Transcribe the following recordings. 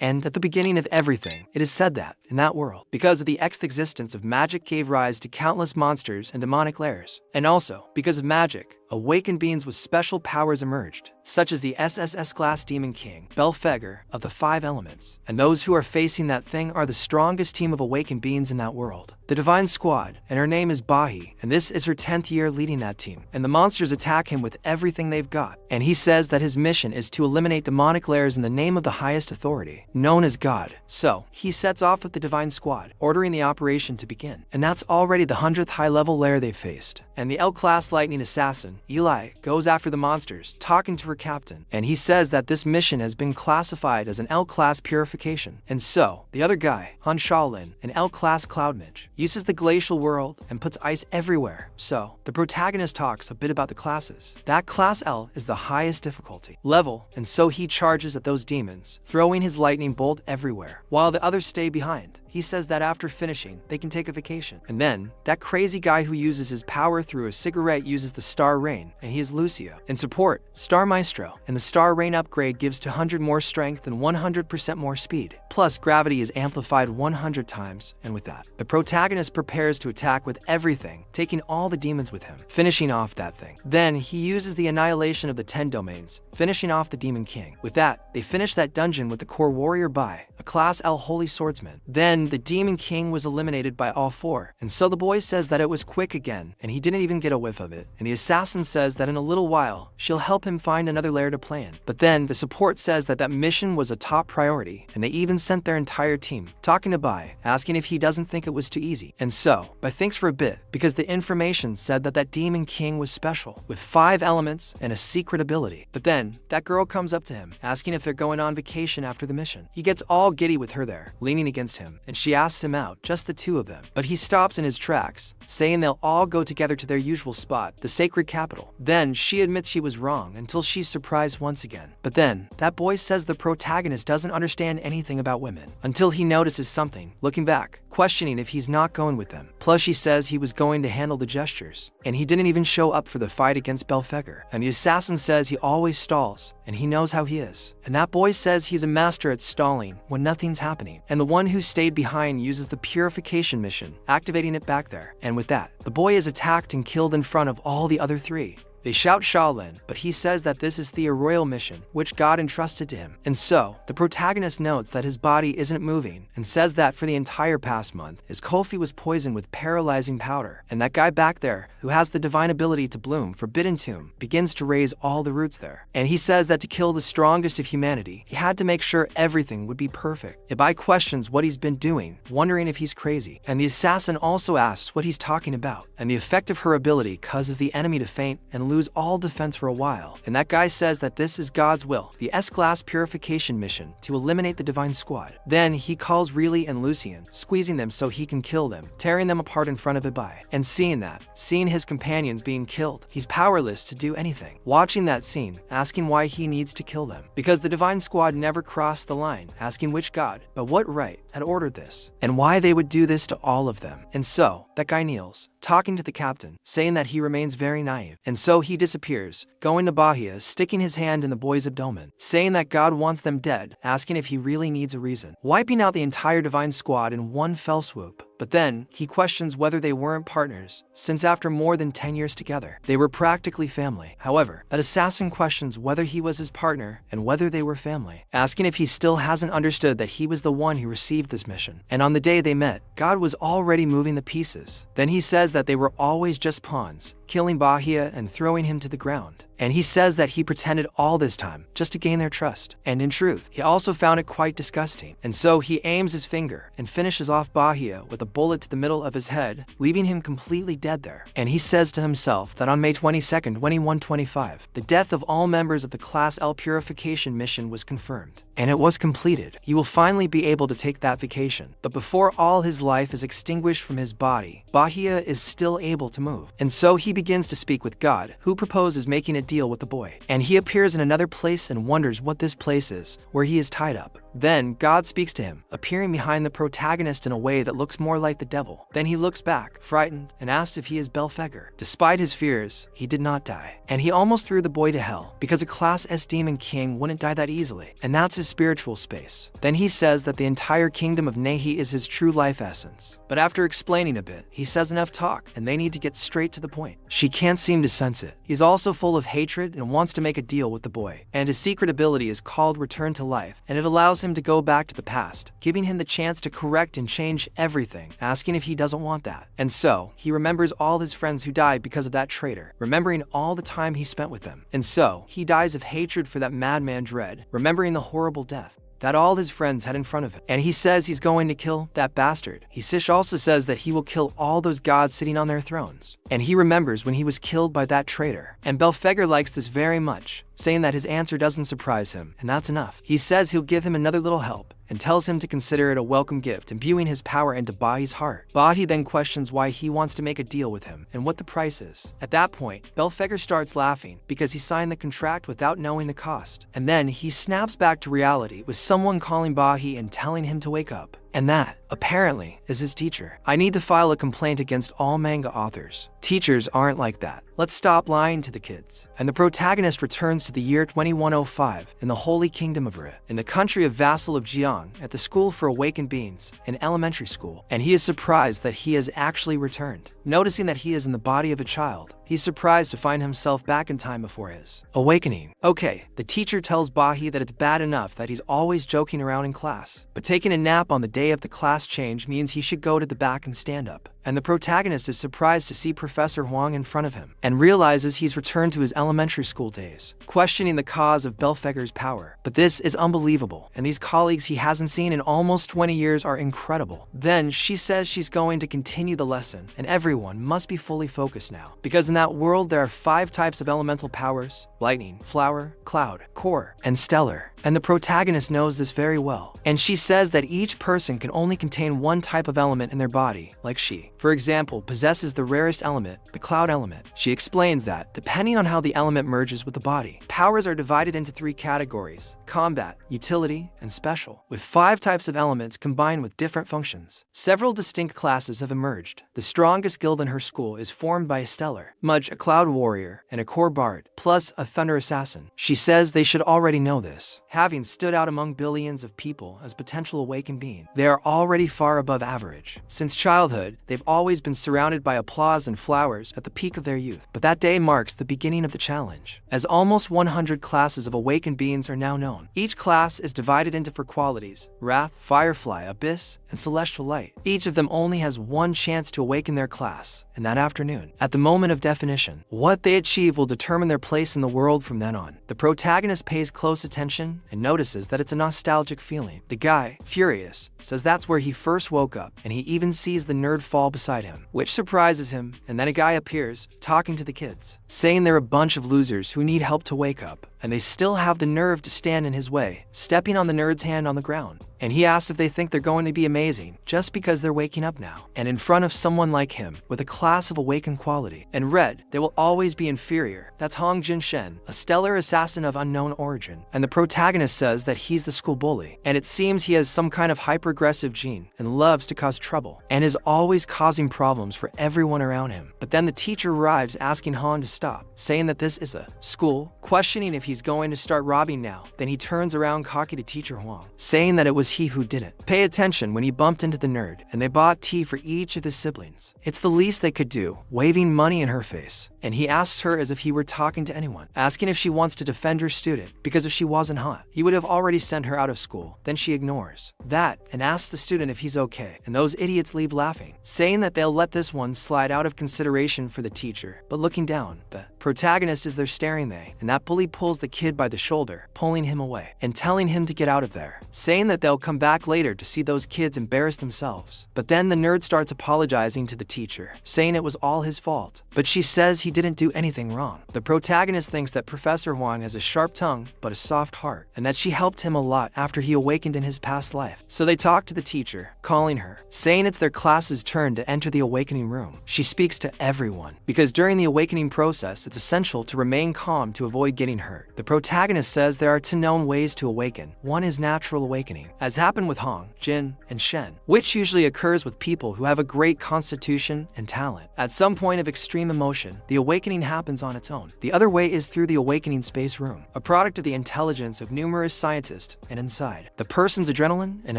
And at the beginning of everything, it is said that, in that world, because of the existence of magic gave rise to countless monsters and demonic lairs. And also, because of magic, awakened beings with special powers emerged, such as the SSS class Demon King, Belphegor of the 5 elements. And those who are facing that thing are the strongest team of awakened beings in that world, the Divine Squad, and her name is Bahi, and this is her 10th year leading that team. And the monsters attack him with everything they've got. And he says that his mission is to eliminate demonic lairs in the name of the highest authority, known as God. So, he sets off with the Divine Squad, ordering the operation to begin. And that's already the 100th high-level lair they've faced. And the L-class lightning assassin, Eli, goes after the monsters, talking to her captain. And he says that this mission has been classified as an L-class purification. And so, the other guy, Han Shaolin, an L-class cloud mage, uses the glacial world and puts ice everywhere. So, the protagonist talks a bit about the classes. That class L is the highest difficulty level, and so he charges at those demons, throwing his lightning bolt everywhere, while the others stay behind. He says that after finishing, they can take a vacation. And then, that crazy guy who uses his power through a cigarette uses the Star Rain, and he is Lucio. In support, Star Maestro, and the Star Rain upgrade gives 200 more strength and 100% more speed. Plus, gravity is amplified 100 times, and with that, the protagonist prepares to attack with everything, taking all the demons with him, finishing off that thing. Then, he uses the annihilation of the 10 domains, finishing off the Demon King. With that, they finish that dungeon with the core warrior Bai, a class L holy swordsman. Then, the Demon King was eliminated by all 4, and so the boy says that it was quick again, and he didn't even get a whiff of it. And the assassin says that in a little while, she'll help him find another lair to play in. But then, the support says that that mission was a top priority, and they even sent their entire team, talking to Bai, asking if he doesn't think it was too easy. And so, Bai thinks for a bit, because the information said that that Demon King was special, with 5 elements and a secret ability. But then, that girl comes up to him, asking if they're going on vacation after the mission. He gets all giddy with her there, leaning against him, and she asks him out, just the 2 of them. But he stops in his tracks, saying they'll all go together to their usual spot, the sacred capital. Then, she admits she was wrong until she's surprised once again. But then, that boy says the protagonist doesn't understand anything about women, until he notices something, looking back, questioning if he's not going with them. Plus, she says he was going to handle the gestures, and he didn't even show up for the fight against Belphegor. And the assassin says he always stalls, and he knows how he is. And that boy says he's a master at stalling when nothing's happening. And the one who stayed behind uses the purification mission, activating it back there. And with that, the boy is attacked and killed in front of all the other 3. They shout Shaolin, but he says that this is the royal mission, which God entrusted to him. And so, the protagonist notes that his body isn't moving, and says that for the entire past month, his Kofi was poisoned with paralyzing powder. And that guy back there, who has the divine ability to bloom Forbidden Tomb, begins to raise all the roots there. And he says that to kill the strongest of humanity, he had to make sure everything would be perfect. Ibai questions what he's been doing, wondering if he's crazy. And the assassin also asks what he's talking about. And the effect of her ability causes the enemy to faint and lose all defense for a while. And that guy says that this is God's will, the S-class purification mission to eliminate the Divine Squad. Then he calls Riley and Lucian, squeezing them so he can kill them, tearing them apart in front of Ibai. And seeing his companions being killed, he's powerless to do anything. Watching that scene, asking why he needs to kill them. Because the Divine Squad never crossed the line, asking which God, but what right, had ordered this, and why they would do this to all of them. And so, that guy kneels, talking to the captain, saying that he remains very naive. And so he disappears, going to Bahia, sticking his hand in the boy's abdomen, saying that God wants them dead, asking if he really needs a reason, wiping out the entire Divine Squad in one fell swoop. But then, he questions whether they weren't partners, since after more than 10 years together, they were practically family. However, that assassin questions whether he was his partner and whether they were family, asking if he still hasn't understood that he was the one who received this mission. And on the day they met, God was already moving the pieces. Then he says that they were always just pawns, killing Bahia and throwing him to the ground. And he says that he pretended all this time just to gain their trust. And in truth, he also found it quite disgusting. And so he aims his finger and finishes off Bahia with a bullet to the middle of his head, leaving him completely dead there. And he says to himself that on May 22nd, 2125, the death of all members of the Class L purification mission was confirmed. And it was completed. He will finally be able to take that vacation. But before all his life is extinguished from his body, Bahia is still able to move. And so he begins to speak with God, who proposes making a deal with the boy. And he appears in another place and wonders what this place is, where he is tied up. Then, God speaks to him, appearing behind the protagonist in a way that looks more like the devil. Then he looks back, frightened, and asks if he is Belphegor. Despite his fears, he did not die. And he almost threw the boy to hell, because a Class S demon king wouldn't die that easily. And that's his spiritual space. Then he says that the entire kingdom of Nehi is his true life essence. But after explaining a bit, he says enough talk, and they need to get straight to the point. She can't seem to sense it. He's also full of hatred and wants to make a deal with the boy. And his secret ability is called Return to Life, and it allows him to go back to the past, giving him the chance to correct and change everything, asking if he doesn't want that. And so, he remembers all his friends who died because of that traitor, remembering all the time he spent with them. And so, he dies of hatred for that madman Dread, remembering the horrible death that all his friends had in front of him. And he says he's going to kill that bastard. Sish also says that he will kill all those gods sitting on their thrones. And he remembers when he was killed by that traitor. And Belphegor likes this very much, saying that his answer doesn't surprise him, and that's enough. He says he'll give him another little help, and tells him to consider it a welcome gift, imbuing his power into Bahi's heart. Bahi then questions why he wants to make a deal with him, and what the price is. At that point, Belphegor starts laughing, because he signed the contract without knowing the cost. And then, he snaps back to reality with someone calling Bahi and telling him to wake up. And that, apparently, is his teacher. I need to file a complaint against all manga authors. Teachers aren't like that. Let's stop lying to the kids. And the protagonist returns to the year 2105 in the Holy Kingdom of Re, in the country of vassal of Jiang, at the School for Awakened Beings, an elementary school. And he is surprised that he has actually returned. Noticing that he is in the body of a child, he's surprised to find himself back in time before his awakening. Okay, the teacher tells Bahi that it's bad enough that he's always joking around in class, but taking a nap on the day of the class change means he should go to the back and stand up. And the protagonist is surprised to see Professor Huang in front of him, and realizes he's returned to his elementary school days, questioning the cause of Belphegor's power. But this is unbelievable, and these colleagues he hasn't seen in almost 20 years are incredible. Then she says she's going to continue the lesson, and everyone must be fully focused now, because in that world there are 5 types of elemental powers: lightning, flower, cloud, core, and stellar. And the protagonist knows this very well. And she says that each person can only contain one type of element in their body, like she, for example, possesses the rarest element, the cloud element. She explains that, depending on how the element merges with the body, powers are divided into 3 categories: combat, utility, and special, with 5 types of elements combined with different functions. Several distinct classes have emerged. The strongest guild in her school is formed by a stellar, Mudge, a cloud warrior, and a core bard, plus a thunder assassin. She says they should already know this, having stood out among billions of people as potential awakened beings. They are already far above average. Since childhood, they've always been surrounded by applause and flowers at the peak of their youth. But that day marks the beginning of the challenge, as almost 100 classes of awakened beings are now known. Each class is divided into 4 qualities: Wrath, Firefly, Abyss, and Celestial Light. Each of them only has one chance to awaken their class, and that afternoon. At the moment of definition, what they achieve will determine their place in the world from then on. The protagonist pays close attention and notices that it's a nostalgic feeling. The guy, furious, says that's where he first woke up, and he even sees the nerd fall beside him, which surprises him. And then a guy appears, talking to the kids, saying they're a bunch of losers who need help to wake up, and they still have the nerve to stand in his way, stepping on the nerd's hand on the ground. And he asks if they think they're going to be amazing just because they're waking up now, and in front of someone like him, with a class of awakened quality. And Red, they will always be inferior. That's Hong Jinshen, a stellar assassin of unknown origin. And the protagonist says that he's the school bully, and it seems he has some kind of hyper-aggressive gene, and loves to cause trouble, and is always causing problems for everyone around him. But then the teacher arrives asking Han to stop, saying that this is a school, questioning if he's going to start robbing now. Then he turns around cocky to teacher Huang, saying that it was he who didn't pay attention when he bumped into the nerd, and they bought tea for each of his siblings. It's the least they could do, waving money in her face. And he asks her as if he were talking to anyone, asking if she wants to defend her student, because if she wasn't hot, he would have already sent her out of school. Then she ignores that and asks the student if he's okay, and those idiots leave laughing, saying that they'll let this one slide out of consideration for the teacher. But looking down, the protagonist is there staring and that bully pulls the kid by the shoulder, pulling him away, and telling him to get out of there, saying that they'll come back later to see those kids embarrass themselves. But then the nerd starts apologizing to the teacher, saying it was all his fault. But she says he didn't do anything wrong. The protagonist thinks that Professor Huang has a sharp tongue but a soft heart, and that she helped him a lot after he awakened in his past life. So they talk to the teacher, calling her, saying it's their class's turn to enter the awakening room. She speaks to everyone, because during the awakening process, it's essential to remain calm to avoid getting hurt. The protagonist says there are two known ways to awaken. One is natural awakening, as happened with Hong, Jin, and Shen, which usually occurs with people who have a great constitution and talent. At some point of extreme emotion, the awakening happens on its own. The other way is through the awakening space room, a product of the intelligence of numerous scientists, and inside, the person's adrenaline and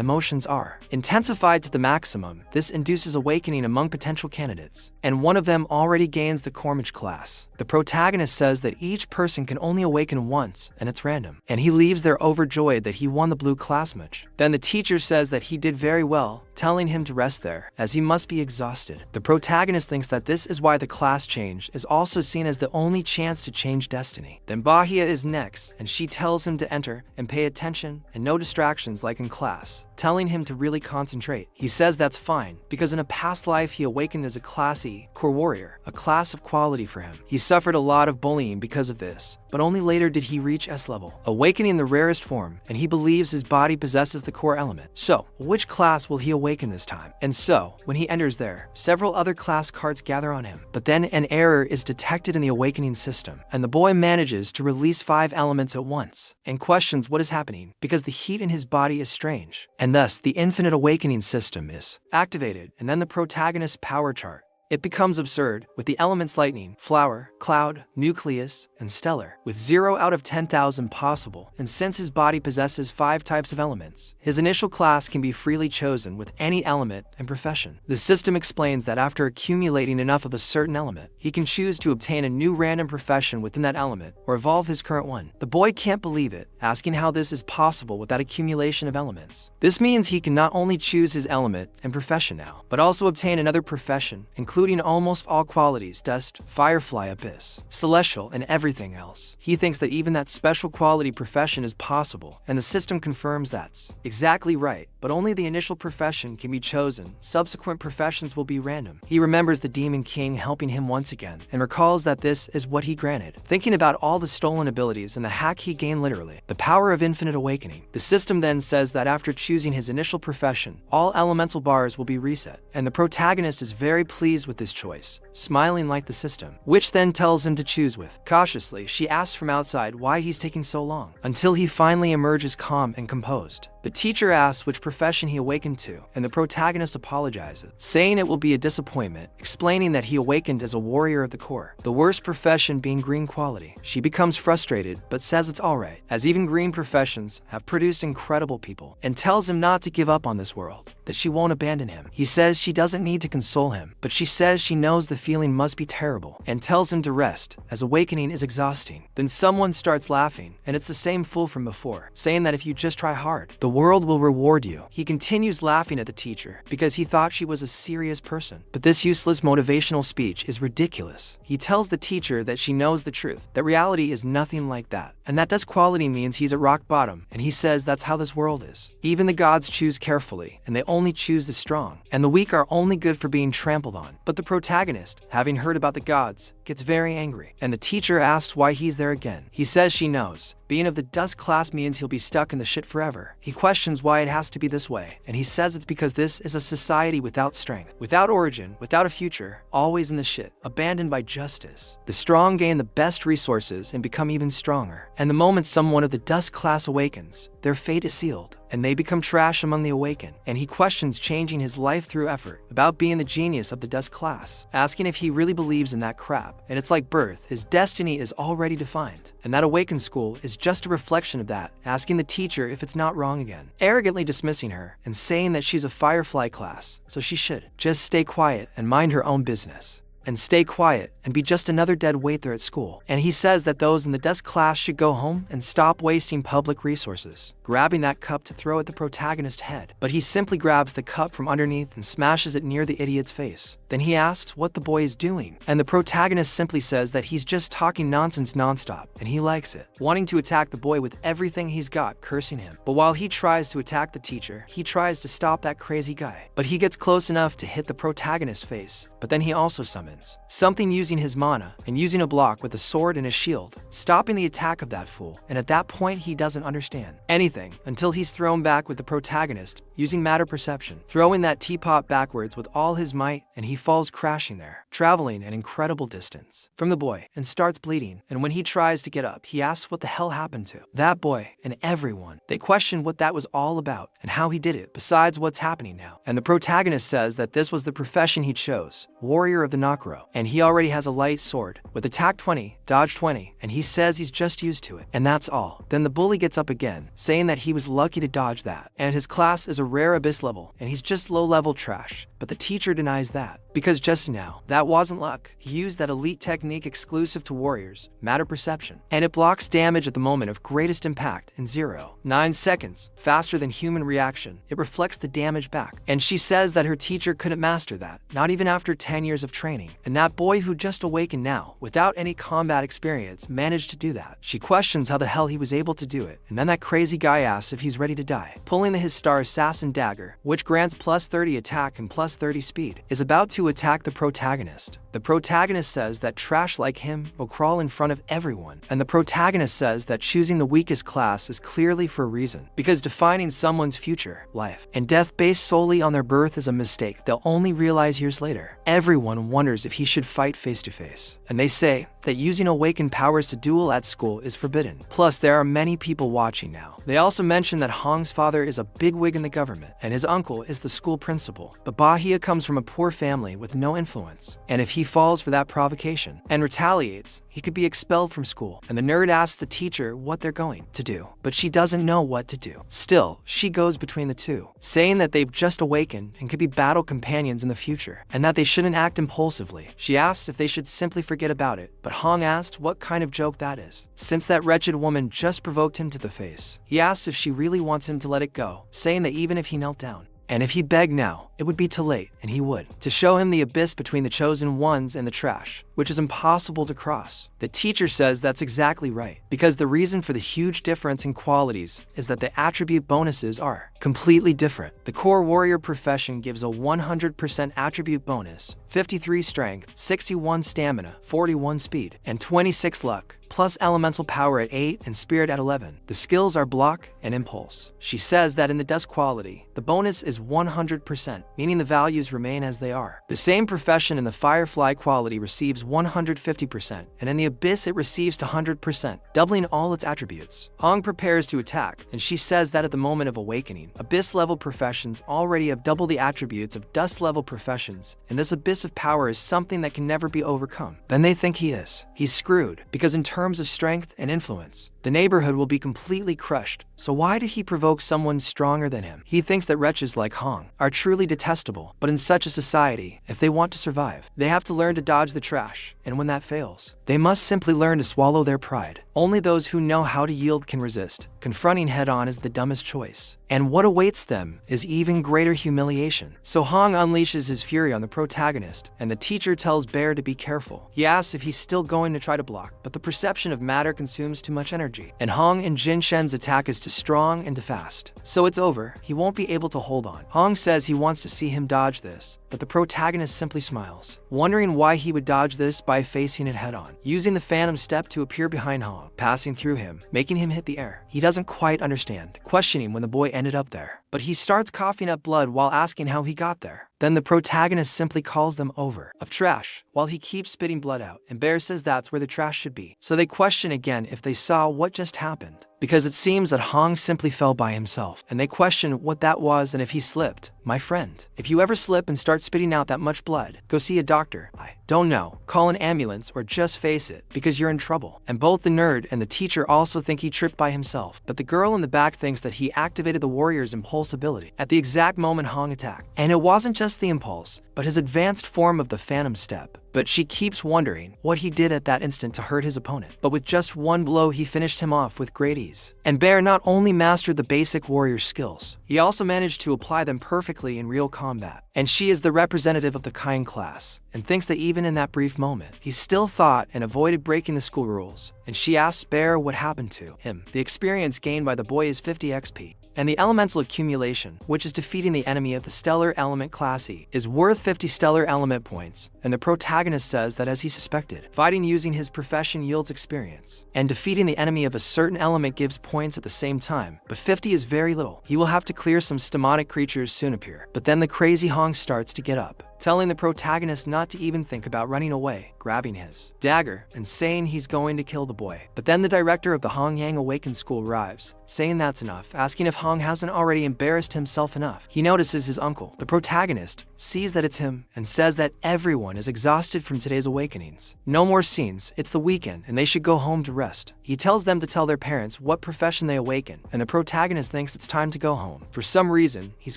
emotions are intensified to the maximum. This induces awakening among potential candidates, and one of them already gains the Cormage class. The protagonist says that each person can only awaken once, and it's random, and he leaves there overjoyed that he won the blue class match. Then the teacher says that he did very well, telling him to rest there, as he must be exhausted. The protagonist thinks that this is why the class change is also seen as the only chance to change destiny. Then Bahia is next, and she tells him to enter and pay attention and no distractions like in class, telling him to really concentrate. He says that's fine, because in a past life he awakened as a class E, core warrior, a class of quality for him. He suffered a lot of bullying because of this, but only later did he reach S level, awakening the rarest form, and he believes his body possesses the core element. So, which class will he awaken this time? And so, when he enters there, several other class cards gather on him, but then an error is detected in the awakening system, and the boy manages to release 5 elements at once, and questions what is happening, because the heat in his body is strange, and thus the infinite awakening system is activated, and then the protagonist's power chart. It becomes absurd, with the elements lightning, flower, cloud, nucleus, and stellar, with 0 out of 10,000 possible, and since his body possesses 5 types of elements, his initial class can be freely chosen with any element and profession. The system explains that after accumulating enough of a certain element, he can choose to obtain a new random profession within that element, or evolve his current one. The boy can't believe it, asking how this is possible with that accumulation of elements. This means he can not only choose his element and profession now, but also obtain another profession, including almost all qualities: dust, firefly, abyss, celestial, and everything else. He thinks that even that special quality profession is possible, and the system confirms that's exactly right, but only the initial profession can be chosen. Subsequent professions will be random. He remembers the Demon King helping him once again, and recalls that this is what he granted. Thinking about all the stolen abilities and the hack he gained literally, the power of infinite awakening, the system then says that after choosing his initial profession, all elemental bars will be reset, and the protagonist is very pleased with this choice, smiling like the system, which then tells him to choose with. Cautiously, she asks from outside why he's taking so long, until he finally emerges calm and composed. The teacher asks which profession he awakened to, and the protagonist apologizes, saying it will be a disappointment, explaining that he awakened as a warrior of the core, the worst profession being green quality. She becomes frustrated, but says it's alright, as even green professions have produced incredible people, and tells him not to give up on this world, that she won't abandon him. He says she doesn't need to console him, but she says she knows the feeling must be terrible, and tells him to rest, as awakening is exhausting. Then someone starts laughing, and it's the same fool from before, saying that if you just try hard, the world will reward you. He continues laughing at the teacher, because he thought she was a serious person. But this useless motivational speech is ridiculous. He tells the teacher that she knows the truth, that reality is nothing like that, and that dust quality means he's at rock bottom, and he says that's how this world is. Even the gods choose carefully, and they only choose the strong, and the weak are only good for being trampled on. But the protagonist, having heard about the gods, gets very angry, and the teacher asks why he's there again. He says she knows. Being of the dust class means he'll be stuck in the shit forever. He questions why it has to be this way, and he says it's because this is a society without strength, without origin, without a future, always in the shit, abandoned by justice. The strong gain the best resources and become even stronger, and the moment someone of the dust class awakens, their fate is sealed, and they become trash among the awakened. And he questions changing his life through effort, about being the genius of the dust class, asking if he really believes in that crap. And it's like birth, his destiny is already defined, and that awakened school is just a reflection of that, asking the teacher if it's not wrong again, arrogantly dismissing her and saying that she's a firefly class, so she should just stay quiet and mind her own business. And stay quiet and be just another dead weight there at school. And he says that those in the dust class should go home and stop wasting public resources, grabbing that cup to throw at the protagonist's head. But he simply grabs the cup from underneath and smashes it near the idiot's face. Then he asks what the boy is doing, and the protagonist simply says that he's just talking nonsense nonstop, and he likes it, wanting to attack the boy with everything he's got, cursing him. But while he tries to attack the teacher, he tries to stop that crazy guy. But he gets close enough to hit the protagonist's face, but then he also summons something using taking his mana and using a block with a sword and a shield, stopping the attack of that fool, and at that point he doesn't understand anything until he's thrown back with the protagonist using matter perception, throwing that teapot backwards with all his might, and he falls crashing there, traveling an incredible distance from the boy, and starts bleeding. And when he tries to get up, he asks what the hell happened to that boy and everyone. They question what that was all about and how he did it besides what's happening now. And the protagonist says that this was the profession he chose, warrior of the Nakuro, and he already has a light sword with attack 20, dodge 20, and he says he's just used to it, and that's all. Then the bully gets up again, saying that he was lucky to dodge that, and his class is a rare abyss level, and he's just low-level trash. But the teacher denies that, because just now, that wasn't luck. He used that elite technique exclusive to warriors, matter perception, and it blocks damage at the moment of greatest impact in 0.9 seconds, faster than human reaction. It reflects the damage back, and she says that her teacher couldn't master that, not even after 10 years of training, and that boy who just awakened now, without any combat experience, managed to do that. She questions how the hell he was able to do it, and then that crazy guy asks if he's ready to die. Pulling the his star assassin dagger, which grants plus 30 attack and plus 30 speed, is about to attack the protagonist. The protagonist says that trash like him will crawl in front of everyone, and the protagonist says that choosing the weakest class is clearly for a reason, because defining someone's future, life, and death based solely on their birth is a mistake they'll only realize years later. Everyone wonders if he should fight face to face, and they say that using awakened powers to duel at school is forbidden. Plus, there are many people watching now. They also mention that Hong's father is a bigwig in the government, and his uncle is the school principal. But Bahia comes from a poor family with no influence, and if he falls for that provocation and retaliates, he could be expelled from school. And the nerd asks the teacher what they're going to do, but she doesn't know what to do. Still, she goes between the two, saying that they've just awakened and could be battle companions in the future, and that they shouldn't act impulsively. She asks if they should simply forget about it, but Hong asked what kind of joke that is, since that wretched woman just provoked him to the face. He asks if she really wants him to let it go, saying that even if he knelt down, and if he begged now, it would be too late, and he would, to show him the abyss between the chosen ones and the trash, which is impossible to cross. The teacher says that's exactly right, because the reason for the huge difference in qualities is that the attribute bonuses are completely different. The core warrior profession gives a 100% attribute bonus, 53 strength, 61 stamina, 41 speed, and 26 luck, plus elemental power at 8 and spirit at 11. The skills are block and impulse. She says that in the dust quality, the bonus is 100%, meaning the values remain as they are. The same profession in the firefly quality receives 150%, and in the abyss it receives 100%, doubling all its attributes. Hong prepares to attack, and she says that at the moment of awakening, abyss level professions already have double the attributes of dust level professions, and this abyss of power is something that can never be overcome. Then they think he is. He's screwed, because in terms of strength and influence, the neighborhood will be completely crushed. So why did he provoke someone stronger than him? He thinks that wretches like Hong are truly detestable, but in such a society, if they want to survive, they have to learn to dodge the trash, and when that fails, they must simply learn to swallow their pride. Only those who know how to yield can resist. Confronting head-on is the dumbest choice, and what awaits them is even greater humiliation. So Hong unleashes his fury on the protagonist, and the teacher tells Bear to be careful. He asks if he's still going to try to block, but the perception of matter consumes too much energy, and Hong and Jin Shen's attack is too strong and too fast. So it's over. He won't be able to hold on. Hong says he wants to see him dodge this, but the protagonist simply smiles, wondering why he would dodge this by facing it head-on, using the phantom step to appear behind Hong, passing through him, making him hit the air. He doesn't quite understand, questioning when the boy ended up there, but he starts coughing up blood while asking how he got there. Then the protagonist simply calls them over of trash while he keeps spitting blood out, and Bear says that's where the trash should be. So they question again if they saw what just happened, because it seems that Hong simply fell by himself, and they question what that was and if he slipped. My friend, if you ever slip and start spitting out that much blood, go see a doctor. I don't know, call an ambulance or just face it, because you're in trouble. And both the nerd and the teacher also think he tripped by himself, but the girl in the back thinks that he activated the warrior's impulse ability at the exact moment Hong attacked. And it wasn't just the impulse, but his advanced form of the phantom step. But she keeps wondering what he did at that instant to hurt his opponent. But with just one blow, he finished him off with great ease. And Bear not only mastered the basic warrior skills, he also managed to apply them perfectly in real combat. And she is the representative of the kind class, and thinks that even in that brief moment, he still thought and avoided breaking the school rules. And she asks Bear what happened to him. The experience gained by the boy is 50 XP. and the elemental accumulation, which is defeating the enemy of the stellar element class E, is worth 50 stellar element points, and the protagonist says that as he suspected, fighting using his profession yields experience, and defeating the enemy of a certain element gives points at the same time, but 50 is very little. He will have to clear some stomach creatures soon appear. But then the crazy Hong starts to get up, telling the protagonist not to even think about running away, grabbing his dagger, and saying he's going to kill the boy. But then the director of the Hong Yang Awaken School arrives, saying that's enough, asking if Hong hasn't already embarrassed himself enough. He notices his uncle. The protagonist sees that it's him and says that everyone is exhausted from today's awakenings. No more scenes, it's the weekend and they should go home to rest. He tells them to tell their parents what profession they awaken, and the protagonist thinks it's time to go home. For some reason, he's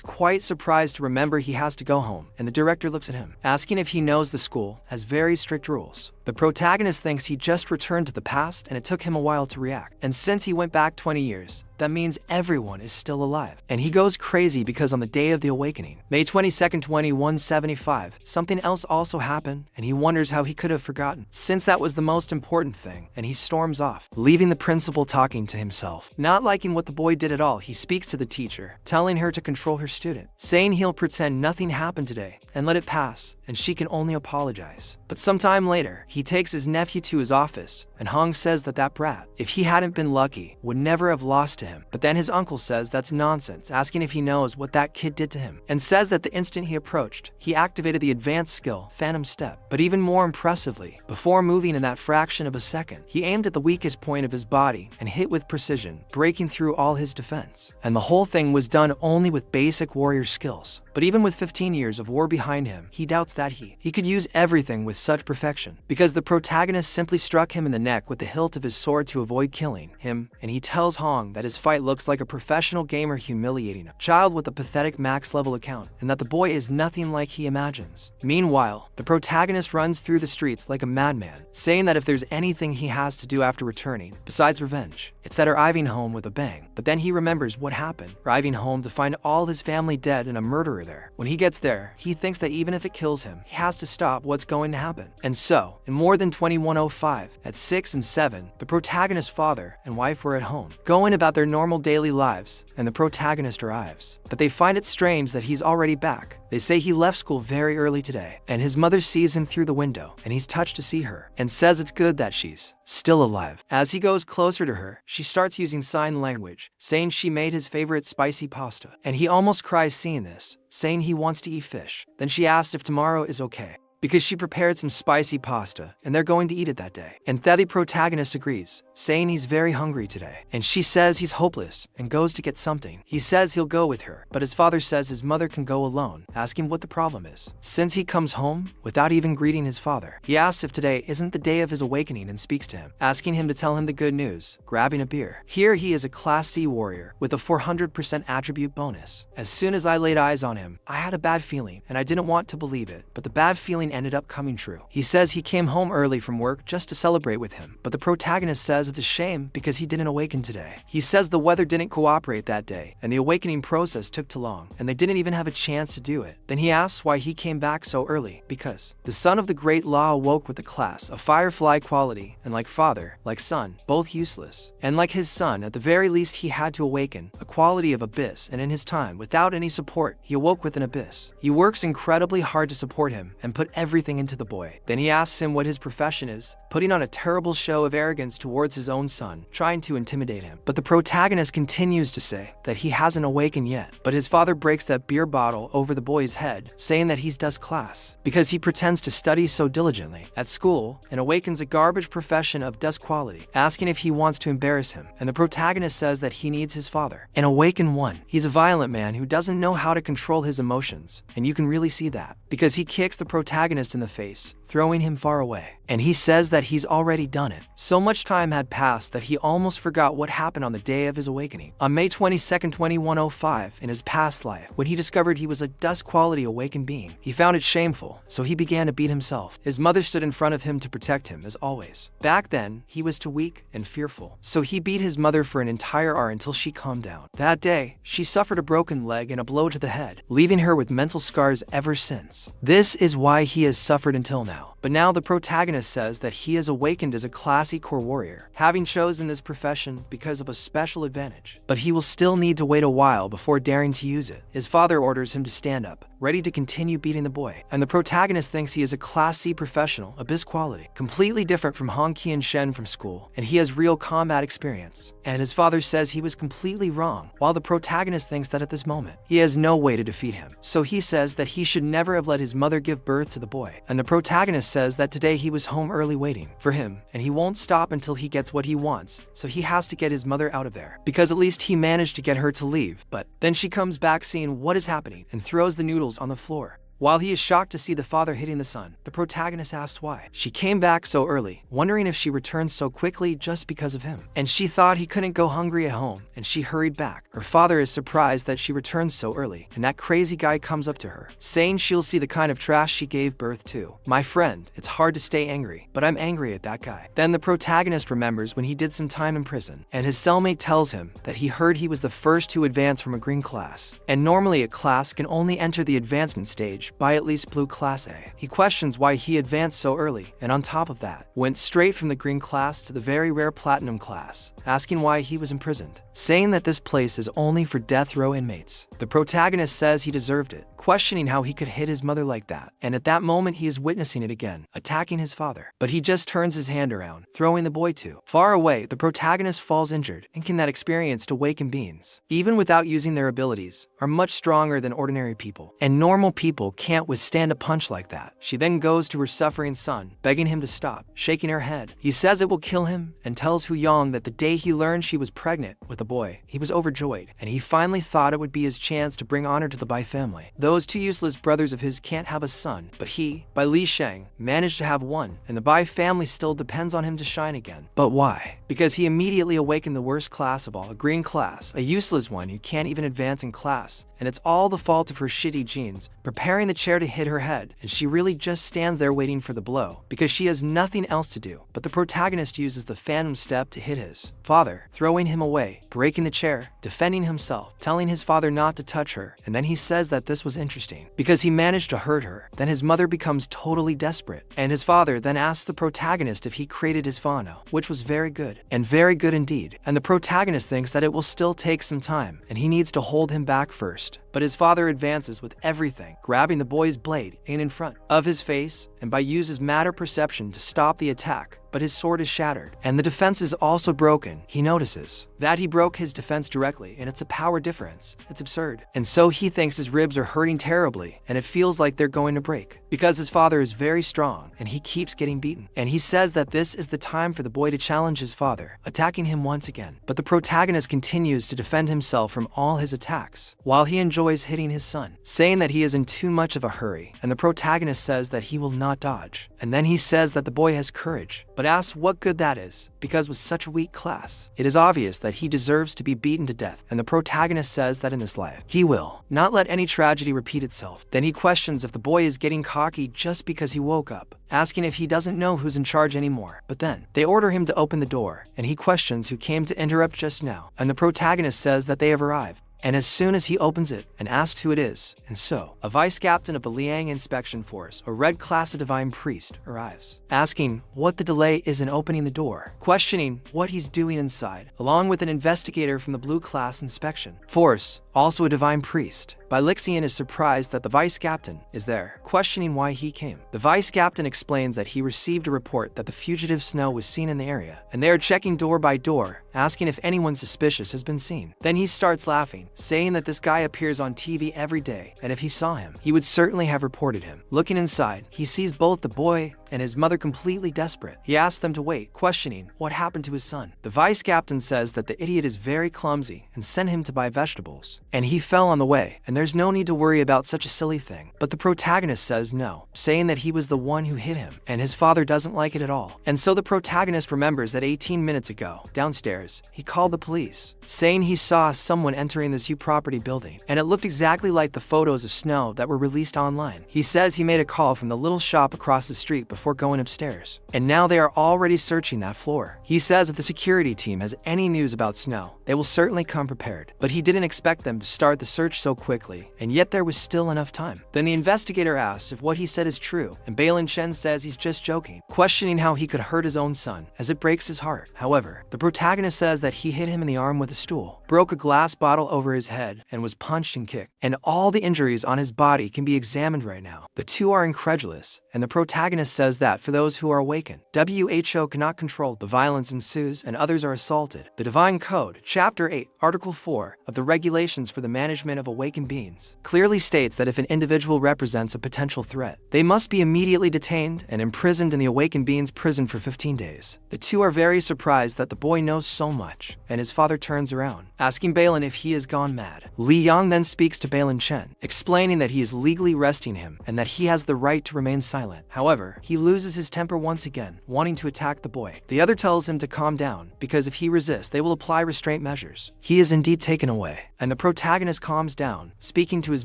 quite surprised to remember he has to go home, and the director looks at him, asking if he knows the school has very strict rules. The protagonist thinks he just returned to the past and it took him a while to react. And since he went back 20 years, that means everyone is still alive. And he goes crazy because on the day of the awakening, May 22nd, 2175, something else also happened, and he wonders how he could have forgotten, since that was the most important thing, and he storms off, leaving the principal talking to himself. Not liking what the boy did at all, he speaks to the teacher, telling her to control her student, saying he'll pretend nothing happened today and let it pass, and she can only apologize. But sometime later, he takes his nephew to his office, and Hong says that brat, if he hadn't been lucky, would never have lost to him. But then his uncle says that's nonsense, asking if he knows what that kid did to him, and says that the instant he approached, he activated the advanced skill, Phantom Step. But even more impressively, before moving in that fraction of a second, he aimed at the weakest point of his body and hit with precision, breaking through all his defense. And the whole thing was done only with basic warrior skills. But even with 15 years of war behind him, he doubts that he could use everything with such perfection, because the protagonist simply struck him in the neck with the hilt of his sword to avoid killing him, and he tells Hong that his fight looks like a professional gamer humiliating a child with a pathetic max level account, and that the boy is nothing like he imagines. Meanwhile, the protagonist runs through the streets like a madman, saying that if there's anything he has to do after returning, besides revenge, it's that arriving home with a bang. But then he remembers what happened, arriving home to find all his family dead and a murderer there. When he gets there, he thinks that even if it kills him, he has to stop what's going to happen. And so, in more than 2105, at 6 and 7, the protagonist's father and wife were at home, going about their normal daily lives, and the protagonist arrives. But they find it strange that he's already back. They say he left school very early today, and his mother sees him through the window, and he's touched to see her, and says it's good that she's still alive. As he goes closer to her, she starts using sign language, saying she made his favorite spicy pasta, and he almost cries seeing this, saying he wants to eat fish. Then she asks if tomorrow is okay, because she prepared some spicy pasta, and they're going to eat it that day. And the protagonist agrees, saying he's very hungry today. And she says he's hopeless, and goes to get something. He says he'll go with her, but his father says his mother can go alone, asking what the problem is. Since he comes home, without even greeting his father, he asks if today isn't the day of his awakening and speaks to him, asking him to tell him the good news, grabbing a beer. Here he is a Class C warrior, with a 400% attribute bonus. As soon as I laid eyes on him, I had a bad feeling, and I didn't want to believe it, but the bad feeling ended up coming true. He says he came home early from work just to celebrate with him, but the protagonist says it's a shame because he didn't awaken today. He says the weather didn't cooperate that day, and the awakening process took too long, and they didn't even have a chance to do it. Then he asks why he came back so early, because the son of the great law awoke with the class of firefly quality, and like father, like son, both useless. And like his son, at the very least he had to awaken a quality of abyss, and in his time, without any support, he awoke with an abyss. He works incredibly hard to support him, and put everything into the boy. Then he asks him what his profession is, putting on a terrible show of arrogance towards his own son, trying to intimidate him. But the protagonist continues to say that he hasn't awakened yet, but his father breaks that beer bottle over the boy's head, saying that he's does class, because he pretends to study so diligently at school and awakens a garbage profession of dust quality, asking if he wants to embarrass him, and the protagonist says that he needs his father. And awaken one. He's a violent man who doesn't know how to control his emotions, and you can really see that, because he kicks the protagonist in the face, throwing him far away. And he says that he's already done it. So much time had passed that he almost forgot what happened on the day of his awakening. On May 22nd, 2105, in his past life, when he discovered he was a dust quality awakened being, he found it shameful, so he began to beat himself. His mother stood in front of him to protect him, as always. Back then, he was too weak and fearful, so he beat his mother for an entire hour until she calmed down. That day, she suffered a broken leg and a blow to the head, leaving her with mental scars ever since. This is why he has suffered until now. now. But now the protagonist says that he has awakened as a classy core warrior, having chosen this profession because of a special advantage. But he will still need to wait a while before daring to use it. His father orders him to stand up, ready to continue beating the boy. And the protagonist thinks he is a Class C professional, abyss quality, completely different from Honki and Shen from school, and he has real combat experience. And his father says he was completely wrong, while the protagonist thinks that at this moment, he has no way to defeat him. So he says that he should never have let his mother give birth to the boy. And the protagonist says that today he was home early waiting for him, and he won't stop until he gets what he wants, so he has to get his mother out of there, because at least he managed to get her to leave. But then she comes back seeing what is happening and throws the noodles on the floor. While he is shocked to see the father hitting the son, the protagonist asks why. She came back so early, wondering if she returned so quickly just because of him. And she thought he couldn't go hungry at home, and she hurried back. Her father is surprised that she returned so early, and that crazy guy comes up to her, saying she'll see the kind of trash she gave birth to. My friend, it's hard to stay angry, but I'm angry at that guy. Then the protagonist remembers when he did some time in prison, and his cellmate tells him that he heard he was the first to advance from a green class. And normally a class can only enter the advancement stage by at least blue class A. He questions why he advanced so early, and on top of that, went straight from the green class to the very rare platinum class, asking why he was imprisoned, saying that this place is only for death row inmates. The protagonist says he deserved it, questioning how he could hit his mother like that, and at that moment he is witnessing it again, attacking his father. But he just turns his hand around, throwing the boy too far away. The protagonist falls injured, and that experience to awaken beings, even without using their abilities, are much stronger than ordinary people, and normal people can't withstand a punch like that. She then goes to her suffering son, begging him to stop, shaking her head. He says it will kill him, and tells Hu Yang that the day he learned she was pregnant with a boy, he was overjoyed, and he finally thought it would be his chance to bring honor to the Bai family. Those two useless brothers of his can't have a son, but he, by Li Sheng, managed to have one, and the Bai family still depends on him to shine again. But why? Because he immediately awakened the worst class of all, a green class, a useless one who can't even advance in class, and it's all the fault of her shitty genes, preparing the chair to hit her head, and she really just stands there waiting for the blow, because she has nothing else to do. But the protagonist uses the phantom step to hit his father, throwing him away, breaking the chair, defending himself, telling his father not to touch her, and then he says that this was interesting, because he managed to hurt her. Then his mother becomes totally desperate, and his father then asks the protagonist if he created his Fano, which was very good, and very good indeed, and the protagonist thinks that it will still take some time, and he needs to hold him back first. But his father advances with everything, grabbing the boy's blade in front of his face, and by uses matter perception to stop the attack. But his sword is shattered, and the defense is also broken. He notices that he broke his defense directly, and it's a power difference. It's absurd. And so he thinks his ribs are hurting terribly, and it feels like they're going to break, because his father is very strong, and he keeps getting beaten. And he says that this is the time for the boy to challenge his father, attacking him once again. But the protagonist continues to defend himself from all his attacks, while he enjoys hitting his son, saying that he is in too much of a hurry, and the protagonist says that he will not dodge. And then he says that the boy has courage, but asks what good that is, because with such a weak class, it is obvious that he deserves to be beaten to death, and the protagonist says that in this life, he will not let any tragedy repeat itself. Then he questions if the boy is getting cocky just because he woke up, asking if he doesn't know who's in charge anymore. But then, they order him to open the door, and he questions who came to interrupt just now, and the protagonist says that they have arrived. And as soon as he opens it and asks who it is, and so, a vice captain of the Liang Inspection Force, a red class of divine priest, arrives, asking what the delay is in opening the door, questioning what he's doing inside, along with an investigator from the blue class inspection force, also a divine priest. Lixian is surprised that the vice captain is there, questioning why he came. The vice captain explains that he received a report that the fugitive Snow was seen in the area, and they are checking door by door, asking if anyone suspicious has been seen. Then he starts laughing, saying that this guy appears on TV every day, and if he saw him, he would certainly have reported him. Looking inside, he sees both the boy and his mother completely desperate. He asks them to wait, questioning what happened to his son. The vice captain says that the idiot is very clumsy and sent him to buy vegetables, and he fell on the way, and there's no need to worry about such a silly thing. But the protagonist says no, saying that he was the one who hit him, and his father doesn't like it at all. And so the protagonist remembers that 18 minutes ago, downstairs, he called the police, saying he saw someone entering this U property building, and it looked exactly like the photos of Snow that were released online. He says he made a call from the little shop across the street before going upstairs, and now they are already searching that floor. He says if the security team has any news about Snow, they will certainly come prepared, but he didn't expect them to start the search so quickly, and yet there was still enough time. Then the investigator asks if what he said is true, and Balin Chen says he's just joking, questioning how he could hurt his own son, as it breaks his heart. However, the protagonist says that he hit him in the arm with a stool, broke a glass bottle over his head, and was punched and kicked, and all the injuries on his body can be examined right now. The two are incredulous, and the protagonist says that for those who are awakened, WHO cannot control, the violence ensues, and others are assaulted. The Divine Code, Chapter 8, Article 4 of the Regulations for the Management of Awakened Beings, clearly states that if an individual represents a potential threat, they must be immediately detained and imprisoned in the Awakened Beings prison for 15 days. The two are very surprised that the boy knows so much, and his father turns around, asking Balin if he has gone mad. Li Yang then speaks to Balin Chen, explaining that he is legally arresting him and that he has the right to remain silent. However, he loses his temper once again, wanting to attack the boy. The other tells him to calm down, because if he resists, they will apply restraint measures. He is indeed taken away, and the protagonist calms down, speaking to his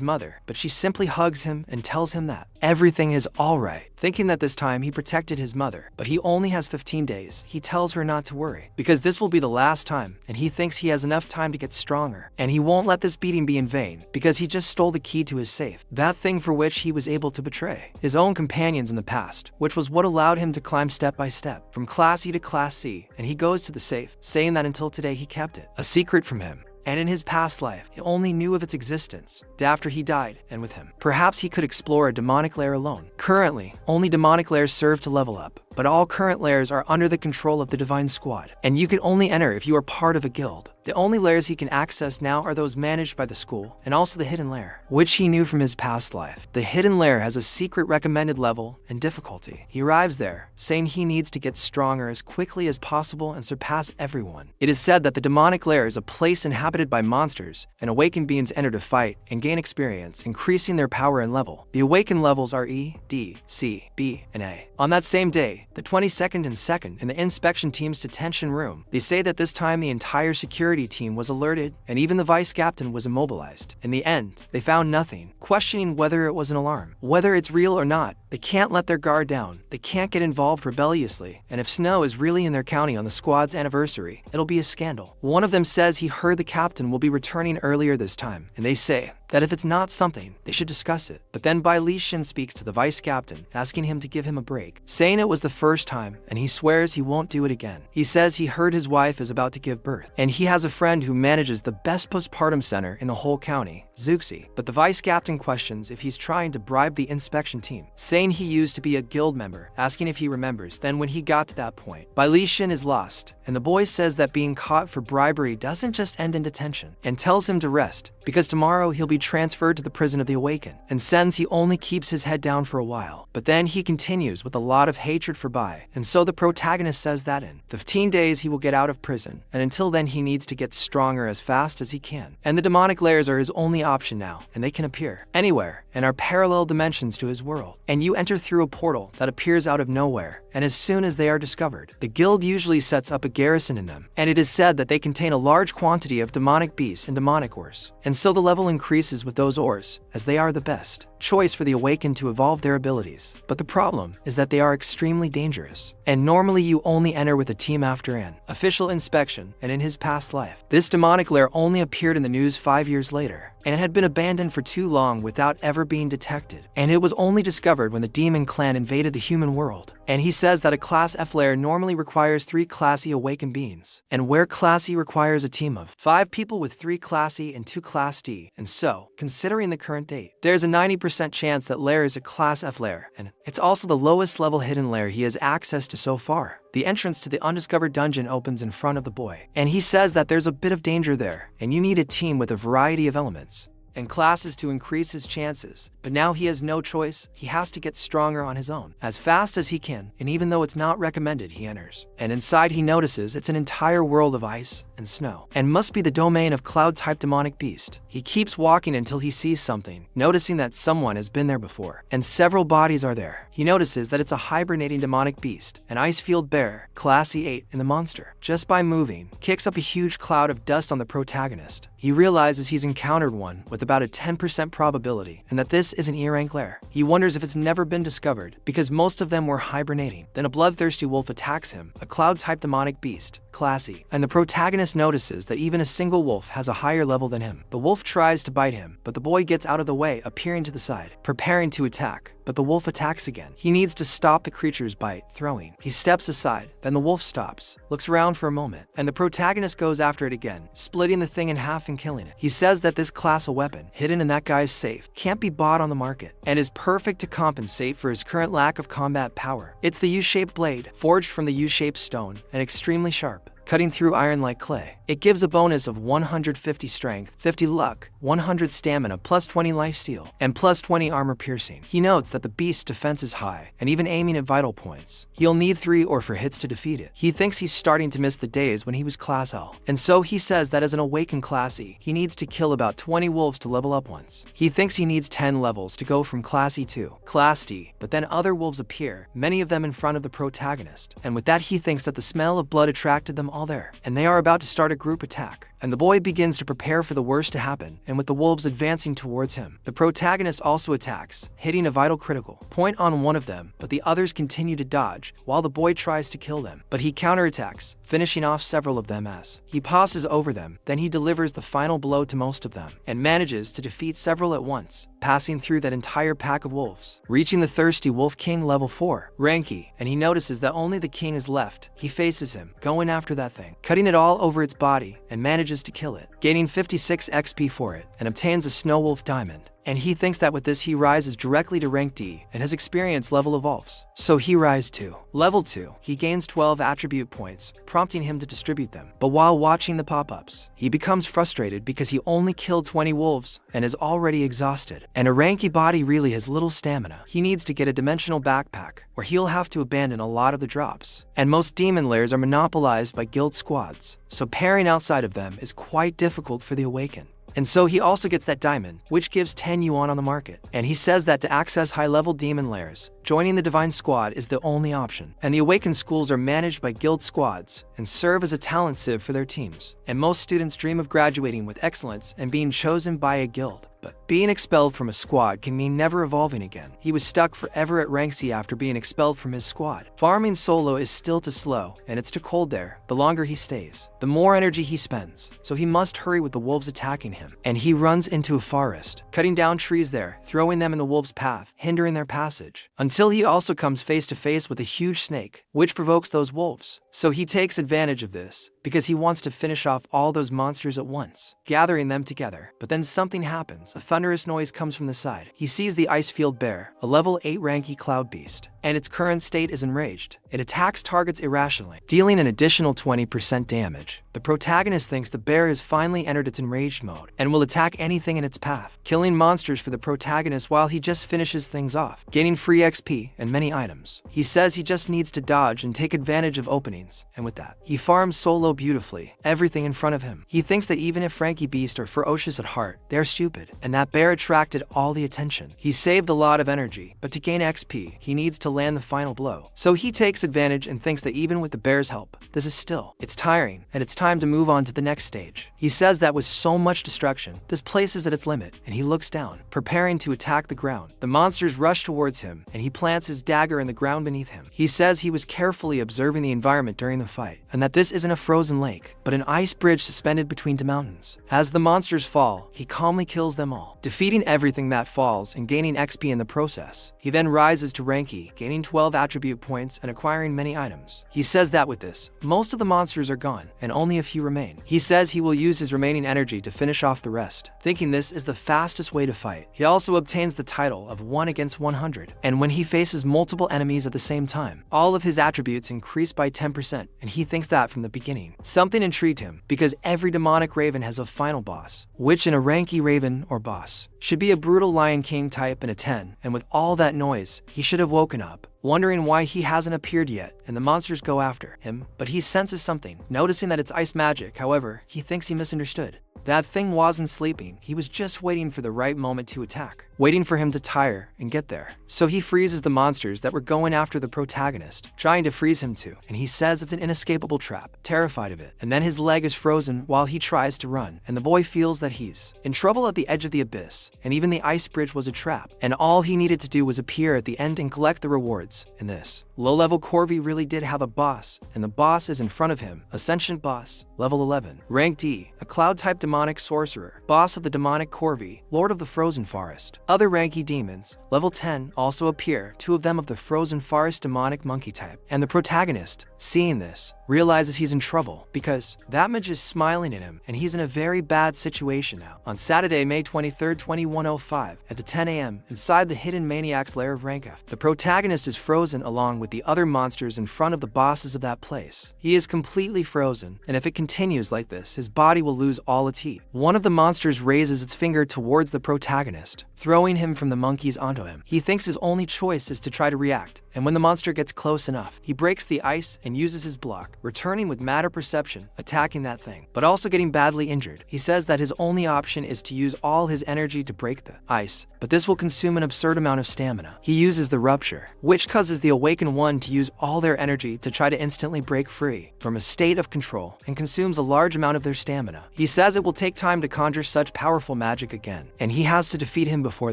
mother, but she simply hugs him and tells him that everything is alright. Thinking that this time he protected his mother, but he only has 15 days, he tells her not to worry, because this will be the last time, and he thinks he has enough time to get stronger, and he won't let this beating be in vain, because he just stole the key to his safe, that thing for which he was able to betray his own companions in the past, which was what allowed him to climb step by step, from Class E to Class C, and he goes to the safe, saying that until today he kept it a secret from him. And in his past life, he only knew of its existence after he died, and with him, perhaps he could explore a demonic lair alone. Currently, only demonic lairs serve to level up, but all current lairs are under the control of the Divine Squad, and you can only enter if you are part of a guild. The only lairs he can access now are those managed by the school, and also the hidden lair, which he knew from his past life. The hidden lair has a secret recommended level and difficulty. He arrives there, saying he needs to get stronger as quickly as possible and surpass everyone. It is said that the demonic lair is a place inhabited by monsters, and awakened beings enter to fight and gain experience, increasing their power and level. The awakened levels are E, D, C, B, and A. On that same day, the 22nd and 2nd, in the inspection team's detention room, they say that this time the entire security team was alerted, and even the vice captain was immobilized. In the end, they found nothing, questioning whether it was an alarm. Whether it's real or not, they can't let their guard down, they can't get involved rebelliously, and if snow is really in their county on the squad's anniversary, it'll be a scandal. One of them says he heard the captain will be returning earlier this time, and they say that if it's not something, they should discuss it. But then Bai Li Shin speaks to the vice captain, asking him to give him a break, saying it was the first time, and he swears he won't do it again. He says he heard his wife is about to give birth, and he has a friend who manages the best postpartum center in the whole county, Zuxi. But the vice captain questions if he's trying to bribe the inspection team, saying he used to be a guild member, asking if he remembers. Then when he got to that point, Bai Li Shin is lost, and the boy says that being caught for bribery doesn't just end in detention, and tells him to rest, because tomorrow he'll be transferred to the prison of the Awaken, and sends he only keeps his head down for a while. But then he continues with a lot of hatred for Bai, and so the protagonist says that in 15 days he will get out of prison, and until then he needs to get stronger as fast as he can. And the demonic lairs are his only option now, and they can appear anywhere, and are parallel dimensions to his world. And you enter through a portal that appears out of nowhere, and as soon as they are discovered, the guild usually sets up a garrison in them, and it is said that they contain a large quantity of demonic beasts and demonic ores. And so the level increases with those ores, as they are the best choice for the awakened to evolve their abilities. But the problem is that they are extremely dangerous, and normally you only enter with a team after an official inspection. And in his past life, this demonic lair only appeared in the news 5 years later, and it had been abandoned for too long without ever being detected, and it was only discovered when the demon clan invaded the human world. And he says that a Class F lair normally requires 3 Class E awakened beings, and where Class E requires a team of 5 people with 3 Class E and 2 Class D. And so, considering the current date, there's a 90% chance that lair is a Class F lair, and it's also the lowest level hidden lair he has access to so far. The entrance to the undiscovered dungeon opens in front of the boy, and he says that there's a bit of danger there, and you need a team with a variety of elements and classes to increase his chances. But now he has no choice, he has to get stronger on his own, as fast as he can, and even though it's not recommended, he enters. And inside he notices it's an entire world of ice and snow, and must be the domain of cloud-type demonic beast. He keeps walking until he sees something, noticing that someone has been there before, and several bodies are there. He notices that it's a hibernating demonic beast, an ice-field bear, Class E8, in the monster. Just by moving, kicks up a huge cloud of dust on the protagonist. He realizes he's encountered one with about a 10% probability, and that this is an E-rank lair. He wonders if it's never been discovered, because most of them were hibernating. Then a bloodthirsty wolf attacks him, a cloud-type demonic beast, classy, and the protagonist notices that even a single wolf has a higher level than him. The wolf tries to bite him, but the boy gets out of the way, appearing to the side, preparing to attack. But the wolf attacks again. He needs to stop the creature's bite, throwing. He steps aside, then the wolf stops, looks around for a moment, and the protagonist goes after it again, splitting the thing in half and killing it. He says that this class of weapon, hidden in that guy's safe, can't be bought on the market, and is perfect to compensate for his current lack of combat power. It's the U-shaped blade, forged from the U-shaped stone, and extremely sharp, cutting through iron like clay. It gives a bonus of 150 strength, 50 luck, 100 stamina, plus 20 lifesteal, and plus 20 armor piercing. He notes that the beast's defense is high, and even aiming at vital points, he'll need 3 or 4 hits to defeat it. He thinks he's starting to miss the days when he was class L, and so he says that as an awakened class E, he needs to kill about 20 wolves to level up once. He thinks he needs 10 levels to go from class E to class D, but then other wolves appear, many of them in front of the protagonist, and with that he thinks that the smell of blood attracted them all there, and they are about to start a group attack. And the boy begins to prepare for the worst to happen, and with the wolves advancing towards him, the protagonist also attacks, hitting a vital critical point on one of them, but the others continue to dodge, while the boy tries to kill them. But he counterattacks, finishing off several of them as he passes over them, then he delivers the final blow to most of them, and manages to defeat several at once, passing through that entire pack of wolves, reaching the thirsty wolf king level 4, Ranky, and he notices that only the king is left. He faces him, going after that thing, cutting it all over its body, and manages to kill it, gaining 56 XP for it, and obtains a snow wolf diamond. And he thinks that with this he rises directly to rank D, and his experience level evolves. So he rises to level 2. He gains 12 attribute points, prompting him to distribute them. But while watching the pop-ups, he becomes frustrated because he only killed 20 wolves and is already exhausted. And a ranky body really has little stamina. He needs to get a dimensional backpack, or he'll have to abandon a lot of the drops. And most demon lairs are monopolized by guild squads, so pairing outside of them is quite difficult for the awakened. And so he also gets that diamond, which gives 10 yuan on the market. And he says that to access high-level demon lairs, joining the Divine Squad is the only option. And the Awakened schools are managed by guild squads and serve as a talent sieve for their teams. And most students dream of graduating with excellence and being chosen by a guild. But being expelled from a squad can mean never evolving again. He was stuck forever at rank C after being expelled from his squad. Farming solo is still too slow, and it's too cold there. The longer he stays, the more energy he spends, so he must hurry with the wolves attacking him. And he runs into a forest, cutting down trees there, throwing them in the wolves' path, hindering their passage, until he also comes face to face with a huge snake, which provokes those wolves. So he takes advantage of this, because he wants to finish off all those monsters at once, gathering them together. But then something happens. A thunderous noise comes from the side. He sees the Icefield Bear, a level 8 ranky cloud beast, and its current state is enraged. It attacks targets irrationally, dealing an additional 20% damage. The protagonist thinks the bear has finally entered its enraged mode and will attack anything in its path, killing monsters for the protagonist while he just finishes things off, gaining free XP and many items. He says he just needs to dodge and take advantage of openings, and with that, he farms solo beautifully, everything in front of him. He thinks that even if ranky beasts are ferocious at heart, they're stupid, and that bear attracted all the attention. He saved a lot of energy, but to gain XP, he needs to land the final blow. So he takes advantage and thinks that even with the bear's help, it's tiring, and it's time to move on to the next stage. He says that with so much destruction, this place is at its limit, and he looks down, preparing to attack the ground. The monsters rush towards him, and he plants his dagger in the ground beneath him. He says he was carefully observing the environment during the fight, and that this isn't a frozen lake, but an ice bridge suspended between two mountains. As the monsters fall, he calmly kills them all, defeating everything that falls and gaining XP in the process. He then rises to rank E, gaining 12 attribute points and acquiring many items. He says that with this, most of the monsters are gone, and only a few remain. He says he will use his remaining energy to finish off the rest, thinking this is the fastest way to fight. He also obtains the title of 1 against 100, and when he faces multiple enemies at the same time, all of his attributes increase by 10%, and he thinks that from the beginning. Something intrigued him, because every demonic raven has a final boss, which in a ranky raven or boss should be a brutal Lion King type and a 10, and with all that noise, he should have woken up, wondering why he hasn't appeared yet, and the monsters go after him, but he senses something, noticing that it's ice magic. However, he thinks he misunderstood. That thing wasn't sleeping, he was just waiting for the right moment to attack, waiting for him to tire and get there. So he freezes the monsters that were going after the protagonist, trying to freeze him too, and he says it's an inescapable trap, terrified of it. And then his leg is frozen while he tries to run, and the boy feels that he's in trouble at the edge of the abyss, and even the ice bridge was a trap, and all he needed to do was appear at the end and collect the rewards. In this, Low-level Corvi really did have a boss, and the boss is in front of him, a sentient boss, level 11. Rank D, a cloud-type demonic sorcerer, boss of the demonic Corvi, lord of the frozen forest. Other rank E demons, level 10, also appear, 2 of them of the frozen forest demonic monkey type. And the protagonist, seeing this, realizes he's in trouble because that mage is smiling at him and he's in a very bad situation now. On Saturday, May 23, 2105, at 10 a.m., inside the hidden maniac's lair of rank F, the protagonist is frozen along with the other monsters in front of the bosses of that place. He is completely frozen, and if it continues like this, his body will lose all its heat. One of the monsters raises its finger towards the protagonist, throwing him from the monkeys onto him. He thinks his only choice is to try to react, and when the monster gets close enough, he breaks the ice and uses his block, returning with matter perception, attacking that thing, but also getting badly injured. He says that his only option is to use all his energy to break the ice, but this will consume an absurd amount of stamina. He uses the rupture, which causes the awakened one to use all their energy to try to instantly break free from a state of control and consumes a large amount of their stamina. He says it will take time to conjure such powerful magic again, and he has to defeat him before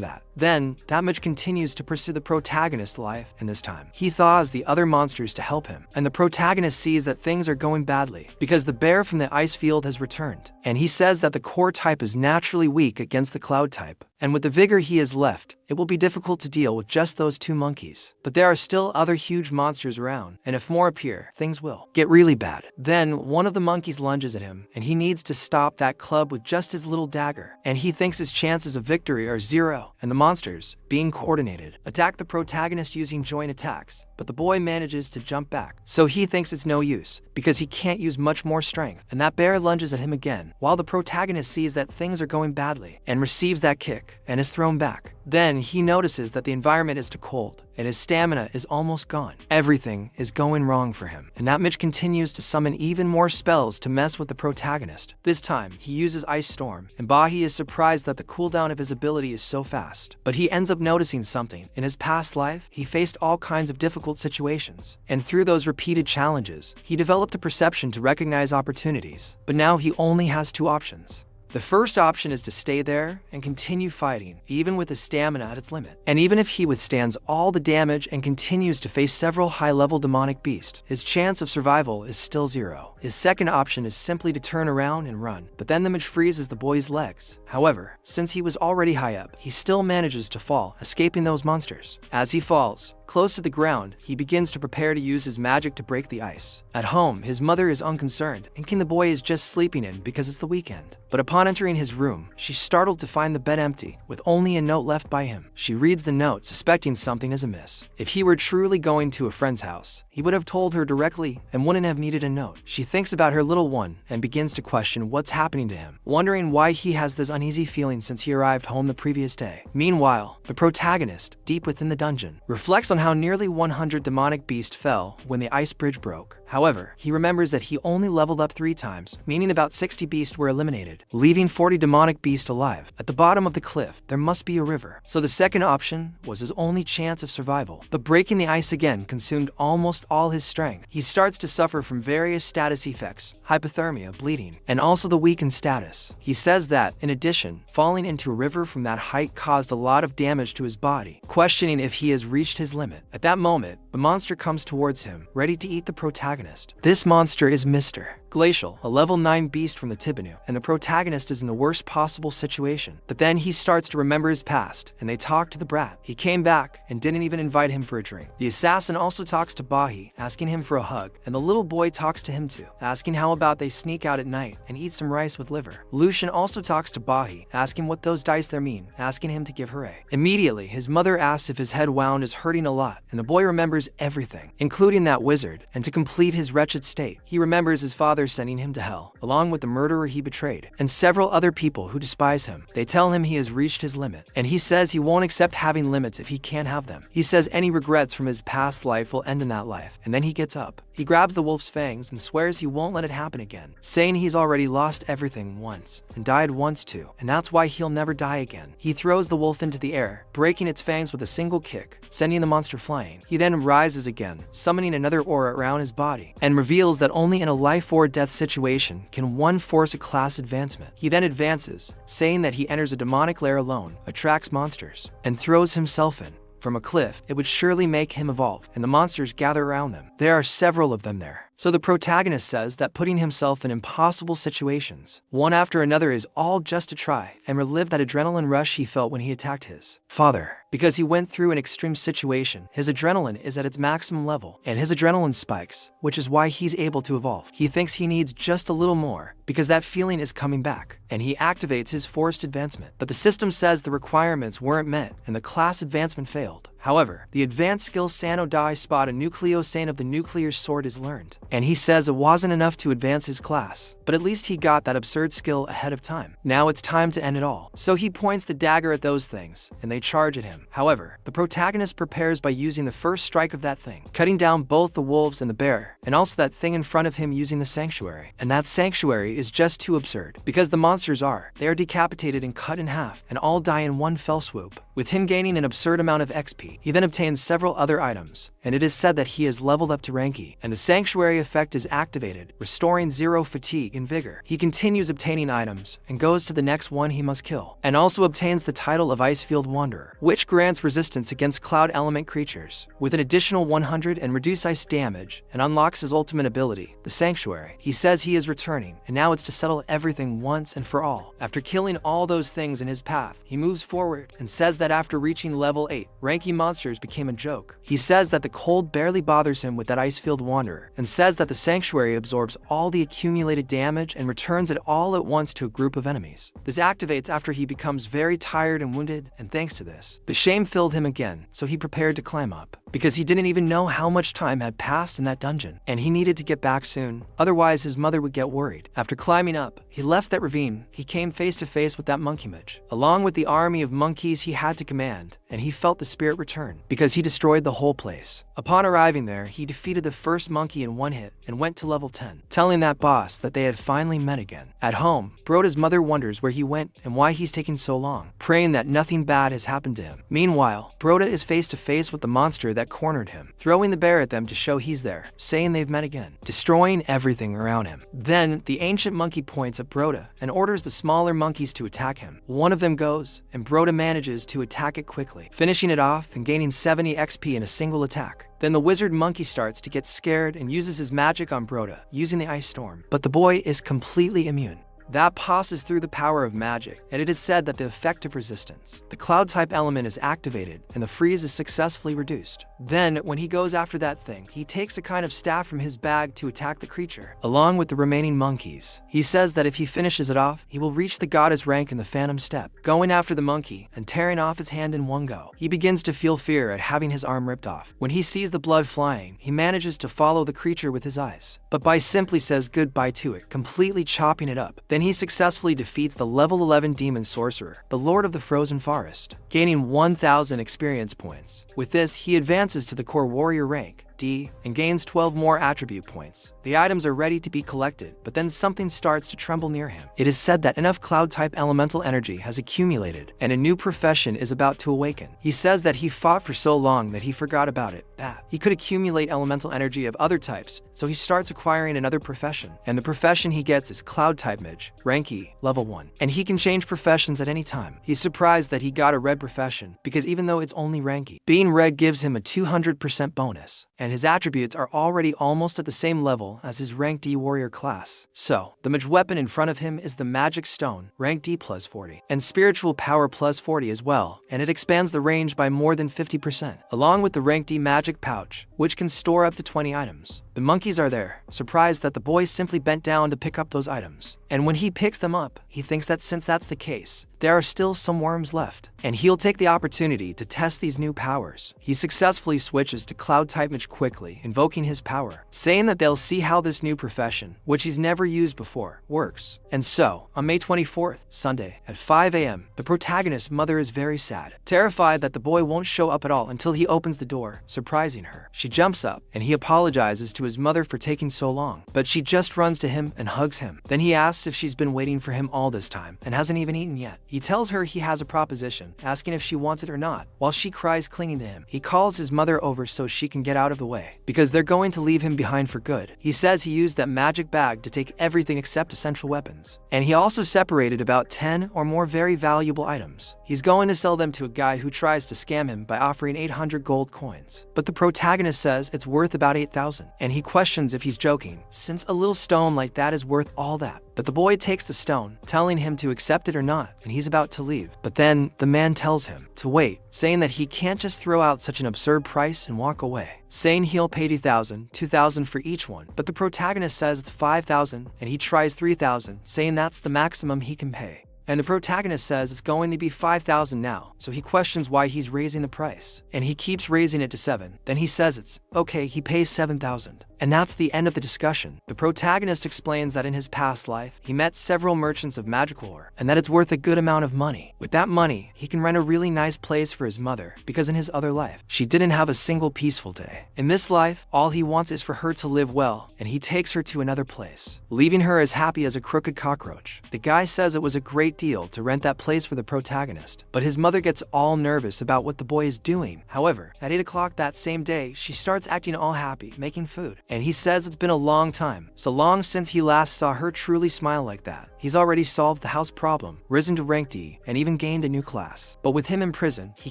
that. Then, that mage continues to pursue the protagonist's life, and this time, he thaws the other monsters to help him, and the protagonist sees that things are going badly because the bear from the ice field has returned, and he says that the core type is naturally weak against the cloud type, and with the vigor he has left, it will be difficult to deal with just those 2 monkeys. But there are still other huge monsters around, and if more appear, things will get really bad. Then, one of the monkeys lunges at him, and he needs to stop that club with just his little dagger, and he thinks his chances of victory are 0, and the monsters, being coordinated, attack the protagonist using joint attacks, but the boy manages to jump back, so he thinks it's no use, because he can't use much more strength, and that bear lunges at him again, while the protagonist sees that things are going badly, and receives that kick, and is thrown back. Then he notices that the environment is too cold, and his stamina is almost gone. Everything is going wrong for him, and that mage continues to summon even more spells to mess with the protagonist. This time, he uses Ice Storm, and Bahi is surprised that the cooldown of his ability is so fast. But he ends up noticing something. In his past life, he faced all kinds of difficult situations, and through those repeated challenges, he developed a perception to recognize opportunities. But now he only has 2 options. The first option is to stay there and continue fighting, even with his stamina at its limit. And even if he withstands all the damage and continues to face several high-level demonic beasts, his chance of survival is still 0. His second option is simply to turn around and run, but then the mage freezes the boy's legs. However, since he was already high up, he still manages to fall, escaping those monsters. As he falls, close to the ground, he begins to prepare to use his magic to break the ice. At home, his mother is unconcerned, thinking the boy is just sleeping in because it's the weekend. But upon entering his room, she's startled to find the bed empty, with only a note left by him. She reads the note, suspecting something is amiss. If he were truly going to a friend's house, he would have told her directly and wouldn't have needed a note. She thinks about her little one and begins to question what's happening to him, wondering why he has this uneasy feeling since he arrived home the previous day. Meanwhile, the protagonist, deep within the dungeon, reflects on how nearly 100 demonic beasts fell when the ice bridge broke. However, he remembers that he only leveled up 3 times, meaning about 60 beasts were eliminated, leaving 40 demonic beasts alive. At the bottom of the cliff, there must be a river. So the second option was his only chance of survival. But breaking the ice again consumed almost all his strength. He starts to suffer from various status effects, hypothermia, bleeding, and also the weakened status. He says that, in addition, falling into a river from that height caused a lot of damage to his body, questioning if he has reached his limit. At that moment, the monster comes towards him, ready to eat the protagonist. This monster is Mr. Glacial, a level 9 beast from the Tibinu, and the protagonist is in the worst possible situation. But then he starts to remember his past, and they talk to the brat. He came back and didn't even invite him for a drink. The assassin also talks to Bahi, asking him for a hug, and the little boy talks to him too, asking how about they sneak out at night and eat some rice with liver. Lucian also talks to Bahi, asking what those dice there mean, asking him to give her a. Immediately, his mother asks if his head wound is hurting a lot, and the boy remembers everything, including that wizard, and to complete his wretched state, he remembers his father sending him to hell, along with the murderer he betrayed, and several other people who despise him. They tell him he has reached his limit, and he says he won't accept having limits if he can't have them. He says any regrets from his past life will end in that life, and then he gets up. He grabs the wolf's fangs and swears he won't let it happen again, saying he's already lost everything once, and died once too, and that's why he'll never die again. He throws the wolf into the air, breaking its fangs with a single kick, sending the monster flying. He then rises again, summoning another aura around his body, and reveals that only in a life or death situation can one force a class advancement. He then advances, saying that he enters a demonic lair alone, attracts monsters, and throws himself in. from a cliff, it would surely make him evolve, and the monsters gather around them. There are several of them there. So the protagonist says that putting himself in impossible situations, one after another, is all just to try and relive that adrenaline rush he felt when he attacked his father. Because he went through an extreme situation, his adrenaline is at its maximum level, and his adrenaline spikes, which is why he's able to evolve. He thinks he needs just a little more, because that feeling is coming back, and he activates his forced advancement. But the system says the requirements weren't met, and the class advancement failed. However, the advanced skill Sano Dai spot a nucleosane of the nuclear sword is learned, and he says it wasn't enough to advance his class, but at least he got that absurd skill ahead of time. Now it's time to end it all. So he points the dagger at those things, and they charge at him. However, the protagonist prepares by using the first strike of that thing, cutting down both the wolves and the bear, and also that thing in front of him using the sanctuary. And that sanctuary is just too absurd, because the monsters they are decapitated and cut in half, and all die in one fell swoop, with him gaining an absurd amount of XP. He then obtains several other items, and it is said that he has leveled up to rank E, and the sanctuary effect is activated, restoring 0 fatigue and vigor. He continues obtaining items, and goes to the next one he must kill, and also obtains the title of Icefield Wanderer, which grants resistance against cloud element creatures, with an additional 100 and reduced ice damage, and unlocks his ultimate ability, the Sanctuary. He says he is returning, and now it's to settle everything once and for all. After killing all those things in his path, he moves forward, and says that after reaching level 8, ranking monsters became a joke. He says that the cold barely bothers him with that Icefield Wanderer, and says that the Sanctuary absorbs all the accumulated damage and returns it all at once to a group of enemies. This activates after he becomes very tired and wounded, and thanks to this, the shame filled him again, so he prepared to climb up, because he didn't even know how much time had passed in that dungeon, and he needed to get back soon, otherwise his mother would get worried. After climbing up, he left that ravine. He came face to face with that monkey image, along with the army of monkeys he had to command, and he felt the spirit return, because he destroyed the whole place. Upon arriving there, he defeated the first monkey in one hit, and went to level 10, telling that boss that they had finally met again. At home, Broda's mother wonders where he went and why he's taking so long, praying that nothing bad has happened to him. Meanwhile, Broda is face to face with the monster that cornered him, throwing the bear at them to show he's there, saying they've met again, destroying everything around him. Then, the ancient monkey points at Broda and orders the smaller monkeys to attack him. One of them goes, and Broda manages to attack it quickly, finishing it off and gaining 70 XP in a single attack. Then the wizard monkey starts to get scared and uses his magic on Broda, using the ice storm. But the boy is completely immune. That passes through the power of magic, and it is said that the effect of resistance, the cloud-type element, is activated, and the freeze is successfully reduced. Then, when he goes after that thing, he takes a kind of staff from his bag to attack the creature, along with the remaining monkeys. He says that if he finishes it off, he will reach the goddess rank in the Phantom Step, going after the monkey and tearing off its hand in one go. He begins to feel fear at having his arm ripped off. When he sees the blood flying, he manages to follow the creature with his eyes, but Bai simply says goodbye to it, completely chopping it up. Then he successfully defeats the level 11 demon sorcerer, the Lord of the Frozen Forest, gaining 1,000 experience points. With this, he advances to the core warrior rank, D, and gains 12 more attribute points. The items are ready to be collected, but then something starts to tremble near him. It is said that enough cloud-type elemental energy has accumulated, and a new profession is about to awaken. He says that he fought for so long that he forgot about it, that he could accumulate elemental energy of other types, so he starts acquiring another profession, and the profession he gets is cloud-type mage, rank E, level 1, and he can change professions at any time. He's surprised that he got a red profession, because even though it's only rank E, being red gives him a 200% bonus, and his attributes are already almost at the same level as his rank D warrior class. So, the mage weapon in front of him is the magic stone, rank D plus 40, and spiritual power plus 40 as well, and it expands the range by more than 50%, along with the rank D magic pouch, which can store up to 20 items. The monkeys are there, surprised that the boy simply bent down to pick up those items. And when he picks them up, he thinks that since that's the case, there are still some worms left, and he'll take the opportunity to test these new powers. He successfully switches to cloud-type mage quickly, invoking his power, saying that they'll see how this new profession, which he's never used before, works. And so, on May 24th, Sunday, at 5 a.m., the protagonist's mother is very sad, terrified that the boy won't show up at all until he opens the door, surprising her. She jumps up, and he apologizes to his mother for taking so long, but she just runs to him and hugs him. Then he asks if she's been waiting for him all this time and hasn't even eaten yet. He tells her he has a proposition, asking if she wants it or not, while she cries clinging to him. He calls his mother over so she can get out of the way, because they're going to leave him behind for good. He says he used that magic bag to take everything except essential weapons, and he also separated about 10 or more very valuable items. He's going to sell them to a guy who tries to scam him by offering 800 gold coins, but the protagonist says it's worth about 8,000, and he questions if he's joking, since a little stone like that is worth all that. But the boy takes the stone, telling him to accept it or not, and he's about to leave. But then the man tells him to wait, saying that he can't just throw out such an absurd price and walk away, saying he'll pay 2,000 for each one. But the protagonist says it's 5,000, and he tries 3,000, saying that's the maximum he can pay. And the protagonist says it's going to be 5,000 now, so he questions why he's raising the price, and he keeps raising it to 7. Then he says it's okay, he pays 7,000. And that's the end of the discussion. The protagonist explains that in his past life, he met several merchants of magical ore, and that it's worth a good amount of money. With that money, he can rent a really nice place for his mother, because in his other life, she didn't have a single peaceful day. In this life, all he wants is for her to live well, and he takes her to another place, leaving her as happy as a crooked cockroach. The guy says it was a great deal to rent that place for the protagonist, but his mother gets all nervous about what the boy is doing. However, at 8 o'clock that same day, she starts acting all happy, making food. And he says it's been a long time, so long since he last saw her truly smile like that. He's already solved the house problem, risen to rank D, and even gained a new class. But with him in prison, he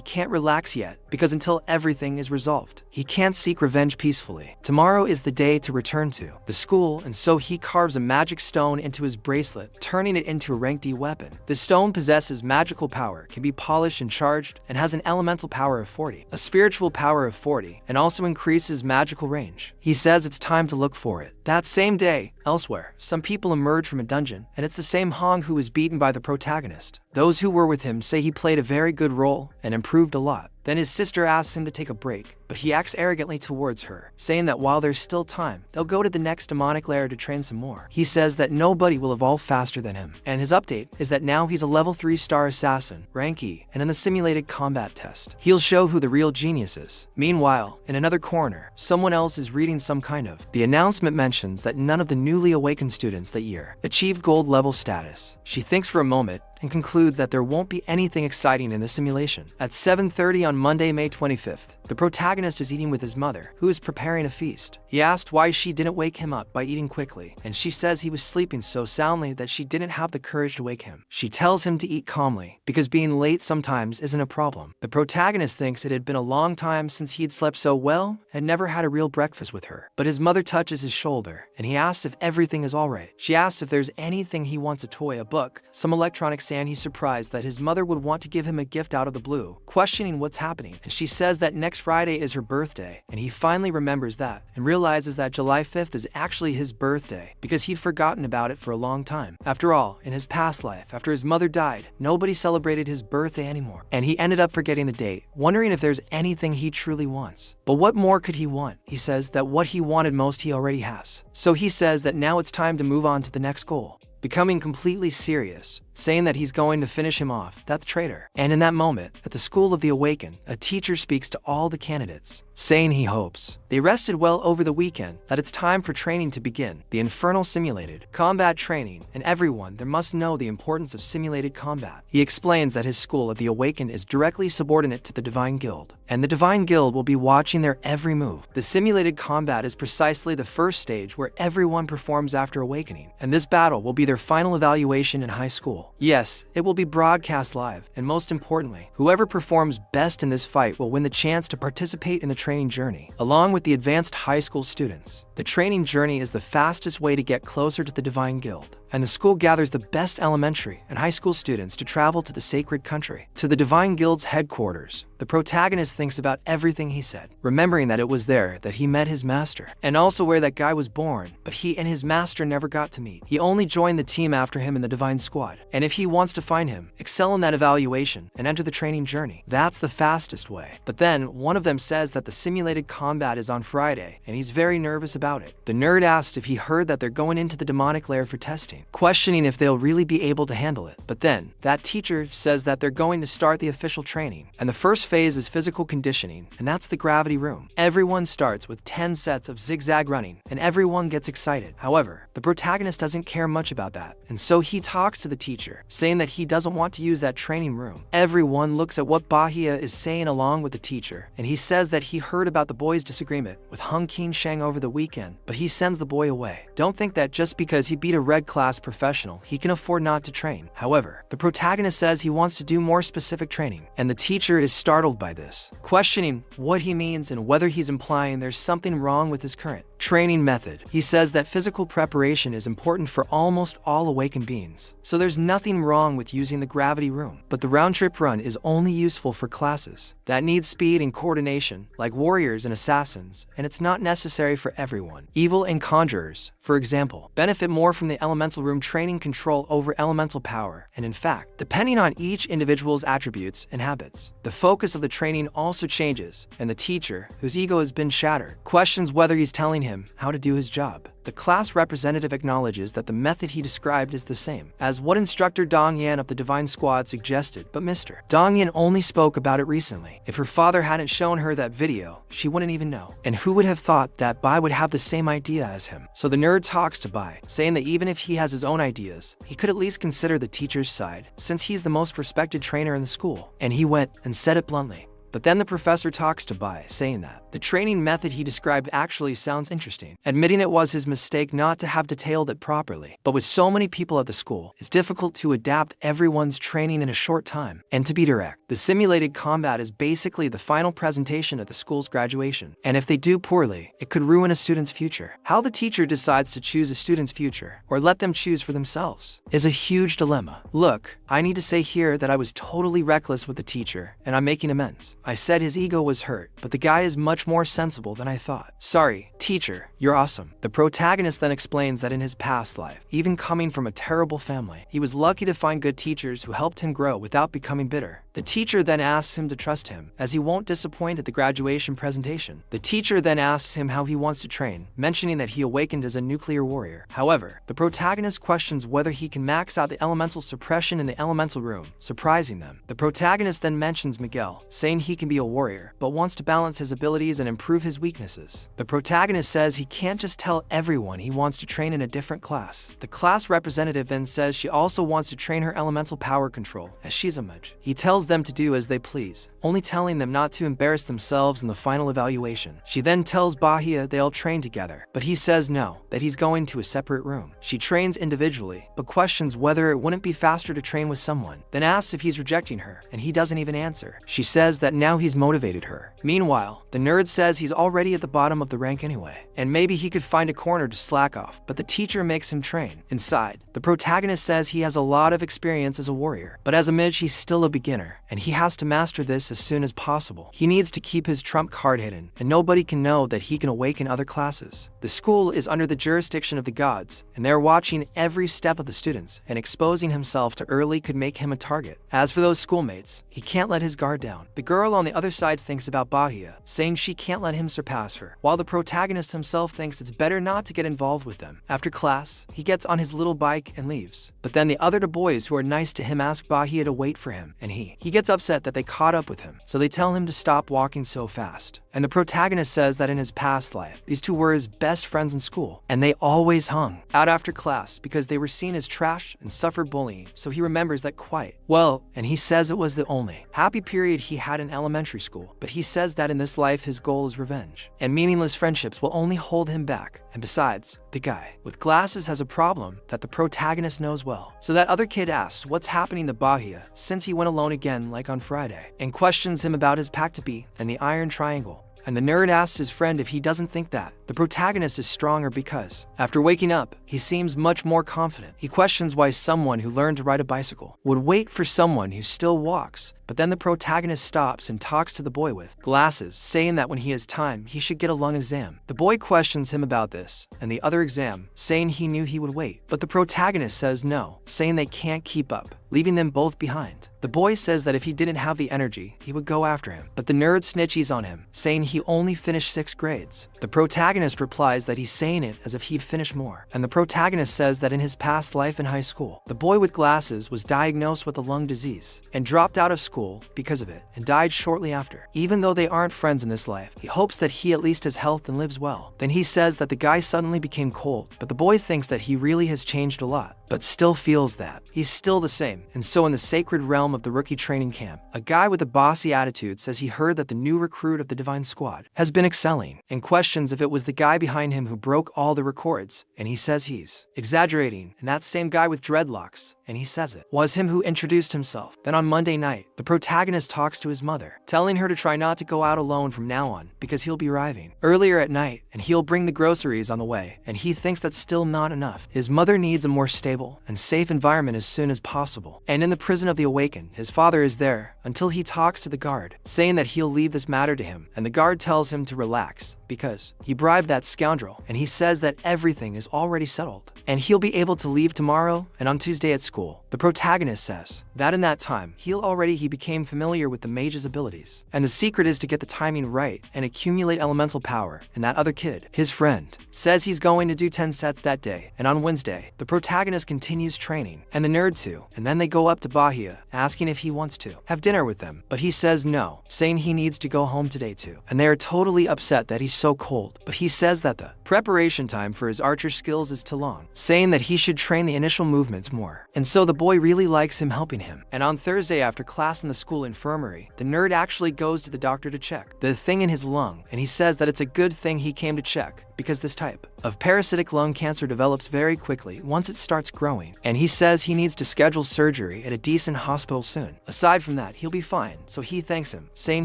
can't relax yet, because until everything is resolved, he can't seek revenge peacefully. Tomorrow is the day to return to the school, and so he carves a magic stone into his bracelet, turning it into a rank D weapon. The stone possesses magical power, can be polished and charged, and has an elemental power of 40, a spiritual power of 40, and also increases magical range. He says it's time to look for it. That same day, elsewhere, some people emerge from a dungeon, and it's the same Hong who was beaten by the protagonist. Those who were with him say he played a very good role and improved a lot. Then his sister asks him to take a break, but he acts arrogantly towards her, saying that while there's still time, they'll go to the next demonic lair to train some more. He says that nobody will evolve faster than him, and his update is that now he's a level 3-star assassin, rank E, and in the simulated combat test, he'll show who the real genius is. Meanwhile, in another corner, someone else is reading some kind of. The announcement mentions that none of the newly awakened students that year achieved gold level status. She thinks for a moment and concludes that there won't be anything exciting in the simulation. At 7:30 on Monday, May 25th, the protagonist is eating with his mother, who is preparing a feast. He asked why she didn't wake him up by eating quickly, and she says he was sleeping so soundly that she didn't have the courage to wake him. She tells him to eat calmly, because being late sometimes isn't a problem. The protagonist thinks it had been a long time since he had slept so well and never had a real breakfast with her. But his mother touches his shoulder, and he asks if everything is alright. She asks if there's anything he wants, a toy, a book, some electronics, and he's surprised that his mother would want to give him a gift out of the blue, questioning what's happening. And she says that next Friday is her birthday, and he finally remembers that and realizes that July 5th is actually his birthday because he'd forgotten about it for a long time. After all, in his past life, after his mother died, nobody celebrated his birthday anymore, and he ended up forgetting the date, wondering if there's anything he truly wants. But what more could he want? He says that what he wanted most he already has. So he says that now it's time to move on to the next goal, becoming completely serious, saying that he's going to finish him off, that traitor. And in that moment, at the School of the Awaken, a teacher speaks to all the candidates, saying he hopes they rested well over the weekend, that it's time for training to begin, the infernal simulated combat training, and everyone there must know the importance of simulated combat. He explains that his School of the Awaken is directly subordinate to the Divine Guild, and the Divine Guild will be watching their every move. The simulated combat is precisely the first stage where everyone performs after awakening, and this battle will be their final evaluation in high school. Yes, it will be broadcast live, and most importantly, whoever performs best in this fight will win the chance to participate in the training journey, along with the advanced high school students. The training journey is the fastest way to get closer to the Divine Guild, and the school gathers the best elementary and high school students to travel to the sacred country, to the Divine Guild's headquarters. The protagonist thinks about everything he said, remembering that it was there that he met his master, and also where that guy was born, but he and his master never got to meet. He only joined the team after him in the Divine Squad, and if he wants to find him, excel in that evaluation, and enter the training journey, that's the fastest way. But then, one of them says that the simulated combat is on Friday, and he's very nervous about it. The nerd asked if he heard that they're going into the demonic lair for testing. daunting, questioning if they'll really be able to handle it. But then, that teacher says that they're going to start the official training, and the first phase is physical conditioning, and that's the gravity room. Everyone starts with 10 sets of zigzag running, and everyone gets excited. However, the protagonist doesn't care much about that, and so he talks to the teacher, saying that he doesn't want to use that training room. Everyone looks at what Bahia is saying along with the teacher, and he says that he heard about the boy's disagreement with Hung Keen Shang over the weekend, but he sends the boy away. Don't think that just because he beat a red class professional, he can afford not to train. However, the protagonist says he wants to do more specific training, and the teacher is startled by this, questioning what he means and whether he's implying there's something wrong with his current training method. He says that physical preparation is important for almost all awakened beings, so there's nothing wrong with using the gravity room, but the round-trip run is only useful for classes that need speed and coordination, like warriors and assassins, and it's not necessary for everyone. Evil and conjurers, for example, benefit more from the elemental room training control over elemental power, and in fact, depending on each individual's attributes and habits, the focus of the training also changes, and the teacher, whose ego has been shattered, questions whether he's telling him how to do his job. The class representative acknowledges that the method he described is the same as what instructor Dong Yan of the Divine Squad suggested, but Mr. Dong Yan only spoke about it recently. If her father hadn't shown her that video, she wouldn't even know. And who would have thought that Bai would have the same idea as him? So the nerd talks to Bai, saying that even if he has his own ideas, he could at least consider the teacher's side, since he's the most respected trainer in the school. And he went and said it bluntly. But then the professor talks to Bai, saying that the training method he described actually sounds interesting, admitting it was his mistake not to have detailed it properly. But with so many people at the school, it's difficult to adapt everyone's training in a short time. And to be direct, the simulated combat is basically the final presentation at the school's graduation, and if they do poorly, it could ruin a student's future. How the teacher decides to choose a student's future, or let them choose for themselves, is a huge dilemma. Look, I need to say here that I was totally reckless with the teacher, and I'm making amends. I said his ego was hurt, but the guy is much more sensible than I thought. Sorry, teacher, you're awesome. The protagonist then explains that in his past life, even coming from a terrible family, he was lucky to find good teachers who helped him grow without becoming bitter. The teacher then asks him to trust him, as he won't disappoint at the graduation presentation. The teacher then asks him how he wants to train, mentioning that he awakened as a nuclear warrior. However, the protagonist questions whether he can max out the elemental suppression in the elemental room, surprising them. The protagonist then mentions Miguel, saying he can be a warrior, but wants to balance his abilities and improve his weaknesses. The protagonist says he can't just tell everyone he wants to train in a different class. The class representative then says she also wants to train her elemental power control, as she's a mage. He tells them to do as they please, only telling them not to embarrass themselves in the final evaluation. She then tells Bahia they'll train together, but he says no, that he's going to a separate room. She trains individually, but questions whether it wouldn't be faster to train with someone, then asks if he's rejecting her, and he doesn't even answer. She says that now he's motivated her. Meanwhile, the nerd says he's already at the bottom of the rank anyway, and maybe he could find a corner to slack off, but the teacher makes him train. Inside, the protagonist says he has a lot of experience as a warrior, but as a mage he's still a beginner, and he has to master this as soon as possible. He needs to keep his trump card hidden, and nobody can know that he can awaken other classes. The school is under the jurisdiction of the gods, and they're watching every step of the students, and exposing himself to early could make him a target. As for those schoolmates, he can't let his guard down. The girl on the other side thinks about Bahia, saying she can't let him surpass her, while the protagonist himself thinks it's better not to get involved with them. After class, he gets on his little bike and leaves. But then the other two boys who are nice to him ask Bahia to wait for him, and he gets upset that they caught up with him, so they tell him to stop walking so fast. And the protagonist says that in his past life, these two were his best friends in school, and they always hung out after class because they were seen as trash and suffered bullying, so he remembers that quite well, and he says it was the only happy period he had in elementary school, but he says that in this life his goal is revenge, and meaningless friendships will only hold him back. And besides, the guy with glasses has a problem that the protagonist knows well. So that other kid asks what's happening to Bahia since he went alone again like on Friday, and questions him about his pact to be and the Iron Triangle. And the nerd asks his friend if he doesn't think that the protagonist is stronger because, after waking up, he seems much more confident. He questions why someone who learned to ride a bicycle would wait for someone who still walks, but then the protagonist stops and talks to the boy with glasses, saying that when he has time, he should get a lung exam. The boy questions him about this, and the other exam, saying he knew he would wait, but the protagonist says no, saying they can't keep up, leaving them both behind. The boy says that if he didn't have the energy, he would go after him, but the nerd snitches on him, saying he only finished 6 grades. The protagonist replies that he's saying it as if he'd finish more, and the protagonist says that in his past life in high school, the boy with glasses was diagnosed with a lung disease and dropped out of school because of it and died shortly after. Even though they aren't friends in this life, he hopes that he at least has health and lives well. Then he says that the guy suddenly became cold, but the boy thinks that he really has changed a lot, but still feels that he's still the same. And so in the sacred realm of the rookie training camp, a guy with a bossy attitude says he heard that the new recruit of the Divine Squad has been excelling and questions if it was the guy behind him who broke all the records, and he says he's exaggerating, and that same guy with dreadlocks, and he says it was him who introduced himself. Then on Monday night, the protagonist talks to his mother, telling her to try not to go out alone from now on because he'll be arriving earlier at night and he'll bring the groceries on the way, and he thinks that's still not enough. His mother needs a more stable and safe environment as soon as possible. And in the prison of the Awaken, his father is there until he talks to the guard, saying that he'll leave this matter to him, and the guard tells him to relax because he bribed that scoundrel, and he says that everything is already settled and he'll be able to leave tomorrow and on Tuesday at school. The protagonist says that in that time, he became familiar with the mage's abilities, and the secret is to get the timing right and accumulate elemental power. And that other kid, his friend, says he's going to do 10 sets that day, and on Wednesday, the protagonist continues training, and the nerd too, and then they go up to Bahia, asking if he wants to have dinner with them, but he says no, saying he needs to go home today too, and they are totally upset that he's so cold, but he says that the preparation time for his archer skills is too long, saying that he should train the initial movements more, and so the boy really likes him helping him. And on Thursday after class in the school infirmary, the nerd actually goes to the doctor to check the thing in his lung, and he says that it's a good thing he came to check because this type of parasitic lung cancer develops very quickly once it starts growing, and he says he needs to schedule surgery at a decent hospital soon. Aside from that, he'll be fine, so he thanks him, saying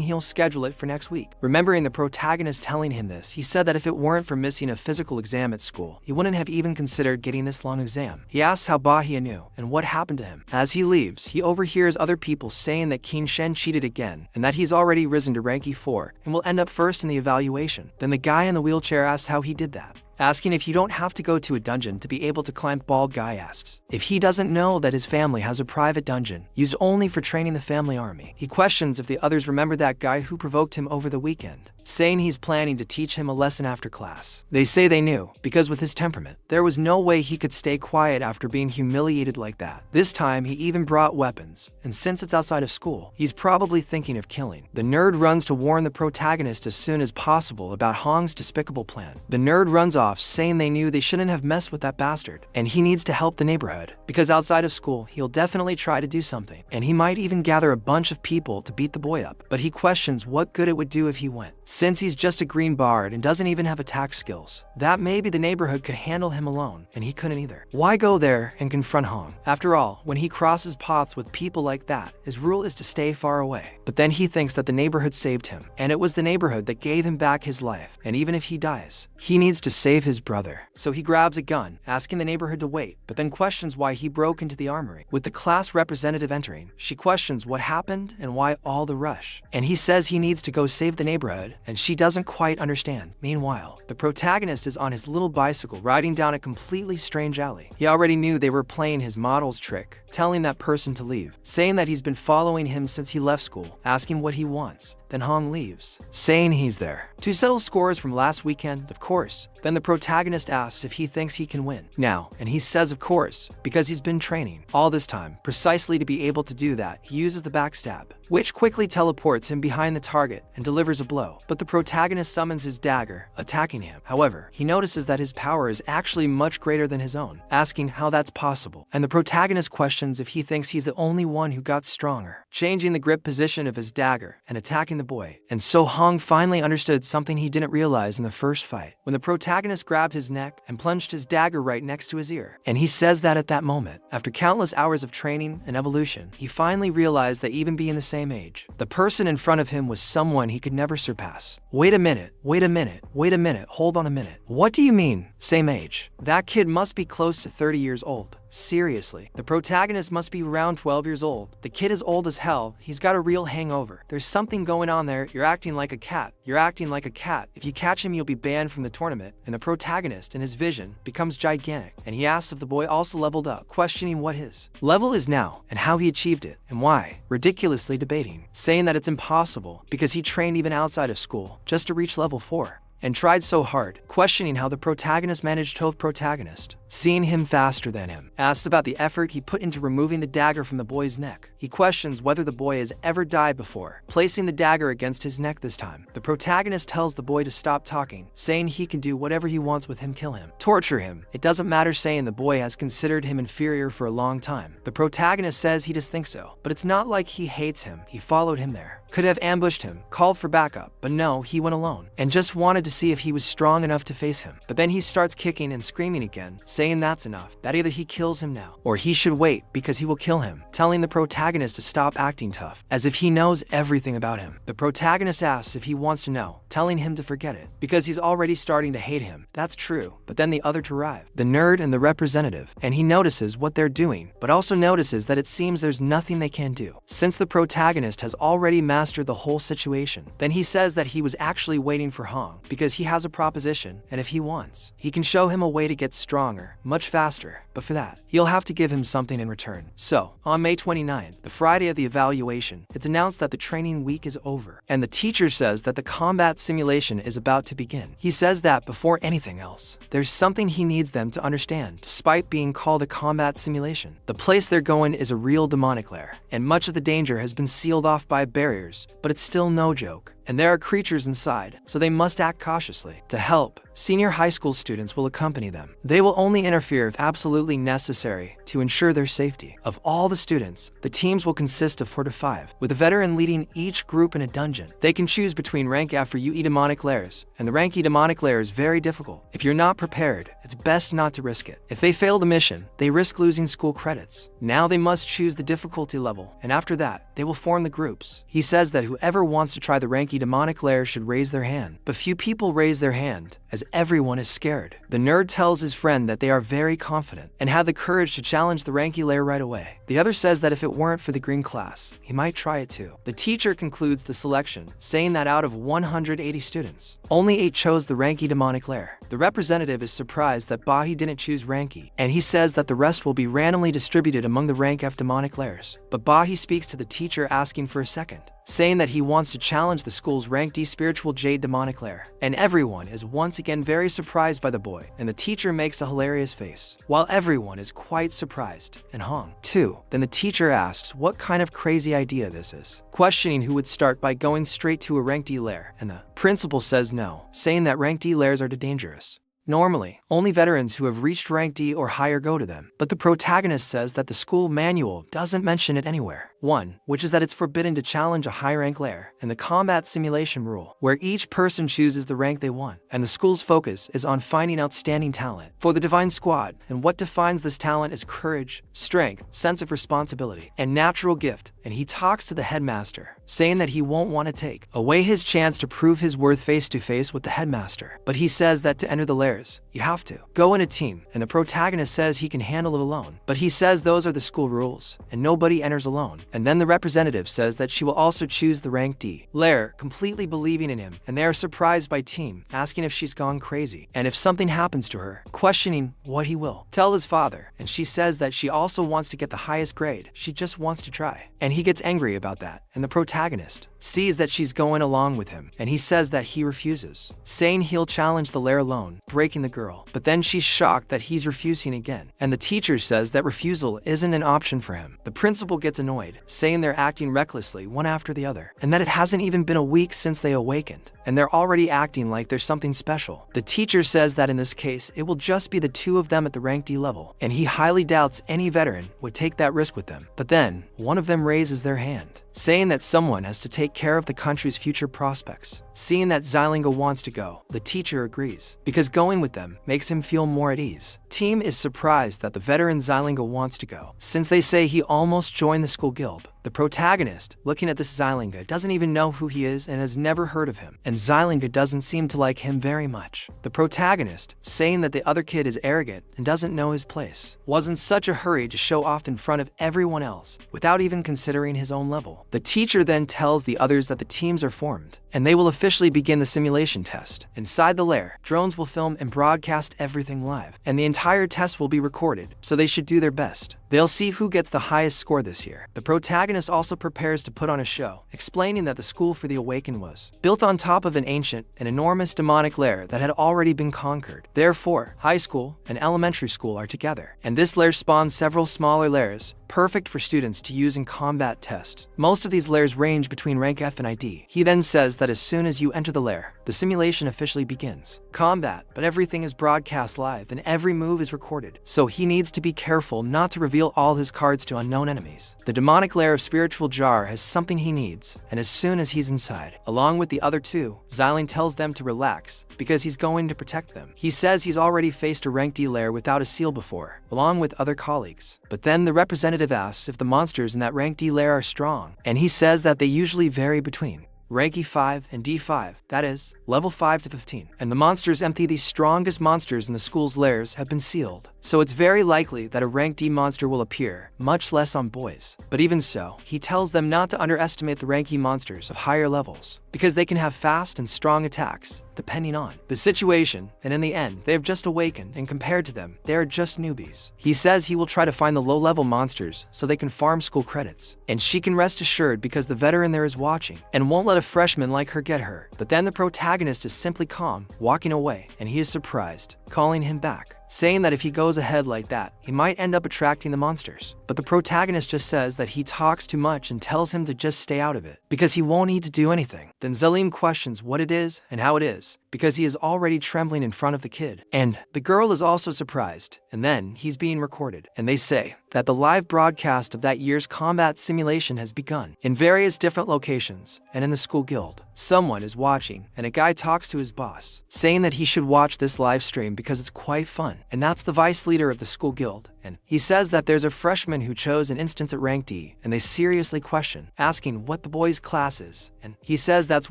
he'll schedule it for next week. Remembering the protagonist telling him this, he said that if it weren't for missing a physical exam at school, he wouldn't have even considered getting this long exam. He asks how Bahia knew and what happened to him. As he leaves, he overhears other people saying that King Shen cheated again and that he's already risen to rank E4 and will end up first in the evaluation. Then the guy in the wheelchair asks how he did that, asking if you don't have to go to a dungeon to be able to climb. Bald guy asks if he doesn't know that his family has a private dungeon used only for training the family army. He questions if the others remember that guy who provoked him over the weekend, saying he's planning to teach him a lesson after class. They say they knew, because with his temperament, there was no way he could stay quiet after being humiliated like that. This time, he even brought weapons, and since it's outside of school, he's probably thinking of killing. The nerd runs to warn the protagonist as soon as possible about Hong's despicable plan. The nerd runs off, saying they knew they shouldn't have messed with that bastard, and he needs to help the neighborhood, because outside of school, he'll definitely try to do something, and he might even gather a bunch of people to beat the boy up, but he questions what good it would do if he went, since he's just a green bard and doesn't even have attack skills. That maybe the neighborhood could handle him alone, and he couldn't either. Why go there and confront Hong? After all, when he crosses paths with people like that, his rule is to stay far away. But then he thinks that the neighborhood saved him, and it was the neighborhood that gave him back his life, and even if he dies, he needs to save his brother. So he grabs a gun, asking the neighborhood to wait, but then questions why he broke into the armory. With the class representative entering, she questions what happened and why all the rush, and he says he needs to go save the neighborhood, and she doesn't quite understand. Meanwhile, the protagonist is on his little bicycle riding down a completely strange alley. He already knew they were playing his model's trick, telling that person to leave, saying that he's been following him since he left school, asking what he wants. Then Hong leaves, saying he's there to settle scores from last weekend, of course. Then the protagonist asks if he thinks he can win now, and he says of course, because he's been training all this time. Precisely to be able to do that, he uses the backstab, which quickly teleports him behind the target and delivers a blow. But the protagonist summons his dagger, attacking him. However, he notices that his power is actually much greater than his own, asking how that's possible. And the protagonist questions if he thinks he's the only one who got stronger, changing the grip position of his dagger and attacking the boy. And so Hong finally understood something he didn't realize in the first fight, when the protagonist grabbed his neck and plunged his dagger right next to his ear. And he says that at that moment, after countless hours of training and evolution, he finally realized that even being the same age, the person in front of him was someone he could never surpass. Wait a minute, wait a minute, wait a minute, hold on a minute. What do you mean, same age? That kid must be close to 30 years old. Seriously, the protagonist must be around 12 years old. The kid is old as hell. He's got a real hangover. There's something going on there. You're acting like a cat. You're acting like a cat. If you catch him, you'll be banned from the tournament. And the protagonist, in his vision, becomes gigantic. And he asks if the boy also leveled up, questioning what his level is now and how he achieved it and why, ridiculously debating, saying that it's impossible because he trained even outside of school just to reach level 4. and tried so hard, questioning how the protagonist managed to protagonist. Seeing him faster than him, asks about the effort he put into removing the dagger from the boy's neck. He questions whether the boy has ever died before, placing the dagger against his neck this time. The protagonist tells the boy to stop talking, saying he can do whatever he wants with him, kill him, torture him. It doesn't matter, saying the boy has considered him inferior for a long time. The protagonist says he does think so, but it's not like he hates him. He followed him there. Could have ambushed him, called for backup, but no, he went alone, and just wanted to see if he was strong enough to face him. But then he starts kicking and screaming again, saying that's enough, that either he kills him now, or he should wait because he will kill him, telling the protagonist to stop acting tough, as if he knows everything about him. The protagonist asks if he wants to know, telling him to forget it, because he's already starting to hate him. That's true, but then the other two arrive, the nerd and the representative, and he notices what they're doing, but also notices that it seems there's nothing they can do, since the protagonist has already mastered the whole situation. Then he says that he was actually waiting for Hong because he has a proposition, and if he wants, he can show him a way to get stronger, much faster, but for that, he'll have to give him something in return. So, on May 29th, the Friday of the evaluation, it's announced that the training week is over, and the teacher says that the combat simulation is about to begin. He says that before anything else, there's something he needs them to understand, despite being called a combat simulation. The place they're going is a real demonic lair, and much of the danger has been sealed off by barriers, but it's still no joke, and there are creatures inside, so they must act cautiously. To help, senior high school students will accompany them. They will only interfere if absolutely necessary to ensure their safety. Of all the students, the teams will consist of 4 to 5, with a veteran leading each group in a dungeon. They can choose between rank after UE demonic lairs, and the rank E demonic lair is very difficult. If you're not prepared, it's best not to risk it. If they fail the mission, they risk losing school credits. Now they must choose the difficulty level, and after that, they will form the groups. He says that whoever wants to try the rank E demonic lair should raise their hand, but few people raise their hand, as everyone is scared. The nerd tells his friend that they are very confident and had the courage to challenge the ranky lair right away. The other says that if it weren't for the green class, he might try it too. The teacher concludes the selection, saying that out of 180 students, only 8 chose the ranky demonic lair. The representative is surprised that Bahi didn't choose ranky, and he says that the rest will be randomly distributed among the rank F demonic lairs. But Bahi speaks to the teacher asking for a second, saying that he wants to challenge the school's rank D spiritual jade demonic lair. And everyone is once again very surprised by the boy, and the teacher makes a hilarious face, while everyone is quite surprised, and Hong too. Then the teacher asks what kind of crazy idea this is, questioning who would start by going straight to a rank D lair, and the principal says no, saying that rank D lairs are too dangerous. Normally, only veterans who have reached rank D or higher go to them, but the protagonist says that the school manual doesn't mention it anywhere. One, which is that it's forbidden to challenge a high rank lair, and the combat simulation rule, where each person chooses the rank they want, and the school's focus is on finding outstanding talent for the Divine Squad, and what defines this talent is courage, strength, sense of responsibility, and natural gift, and he talks to the headmaster, saying that he won't want to take away his chance to prove his worth face to face with the headmaster, but he says that to enter the lair, you have to go in a team, and the protagonist says he can handle it alone, but he says those are the school rules, and nobody enters alone. And then the representative says that she will also choose the rank D lair, completely believing in him, and they are surprised by Team, asking if she's gone crazy, and if something happens to her, questioning what he will tell his father, and she says that she also wants to get the highest grade, she just wants to try, and he gets angry about that, and the protagonist sees that she's going along with him, and he says that he refuses, saying he'll challenge the lair alone, breaking the girl. But then she's shocked that he's refusing again, and the teacher says that refusal isn't an option for him. The principal gets annoyed, saying they're acting recklessly one after the other, and that it hasn't even been a week since they awakened, and they're already acting like there's something special. The teacher says that in this case, it will just be the 2 of them at the rank D level, and he highly doubts any veteran would take that risk with them. But then, one of them raises their hand, saying that someone has to take care of the country's future prospects. Seeing that Xilinga wants to go, the teacher agrees, because going with them makes him feel more at ease. Team is surprised that the veteran Xilinga wants to go, since they say he almost joined the school guild. The protagonist, looking at this Xilinga, doesn't even know who he is and has never heard of him, and Xilinga doesn't seem to like him very much. The protagonist, saying that the other kid is arrogant and doesn't know his place, was in such a hurry to show off in front of everyone else, without even considering his own level. The teacher then tells the others that the teams are formed, and they will officially begin the simulation test. Inside the lair, drones will film and broadcast everything live, and the entire test will be recorded, so they should do their best. They'll see who gets the highest score this year. The protagonist protagonist also prepares to put on a show, explaining that the school for the awakened was built on top of an ancient and enormous demonic lair that had already been conquered. Therefore, high school and elementary school are together, and this lair spawns several smaller lairs, perfect for students to use in combat tests. Most of these lairs range between rank F and ID. He then says that as soon as you enter the lair, the simulation officially begins. Combat, but everything is broadcast live and every move is recorded, so he needs to be careful not to reveal all his cards to unknown enemies. The demonic lair of Spiritual Jar has something he needs, and as soon as he's inside, along with the other two, Xiling tells them to relax because he's going to protect them. He says he's already faced a rank D lair without a seal before, along with other colleagues. But then the representative asks if the monsters in that rank D lair are strong, and he says that they usually vary between rank E5 and D5, that is, level 5 to 15. And the monsters empty these strongest monsters in the school's lairs have been sealed. So it's very likely that a rank D monster will appear, much less on boys. But even so, he tells them not to underestimate the rank E monsters of higher levels, because they can have fast and strong attacks, depending on the situation, and in the end, they have just awakened, and compared to them, they are just newbies. He says he will try to find the low-level monsters so they can farm school credits. And she can rest assured because the veteran there is watching, and won't let a freshman like her get hurt. But then the protagonist is simply calm, walking away, and he is surprised, calling him back, saying that if he goes ahead like that, he might end up attracting the monsters. But the protagonist just says that he talks too much and tells him to just stay out of it, because he won't need to do anything. Then Zalim questions what it is and how it is, because he is already trembling in front of the kid. And the girl is also surprised, and then he's being recorded, and they say that the live broadcast of that year's combat simulation has begun in various different locations and in the school guild. Someone is watching, and a guy talks to his boss, saying that he should watch this live stream because it's quite fun. And that's the vice leader of the school guild. And he says that there's a freshman who chose an instance at rank D, and they seriously question, asking what the boy's class is. And he says that's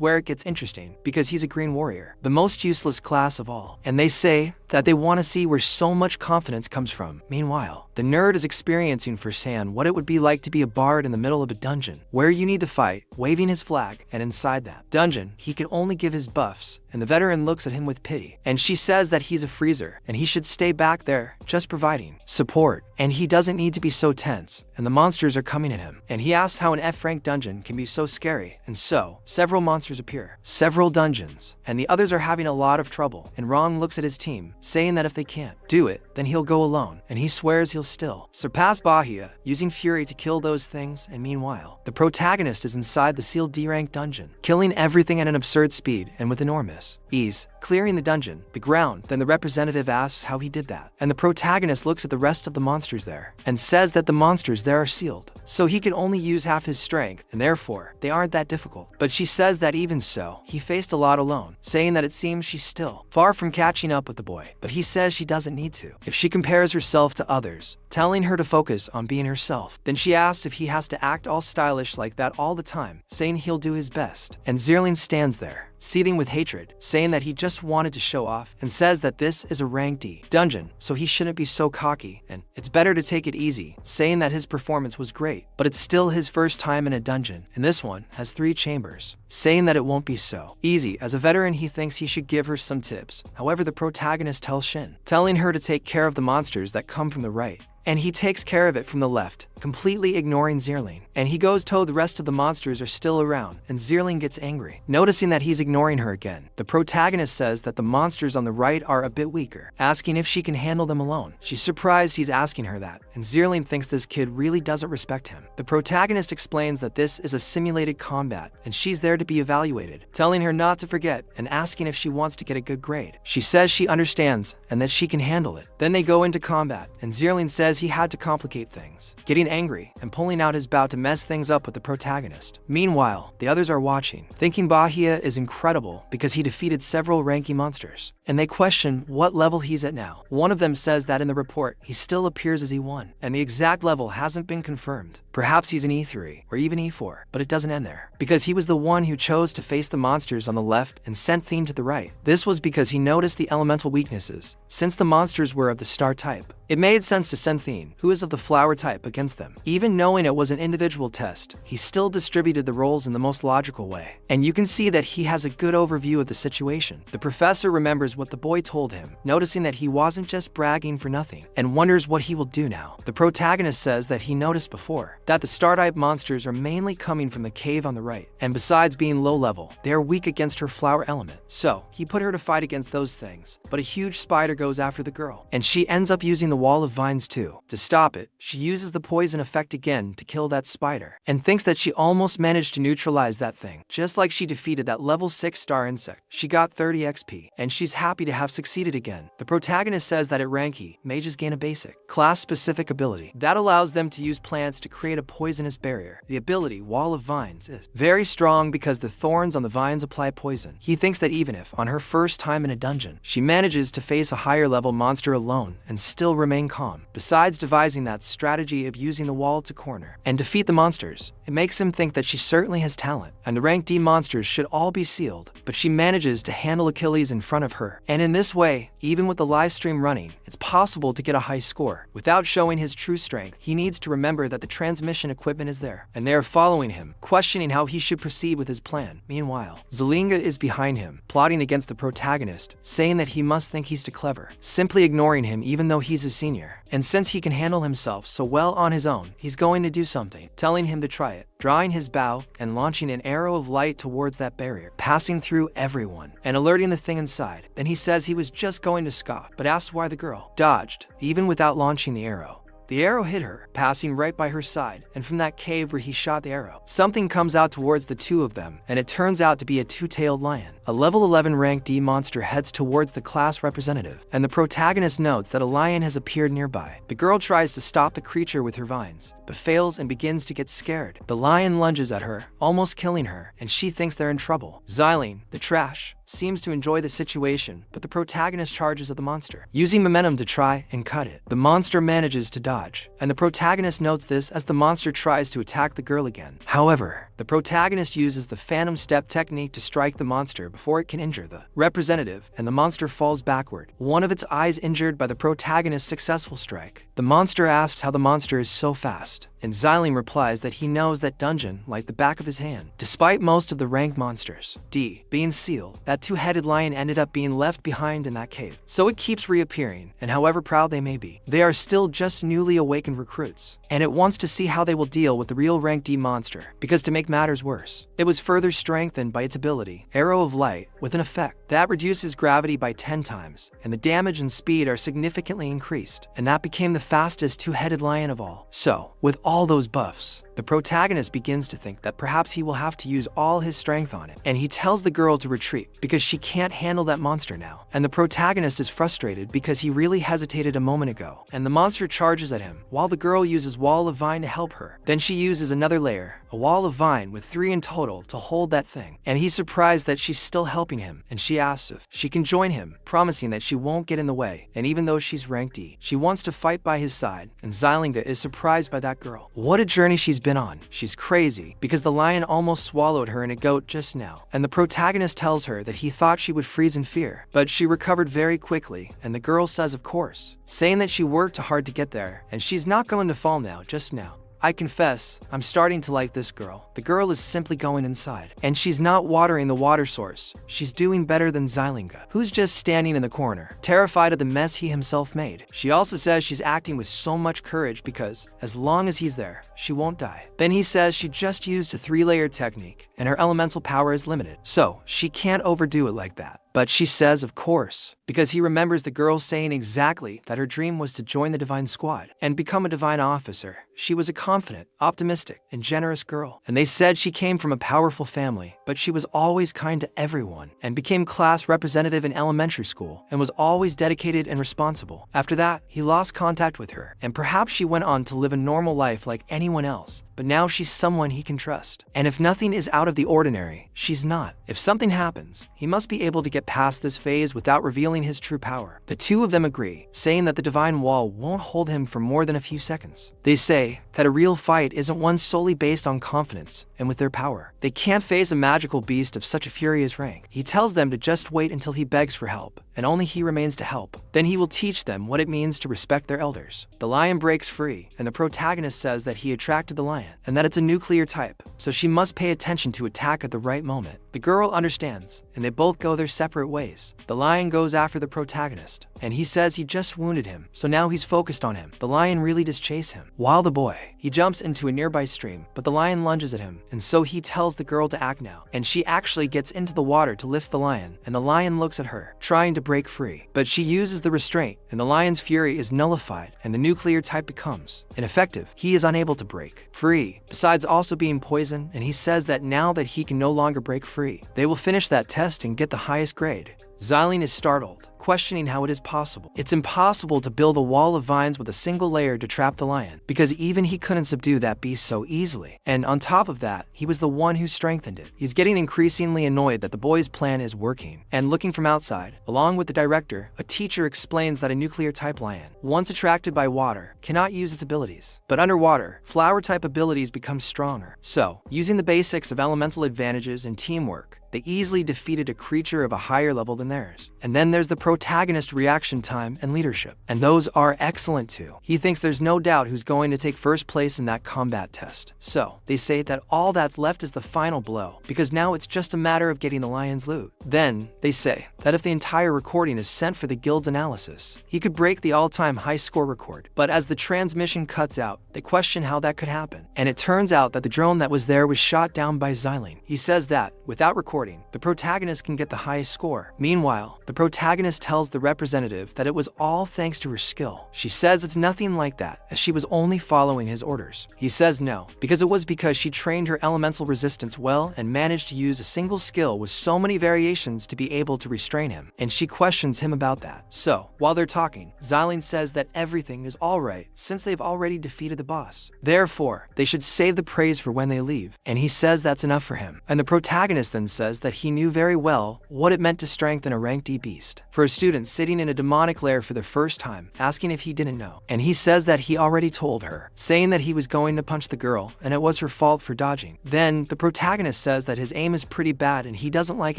where it gets interesting, because he's a green warrior, the most useless class of all. And they say that they want to see where so much confidence comes from. Meanwhile, the nerd is experiencing firsthand what it would be like to be a bard in the middle of a dungeon, where you need to fight, waving his flag, and inside that dungeon, he can only give his buffs, and the veteran looks at him with pity. And she says that he's a freezer, and he should stay back there, just providing support, and he doesn't need to be so tense, and the monsters are coming at him. And he asks how an F-rank dungeon can be so scary, and so, several monsters appear, several dungeons, and the others are having a lot of trouble, and Ron looks at his team, saying that if they can't do it, then he'll go alone, and he swears he'll still surpass Bahia, using fury to kill those things. And meanwhile, the protagonist is inside the sealed D-rank dungeon, killing everything at an absurd speed and with enormous ease, clearing the dungeon, the ground. Then the representative asks how he did that, and the protagonist looks at the rest of the monsters there, and says that the monsters there are sealed, so he can only use half his strength, and therefore, they aren't that difficult. But she says that even so, he faced a lot alone, saying that it seems she's still far from catching up with the boy, but he says she doesn't need to if she compares herself to others, telling her to focus on being herself. Then she asks if he has to act all stylish like that all the time, saying he'll do his best. And Zierling stands there, seething with hatred, saying that he just wanted to show off, and says that this is a rank D dungeon, so he shouldn't be so cocky, and it's better to take it easy, saying that his performance was great, but it's still his first time in a dungeon, and this one has 3 chambers, saying that it won't be so easy. As a veteran, he thinks he should give her some tips. However, the protagonist tells Shin, telling her to take care of the monsters that come from the right, and he takes care of it from the left, completely ignoring Zierling. And he goes told the rest of the monsters are still around, and Zierling gets angry, noticing that he's ignoring her again. The protagonist says that the monsters on the right are a bit weaker, asking if she can handle them alone. She's surprised he's asking her that, and Zierling thinks this kid really doesn't respect him. The protagonist explains that this is a simulated combat, and she's there to be evaluated, telling her not to forget, and asking if she wants to get a good grade. She says she understands, and that she can handle it. Then they go into combat, and Zierling says he had to complicate things, getting angry and pulling out his bow to mess things up with the protagonist. Meanwhile, the others are watching, thinking Bahia is incredible because he defeated several ranky monsters, and they question what level he's at now. One of them says that in the report he still appears as E1, and the exact level hasn't been confirmed. Perhaps he's an E3 or even E4, but it doesn't end there, because he was the one who chose to face the monsters on the left and sent Thien to the right. This was because he noticed the elemental weaknesses, since the monsters were of the star type. It made sense to send Thien, who is of the flower type, against them. Even knowing it was an individual test, he still distributed the roles in the most logical way. And you can see that he has a good overview of the situation. The professor remembers what the boy told him, noticing that he wasn't just bragging for nothing, and wonders what he will do now. The protagonist says that he noticed before, that the star-type monsters are mainly coming from the cave on the right, and besides being low level, they are weak against her flower element. So, he put her to fight against those things, but a huge spider goes after the girl, and she ends up using the wall of vines too. To stop it, she uses the poison effect again to kill that spider, and thinks that she almost managed to neutralize that thing. Just like she defeated that level 6 star insect, she got 30 XP, and she's happy to have succeeded again. The protagonist says that at rank E, mages gain a basic, class-specific ability that allows them to use plants to create a poisonous barrier. The ability, Wall of Vines, is very strong because the thorns on the vines apply poison. He thinks that even if, on her first time in a dungeon, she manages to face a higher level monster alone and still remain calm, besides devising that strategy of using the wall to corner and defeat the monsters, it makes him think that she certainly has talent, and the rank D monsters should all be sealed, but she manages to handle Achilles in front of her. And in this way, even with the live stream running, it's possible to get a high score. Without showing his true strength, he needs to remember that the transmission equipment is there, and they are following him, questioning how he should proceed with his plan. Meanwhile, Zelinga is behind him, plotting against the protagonist, saying that he must think he's too clever, simply ignoring him even though he's a senior. And since he can handle himself so well on his own, he's going to do something, telling him to try it, drawing his bow and launching an arrow of light towards that barrier, passing through everyone and alerting the thing inside. Then he says he was just going to scoff, but asks why the girl dodged, even without launching the arrow. The arrow hit her, passing right by her side, and from that cave where he shot the arrow, something comes out towards the two of them, and it turns out to be a two-tailed lion. A level 11 rank D monster heads towards the class representative, and the protagonist notes that a lion has appeared nearby. The girl tries to stop the creature with her vines, but fails and begins to get scared. The lion lunges at her, almost killing her, and she thinks they're in trouble. Xiling, the trash, seems to enjoy the situation, but the protagonist charges at the monster, using momentum to try and cut it. The monster manages to dodge, and the protagonist notes this as the monster tries to attack the girl again. However, the protagonist uses the phantom step technique to strike the monster before it can injure the representative, and the monster falls backward, one of its eyes injured by the protagonist's successful strike. The monster asks how the monster is so fast, and Xiling replies that he knows that dungeon like the back of his hand. Despite most of the rank monsters, D, being sealed, that two-headed lion ended up being left behind in that cave. So it keeps reappearing, and however proud they may be, they are still just newly awakened recruits, and it wants to see how they will deal with the real rank D monster, because to make matters worse, it was further strengthened by its ability, Arrow of Light, with an effect that reduces gravity by 10 times, and the damage and speed are significantly increased, and that became the fastest two-headed lion of all. So, with all those buffs, the protagonist begins to think that perhaps he will have to use all his strength on it, and he tells the girl to retreat because she can't handle that monster now. And the protagonist is frustrated because he really hesitated a moment ago, and the monster charges at him while the girl uses Wall of Vine to help her. Then she uses another layer, a Wall of Vine with 3 in total, to hold that thing, and he's surprised that she's still helping him, and she asks if she can join him, promising that she won't get in the way. And even though she's rank D, she wants to fight by his side, and Xilinga is surprised by that girl. What a journey she's been on. She's crazy because the lion almost swallowed her and a goat just now, and the protagonist tells her that he thought she would freeze in fear, but she recovered very quickly, and the girl says of course, saying that she worked hard to get there, and she's not going to fall now, just now. I confess, I'm starting to like this girl. The girl is simply going inside, and she's not watering the water source. She's doing better than Xilinga, who's just standing in the corner, terrified of the mess he himself made. She also says she's acting with so much courage because, as long as he's there, she won't die. Then he says she just used a 3-layer technique, and her elemental power is limited, so she can't overdo it like that. But she says of course, because he remembers the girl saying exactly that her dream was to join the Divine Squad and become a Divine Officer. She was a confident, optimistic, and generous girl, and they said she came from a powerful family, but she was always kind to everyone and became class representative in elementary school and was always dedicated and responsible. After that, he lost contact with her, and perhaps she went on to live a normal life like anyone else, but now she's someone he can trust. And if nothing is out of the ordinary, she's not. If something happens, he must be able to get past this phase without revealing his true power. The two of them agree, saying that the Divine Wall won't hold him for more than a few seconds. They say that a real fight isn't one solely based on confidence, and with their power, they can't face a magical beast of such a furious rank. He tells them to just wait until he begs for help, and only he remains to help. Then he will teach them what it means to respect their elders. The lion breaks free, and the protagonist says that he attracted the lion, and that it's a nuclear type, so she must pay attention to attack at the right moment. The girl understands, and they both go their separate ways. The lion goes after the protagonist, and he says he just wounded him, so now he's focused on him. The lion really does chase him. While the boy, he jumps into a nearby stream, but the lion lunges at him, and so he tells the girl to act now, and she actually gets into the water to lift the lion, and the lion looks at her, trying to break free. But she uses the restraint, and the lion's fury is nullified, and the nuclear type becomes ineffective. He is unable to break free, besides also being poisoned, and he says that now that he can no longer break free, they will finish that test and get the highest grade. Xylene is startled, questioning how it is possible. It's impossible to build a wall of vines with a single layer to trap the lion, because even he couldn't subdue that beast so easily. And on top of that, he was the one who strengthened it. He's getting increasingly annoyed that the boy's plan is working. And looking from outside, along with the director, a teacher explains that a nuclear-type lion, once attracted by water, cannot use its abilities. But underwater, flower-type abilities become stronger. So, using the basics of elemental advantages and teamwork, they easily defeated a creature of a higher level than theirs. And then there's the protagonist reaction time and leadership. And those are excellent too. He thinks there's no doubt who's going to take first place in that combat test. So, they say that all that's left is the final blow, because now it's just a matter of getting the lion's loot. Then, they say that if the entire recording is sent for the guild's analysis, he could break the all-time high score record. But as the transmission cuts out, they question how that could happen. And it turns out that the drone that was there was shot down by Xylene. He says that, without recording, the protagonist can get the highest score. Meanwhile, the protagonist tells the representative that it was all thanks to her skill. She says it's nothing like that, as she was only following his orders. He says no, because it was because she trained her elemental resistance well and managed to use a single skill with so many variations to be able to restrain him, and she questions him about that. So, while they're talking, Xylene says that everything is alright since they've already defeated the boss. Therefore, they should save the praise for when they leave, and he says that's enough for him. And the protagonist then says that he knew very well what it meant to strengthen a rank D beast. For a student sitting in a demonic lair for the first time, asking if he didn't know. And he says that he already told her, saying that he was going to punch the girl and it was her fault for dodging. Then, the protagonist says that his aim is pretty bad and he doesn't like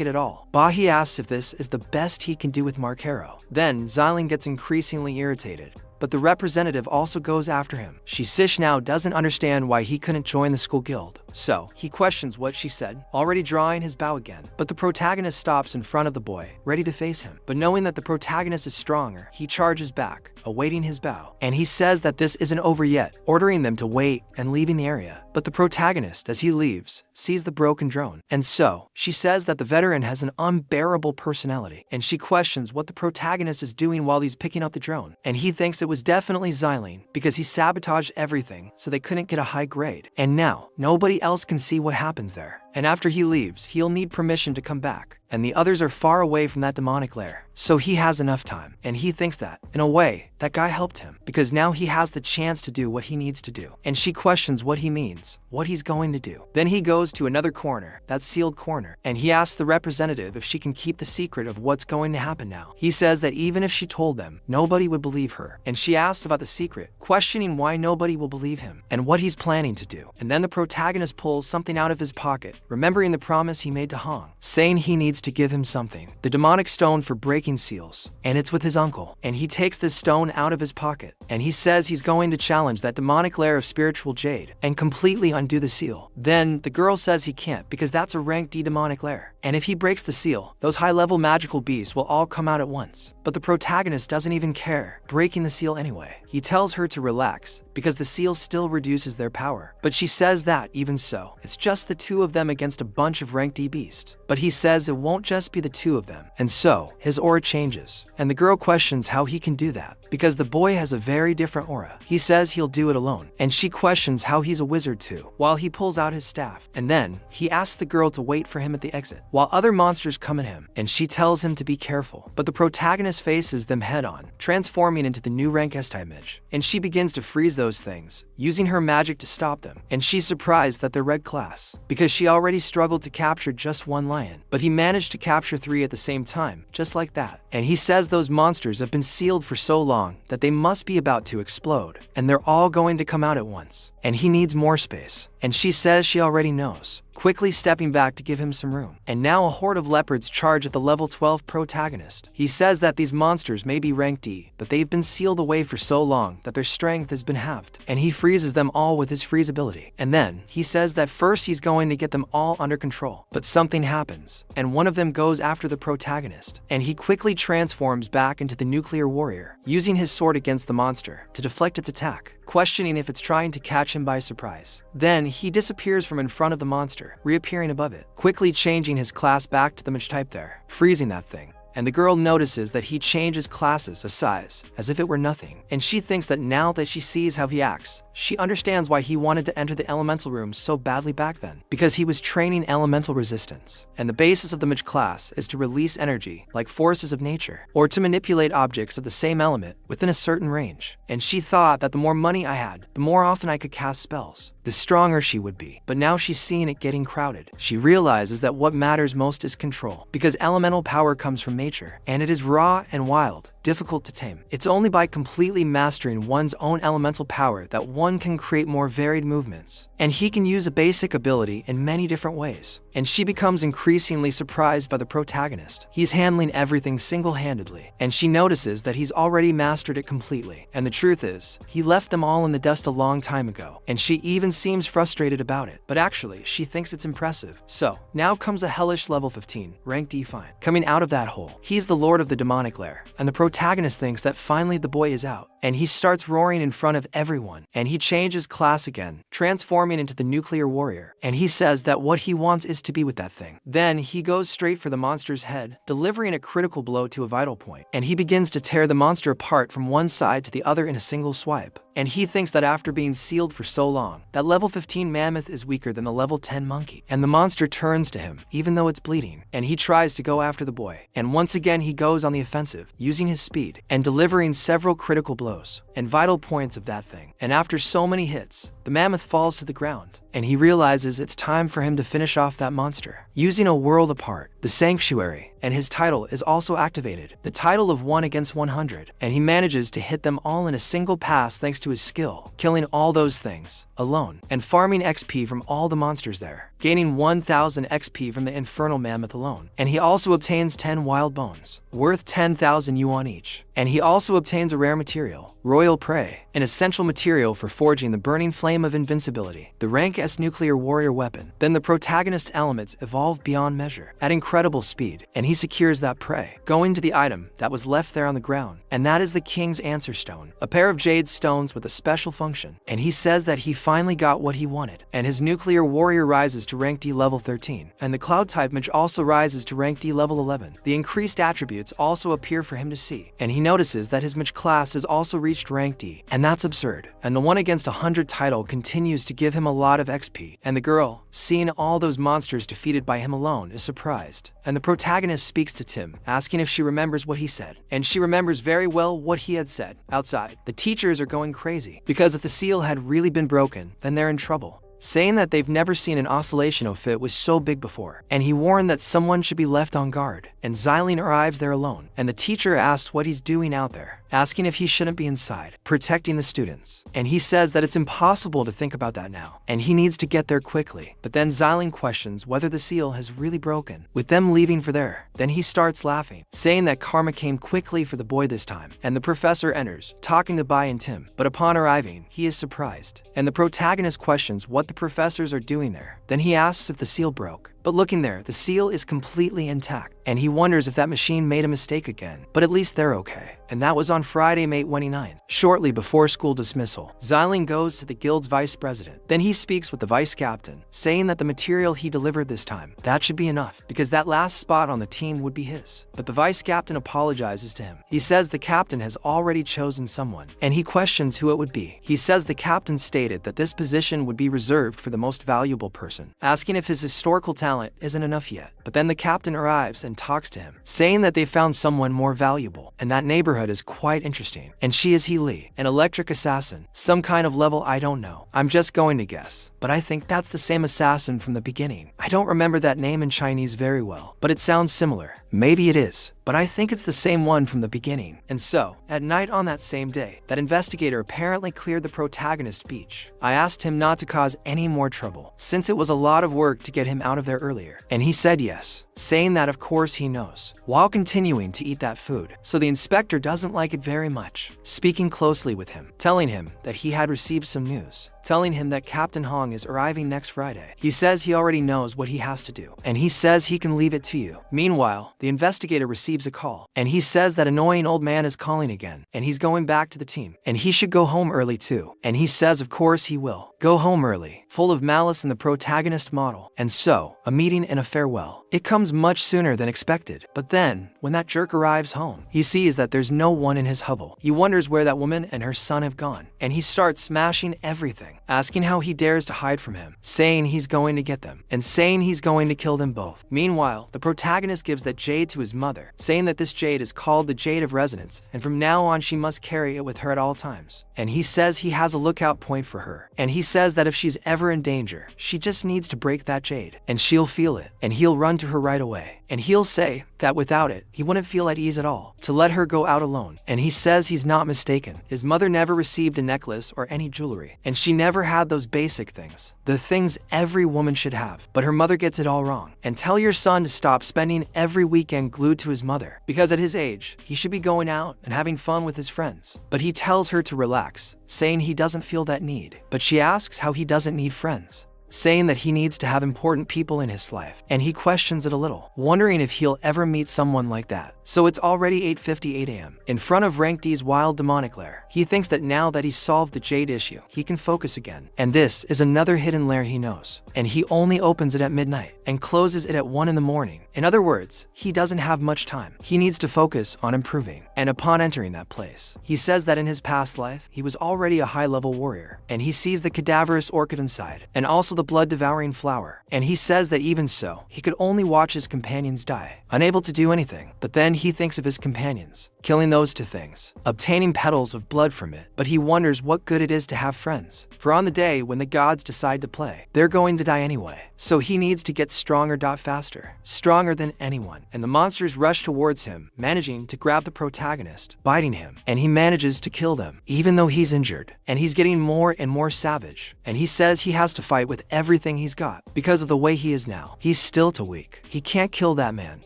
it at all. Bahi asks if this is the best he can do with Marcaro. Then, Xylene gets increasingly irritated, but the representative also goes after him. She now doesn't understand why he couldn't join the school guild. So, he questions what she said, already drawing his bow again. But the protagonist stops in front of the boy, ready to face him. But knowing that the protagonist is stronger, he charges back, awaiting his bow. And he says that this isn't over yet, ordering them to wait and leaving the area. But the protagonist, as he leaves, sees the broken drone. And so, she says that the veteran has an unbearable personality. And she questions what the protagonist is doing while he's picking up the drone. And he thinks it was definitely Xylene, because he sabotaged everything so they couldn't get a high grade. And now, nobody else can see what happens there. And after he leaves, he'll need permission to come back. And the others are far away from that demonic lair. So he has enough time. And he thinks that, in a way, that guy helped him, because now he has the chance to do what he needs to do. And she questions what he means, what he's going to do. Then he goes to another corner, that sealed corner, and he asks the representative if she can keep the secret of what's going to happen now. He says that even if she told them, nobody would believe her. And she asks about the secret, questioning why nobody will believe him, and what he's planning to do. And then the protagonist pulls something out of his pocket, remembering the promise he made to Hong, saying he needs to give him something. The demonic stone for breaking seals. And it's with his uncle. And he takes this stone out of his pocket. And he says he's going to challenge that demonic lair of spiritual jade and completely undo the seal. Then the girl says he can't, because that's a rank D demonic lair. And if he breaks the seal, those high-level magical beasts will all come out at once. But the protagonist doesn't even care, breaking the seal anyway. He tells her to relax, because the seal still reduces their power. But she says that, even so, it's just the two of them against a bunch of rank D beasts. But he says it won't just be the two of them. And so, his aura changes. And the girl questions how he can do that, because the boy has a very different aura. He says he'll do it alone. And she questions how he's a wizard too, while he pulls out his staff. And then, he asks the girl to wait for him at the exit, while other monsters come at him. And she tells him to be careful. But the protagonist faces them head-on, transforming into the new rank S image. And she begins to freeze those things, using her magic to stop them. And she's surprised that they're red class, because she already struggled to capture just one lion. But he managed to capture 3 at the same time, just like that. And he says those monsters have been sealed for so long that they must be about to explode. And they're all going to come out at once. And he needs more space. And she says she already knows. quickly stepping back to give him some room. And now a horde of leopards charge at the level 12 protagonist. He says that these monsters may be rank D, but they've been sealed away for so long that their strength has been halved, and he freezes them all with his freeze ability. And then he says that first he's going to get them all under control, but something happens, and one of them goes after the protagonist, and he quickly transforms back into the nuclear warrior, using his sword against the monster to deflect its attack, questioning if it's trying to catch him by surprise. Then he disappears from in front of the monster, reappearing above it, quickly changing his class back to the mage type there, freezing that thing. And the girl notices that he changes classes a size, as if it were nothing, and she thinks that now that she sees how he acts, she understands why he wanted to enter the elemental room so badly back then, because he was training elemental resistance. And the basis of the mage class is to release energy, like forces of nature, or to manipulate objects of the same element within a certain range. And she thought that the more money I had, the more often I could cast spells, the stronger she would be. But now she's seeing it getting crowded. She realizes that what matters most is control, because elemental power comes from nature, and it is raw and wild, difficult to tame. It's only by completely mastering one's own elemental power that one can create more varied movements. And he can use a basic ability in many different ways. And she becomes increasingly surprised by the protagonist. He's handling everything single-handedly, and she notices that he's already mastered it completely. And the truth is, he left them all in the dust a long time ago, and she even seems frustrated about it. But actually, she thinks it's impressive. So, now comes a hellish level 15, rank D fine. Coming out of that hole, he's the lord of the demonic lair, and the protagonist thinks that finally the boy is out, and he starts roaring in front of everyone, and he changes class again, transforming into the nuclear warrior, and he says that what he wants is to be with that thing. Then he goes straight for the monster's head, delivering a critical blow to a vital point, and he begins to tear the monster apart from one side to the other in a single swipe. And he thinks that after being sealed for so long, that level 15 mammoth is weaker than the level 10 monkey. And the monster turns to him, even though it's bleeding, and he tries to go after the boy. And once again he goes on the offensive, using his speed, and delivering several critical blows, and vital points of that thing. And after so many hits, the mammoth falls to the ground, and he realizes it's time for him to finish off that monster. Using a world apart, the sanctuary, and his title is also activated, the title of 1 against 100, and he manages to hit them all in a single pass thanks to his skill, killing all those things alone, and farming XP from all the monsters there, gaining 1000 XP from the infernal mammoth alone. And he also obtains 10 wild bones, worth 10,000 yuan each. And he also obtains a rare material, royal prey, an essential material for forging the burning flame of invincibility, the rank S nuclear warrior weapon. Then the protagonist's elements evolve beyond measure, at incredible speed, and he secures that prey, going to the item that was left there on the ground, and that is the king's answer stone, a pair of jade stones with a special function. And he says that he finally got what he wanted, and his nuclear warrior rises to rank D level 13, and the cloud type mage also rises to rank D level 11. The increased attributes also appear for him to see, and he notices that his mage class has also reached rank D, and that's absurd. And the 1 against 100 title continues to give him a lot of XP, and the girl, seeing all those monsters defeated by him alone, is surprised. And the protagonist speaks to Tim, asking if she remembers what he said, and she remembers very well what he had said. Outside, the teachers are going crazy, because if the seal had really been broken, then they're in trouble, saying that they've never seen an oscillation fit was so big before, and he warned that someone should be left on guard. And Xylene arrives there alone, and the teacher asks what he's doing out there, asking if he shouldn't be inside, protecting the students. And he says that it's impossible to think about that now, and he needs to get there quickly. But then Xylene questions whether the seal has really broken, with them leaving for there. Then he starts laughing, saying that karma came quickly for the boy this time, and the professor enters, talking to Bai and Tim. But upon arriving, he is surprised, and the protagonist questions what the professors are doing there. Then he asks if the seal broke. But looking there, the seal is completely intact, and he wonders if that machine made a mistake again. But at least they're okay. And that was on Friday, May 29th, shortly before school dismissal. Xylene goes to the guild's vice president. Then he speaks with the vice captain, saying that the material he delivered this time, that should be enough, because that last spot on the team would be his. But the vice captain apologizes to him. He says the captain has already chosen someone, and he questions who it would be. He says the captain stated that this position would be reserved for the most valuable person, asking if his historical talent isn't enough yet. But then the captain arrives and talks to him, saying that they found someone more valuable, and that neighborhood is quite interesting. And she is He Li, an electric assassin, some kind of level I don't know. I'm just going to guess. but I think that's the same assassin from the beginning. I don't remember that name in Chinese very well, but it sounds similar. Maybe it is, but I think it's the same one from the beginning. And so, at night on that same day, that investigator apparently cleared the protagonist beach. I asked him not to cause any more trouble, since it was a lot of work to get him out of there earlier. And he said yes, saying that of course he knows, while continuing to eat that food. So the inspector doesn't like it very much, speaking closely with him, telling him that he had received some news, telling him that Captain Hong is arriving next Friday. He says he already knows what he has to do, and he says he can leave it to you. Meanwhile, the investigator receives a call, and he says that annoying old man is calling again, and he's going back to the team, and he should go home early too. And he says of course he will go home early, full of malice in the protagonist model. And so, a meeting and a farewell. It comes much sooner than expected, but then, when that jerk arrives home, he sees that there's no one in his hovel. He wonders where that woman and her son have gone, and he starts smashing everything, asking how he dares to hide from him, saying he's going to get them, and saying he's going to kill them both. Meanwhile, the protagonist gives that jade to his mother, saying that this jade is called the Jade of Resonance, and from now on she must carry it with her at all times. And he says he has a lookout point for her, and he says that if she's ever in danger, she just needs to break that jade, and she'll feel it, and he'll run to her right away. And he'll say that without it, he wouldn't feel at ease at all to let her go out alone. And he says he's not mistaken. His mother never received a necklace or any jewelry, and she never had those basic things, the things every woman should have. But her mother gets it all wrong. And tell your son to stop spending every weekend glued to his mother, because at his age, he should be going out and having fun with his friends. But he tells her to relax, saying he doesn't feel that need. But she asks how he doesn't need friends, saying that he needs to have important people in his life, and he questions it a little, wondering if he'll ever meet someone like that. So it's already 8:58 a.m. in front of Rank D's wild demonic lair. He thinks that now that he's solved the jade issue, he can focus again. And this is another hidden lair he knows, and he only opens it at midnight and closes it at 1 in the morning. In other words, he doesn't have much time. He needs to focus on improving. And upon entering that place, he says that in his past life, he was already a high-level warrior, and he sees the cadaverous orchid inside, and also the blood-devouring flower. And he says that even so, he could only watch his companions die, unable to do anything. But then he thinks of his companions, killing those two things, obtaining petals of blood from it. But he wonders what good it is to have friends, for on the day when the gods decide to play, they're going to die anyway. So he needs to get stronger faster, stronger than anyone. And the monsters rush towards him, managing to grab the protagonist, biting him, and he manages to kill them, even though he's injured. And he's getting more and more savage, and he says he has to fight with everything he's got, because of the way he is now. He's still too weak. He can't kill that man,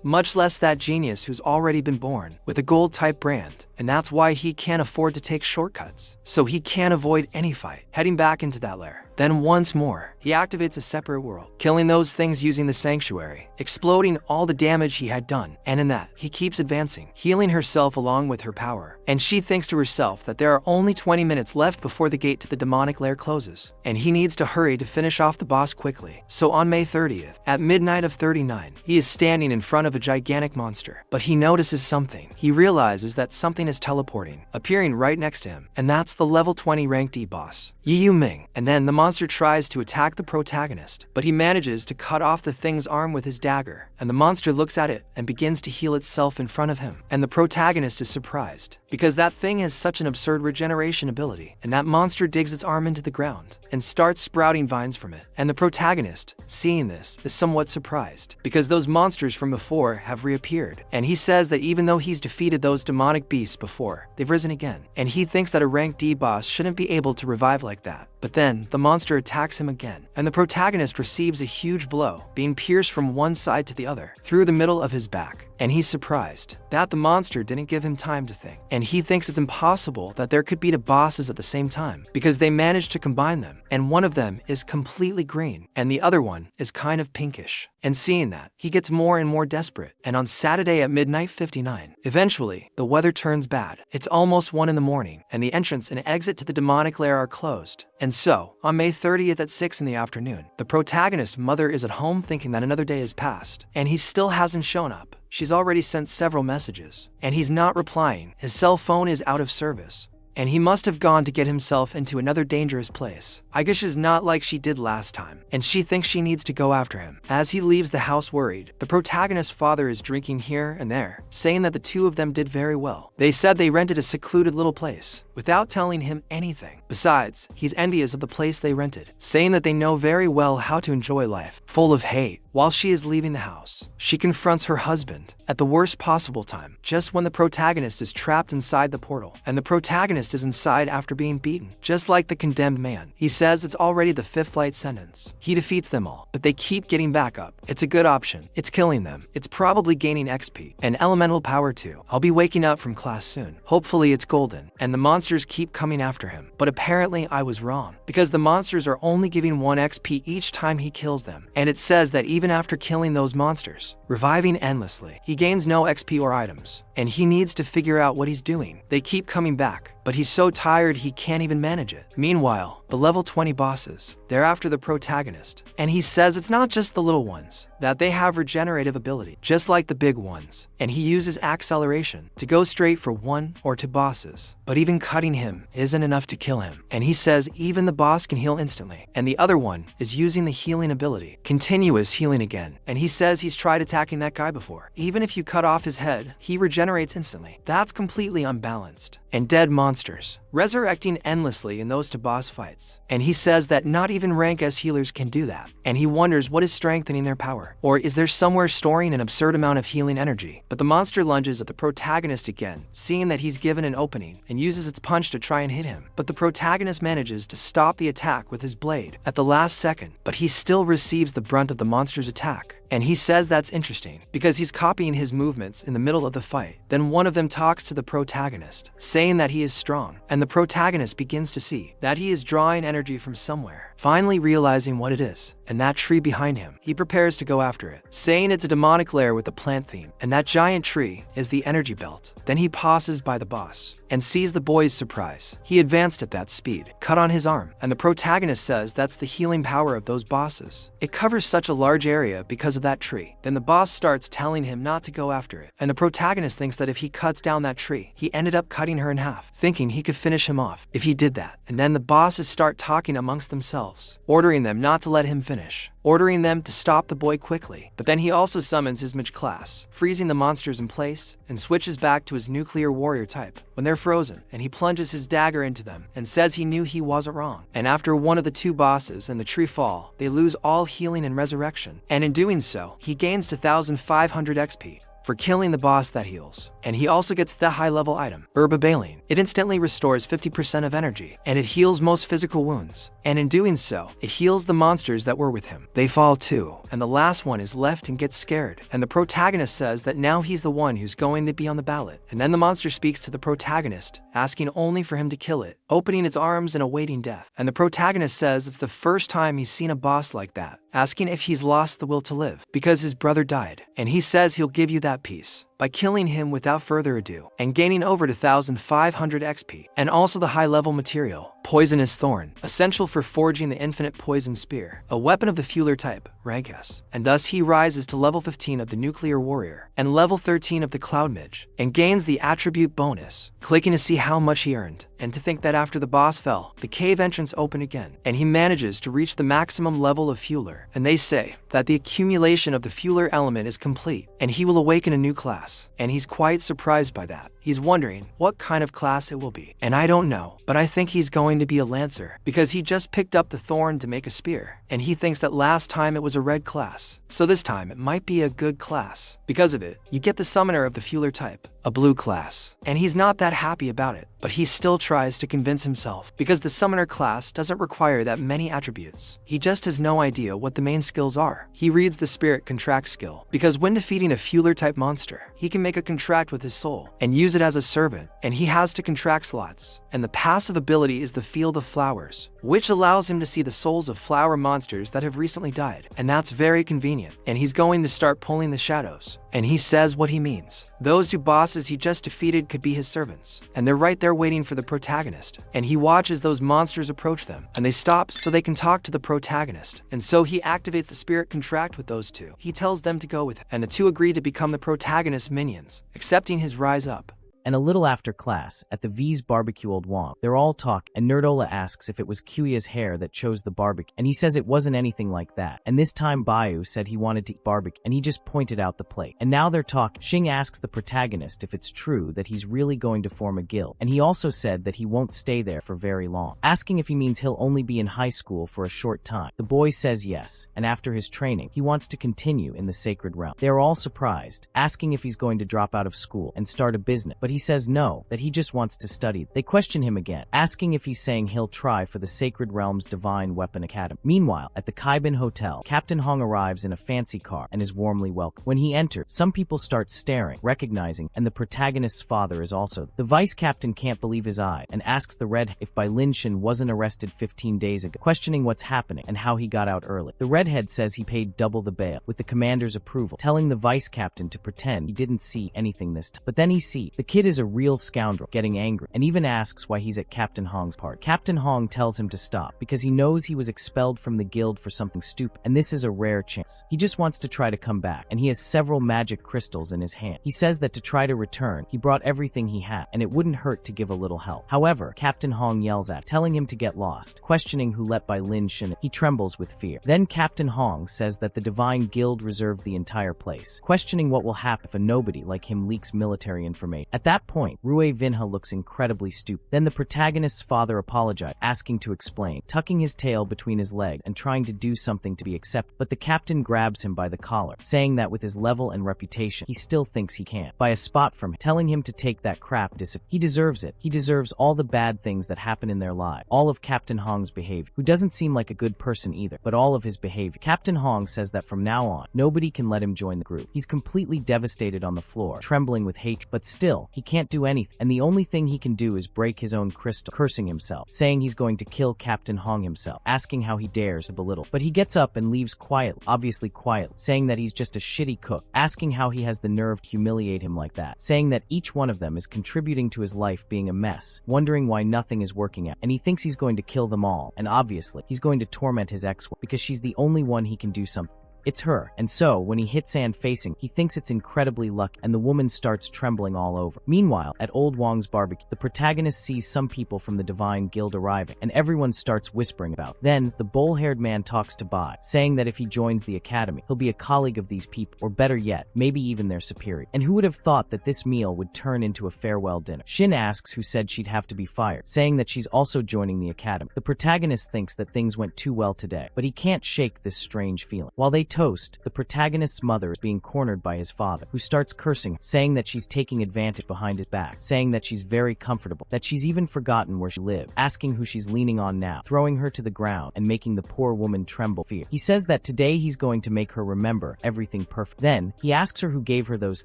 much less that genius who's already been born with a gold-type brand. And that's why he can't afford to take shortcuts. So he can't avoid any fight, heading back into that lair. Then once more, he activates a separate world, killing those things using the sanctuary, exploding all the damage he had done. And in that, he keeps advancing, healing herself along with her power. And she thinks to herself that there are only 20 minutes left before the gate to the demonic lair closes, and he needs to hurry to finish off the boss quickly. So on May 30th, at midnight of 39, he is standing in front of a gigantic monster. But he notices something. He realizes that something is teleporting, appearing right next to him, and that's the level 20 rank D boss, Yu Ming. And then the monster tries to attack the protagonist, but he manages to cut off the thing's arm with his dagger, and the monster looks at it and begins to heal itself in front of him. And the protagonist is surprised, because that thing has such an absurd regeneration ability, and that monster digs its arm into the ground and starts sprouting vines from it. And the protagonist, seeing this, is somewhat surprised, because those monsters from before have reappeared. And he says that even though he's defeated those demonic beasts before, they've risen again, and he thinks that a rank D boss shouldn't be able to revive like that. But then, the monster attacks him again, and the protagonist receives a huge blow, being pierced from one side to the other, through the middle of his back. And he's surprised that the monster didn't give him time to think. And he thinks it's impossible that there could be two bosses at the same time, because they managed to combine them, and one of them is completely green, and the other one is kind of pinkish. And seeing that, he gets more and more desperate. And on Saturday at midnight 59, eventually, the weather turns bad. It's almost 1 in the morning, and the entrance and exit to the demonic lair are closed. And so, on May 30th at 6 in the afternoon, the protagonist's mother is at home thinking that another day has passed, and he still hasn't shown up. She's already sent several messages, and he's not replying. His cell phone is out of service, and he must have gone to get himself into another dangerous place. I guess she's not like she did last time, and she thinks she needs to go after him. As he leaves the house worried, the protagonist's father is drinking here and there, saying that the two of them did very well. They said they rented a secluded little place, without telling him anything. Besides, he's envious of the place they rented, saying that they know very well how to enjoy life. Full of hate, while she is leaving the house, she confronts her husband at the worst possible time, just when the protagonist is trapped inside the portal, and the protagonist is inside after being beaten, just like the condemned man. He says it's already the 5th light sentence. He defeats them all, but they keep getting back up. It's a good option. It's killing them. It's probably gaining XP and elemental power too. I'll be waking up from class soon. Hopefully it's golden. And the monsters keep coming after him. But apparently I was wrong, because the monsters are only giving 1 XP each time he kills them. And it says that even after killing those monsters, reviving endlessly, he gains no XP or items, and he needs to figure out what he's doing. They keep coming back, but he's so tired he can't even manage it. Meanwhile, the level 20 bosses, they're after the protagonist, and he says it's not just the little ones, that they have regenerative ability, just like the big ones, and he uses acceleration to go straight for 1 or 2 bosses. But even cutting him isn't enough to kill him, and he says even the boss can heal instantly, and the other one is using the healing ability, continuous healing again, and he says he's tried attacking that guy before. Even if you cut off his head, he regenerates instantly. That's completely unbalanced. And dead monsters, resurrecting endlessly in those 2 boss fights. And he says that not even rank S healers can do that. And he wonders what is strengthening their power. Or is there somewhere storing an absurd amount of healing energy? But the monster lunges at the protagonist again, seeing that he's given an opening, and uses its punch to try and hit him. But the protagonist manages to stop the attack with his blade at the last second, but he still receives the brunt of the monster's attack. And he says that's interesting, because he's copying his movements in the middle of the fight. Then one of them talks to the protagonist, saying that he is strong, and the protagonist begins to see that he is drawing energy from somewhere. Finally realizing what it is, and that tree behind him, he prepares to go after it, saying it's a demonic lair with a plant theme, and that giant tree is the energy belt. Then he passes by the boss, and sees the boy's surprise. He advanced at that speed, cut on his arm, and the protagonist says that's the healing power of those bosses. It covers such a large area because of that tree. Then the boss starts telling him not to go after it, and the protagonist thinks that if he cuts down that tree, he ended up cutting her in half, thinking he could finish him off if he did that. And then the bosses start talking amongst themselves, ordering them not to let him finish, ordering them to stop the boy quickly. But then he also summons his mage class, freezing the monsters in place, and switches back to his nuclear warrior type when they're frozen, and he plunges his dagger into them and says he knew he wasn't wrong. And after one of the 2 bosses and the tree fall, they lose all healing and resurrection, and in doing so, he gains 2,500 XP for killing the boss that heals. And he also gets the high-level item, Herba Baleen. It instantly restores 50% of energy, and it heals most physical wounds. And in doing so, it heals the monsters that were with him. They fall too, and the last one is left and gets scared. And the protagonist says that now he's the one who's going to be on the ballot. And then the monster speaks to the protagonist, asking only for him to kill it, opening its arms and awaiting death. And the protagonist says it's the first time he's seen a boss like that, asking if he's lost the will to live because his brother died. And he says he'll give you that peace by killing him without further ado, and gaining over 2,500 XP, and also the high-level material, Poisonous Thorn, essential for forging the infinite poison spear, a weapon of the Fueler type, rank S. And thus he rises to level 15 of the Nuclear Warrior, and level 13 of the Cloud Mage, and gains the attribute bonus, clicking to see how much he earned, and to think that after the boss fell, the cave entrance opened again, and he manages to reach the maximum level of Fueler, and they say that the accumulation of the Fueler element is complete, and he will awaken a new class. And he's quite surprised by that. He's wondering what kind of class it will be. And I don't know, but I think he's going to be a Lancer, because he just picked up the thorn to make a spear, and he thinks that last time it was a red class, so this time it might be a good class. Because of it, you get the Summoner of the Fueler type, a blue class, and he's not that happy about it, but he still tries to convince himself, because the Summoner class doesn't require that many attributes. He just has no idea what the main skills are. He reads the Spirit Contract skill, because when defeating a Fueler type monster, he can make a contract with his soul, and use it as a servant, and he has to contract slots. And the passive ability is the Field of Flowers, which allows him to see the souls of flower monsters that have recently died, and that's very convenient. And he's going to start pulling the shadows, and he says what he means. Those 2 bosses he just defeated could be his servants, and they're right there waiting for the protagonist. And he watches those monsters approach them, and they stop so they can talk to the protagonist. And so he activates the spirit contract with those 2. He tells them to go with him, and the 2 agree to become the protagonist's minions, accepting his rise up. And a little after class, at the V's barbecue old Wong, they're all talking, and Nerdola asks if it was Kuya's hair that chose the barbecue, and he says it wasn't anything like that. And this time Bayu said he wanted to eat barbecue, and he just pointed out the plate. And now they're talking. Xing asks the protagonist if it's true that he's really going to form a guild, and he also said that he won't stay there for very long, asking if he means he'll only be in high school for a short time. The boy says yes, and after his training, he wants to continue in the sacred realm. They are all surprised, asking if he's going to drop out of school and start a business, but he says no, that he just wants to study. They question him again, asking if he's saying he'll try for the Sacred Realm's Divine Weapon Academy. Meanwhile, at the Kaibin Hotel, Captain Hong arrives in a fancy car and is warmly welcomed. When he enters, some people start staring, recognizing, and the protagonist's father is also. The vice captain can't believe his eye and asks the redhead if Bai Linshin wasn't arrested 15 days ago, questioning what's happening and how he got out early. The redhead says he paid double the bail, with the commander's approval, telling the vice captain to pretend he didn't see anything this time. But then he sees the kid is a real scoundrel, getting angry, and even asks why he's at Captain Hong's party. Captain Hong tells him to stop, because he knows he was expelled from the guild for something stupid, and this is a rare chance. He just wants to try to come back, and he has several magic crystals in his hand. He says that to try to return, he brought everything he had, and it wouldn't hurt to give a little help. However, Captain Hong yells at, telling him to get lost, questioning who let Bai Linshin. He trembles with fear. Then Captain Hong says that the Divine Guild reserved the entire place, questioning what will happen if a nobody like him leaks military information. At that point, Rue Vinha looks incredibly stupid. Then the protagonist's father apologized, asking to explain, tucking his tail between his legs and trying to do something to be accepted. But the captain grabs him by the collar, saying that with his level and reputation, he still thinks he can buy a spot from him, telling him to take that crap. He deserves it. He deserves all the bad things that happen in their lives. All of Captain Hong's behavior, who doesn't seem like a good person either, but all of his behavior. Captain Hong says that from now on, nobody can let him join the group. He's completely devastated on the floor, trembling with hatred, but still, he can't do anything, and the only thing he can do is break his own crystal, cursing himself, saying he's going to kill Captain Hong himself, asking how he dares to belittle. But he gets up and leaves quietly, obviously quietly, saying that he's just a shitty cook, asking how he has the nerve to humiliate him like that, saying that each one of them is contributing to his life being a mess, wondering why nothing is working out, and he thinks he's going to kill them all, and obviously, he's going to torment his ex-wife, because she's the only one he can do something. It's her, and so, when he hits Anne facing, he thinks it's incredibly lucky, and the woman starts trembling all over. Meanwhile, at Old Wong's barbecue, the protagonist sees some people from the Divine Guild arriving, and everyone starts whispering about. Then, the bowl-haired man talks to Bai, saying that if he joins the academy, he'll be a colleague of these people, or better yet, maybe even their superior. And who would have thought that this meal would turn into a farewell dinner? Shin asks who said she'd have to be fired, saying that she's also joining the academy. The protagonist thinks that things went too well today, but he can't shake this strange feeling. While they toast, the protagonist's mother is being cornered by his father, who starts cursing, saying that she's taking advantage behind his back, saying that she's very comfortable, that she's even forgotten where she lived, asking who she's leaning on now, throwing her to the ground and making the poor woman tremble with fear. He says that today he's going to make her remember everything perfect. Then, he asks her who gave her those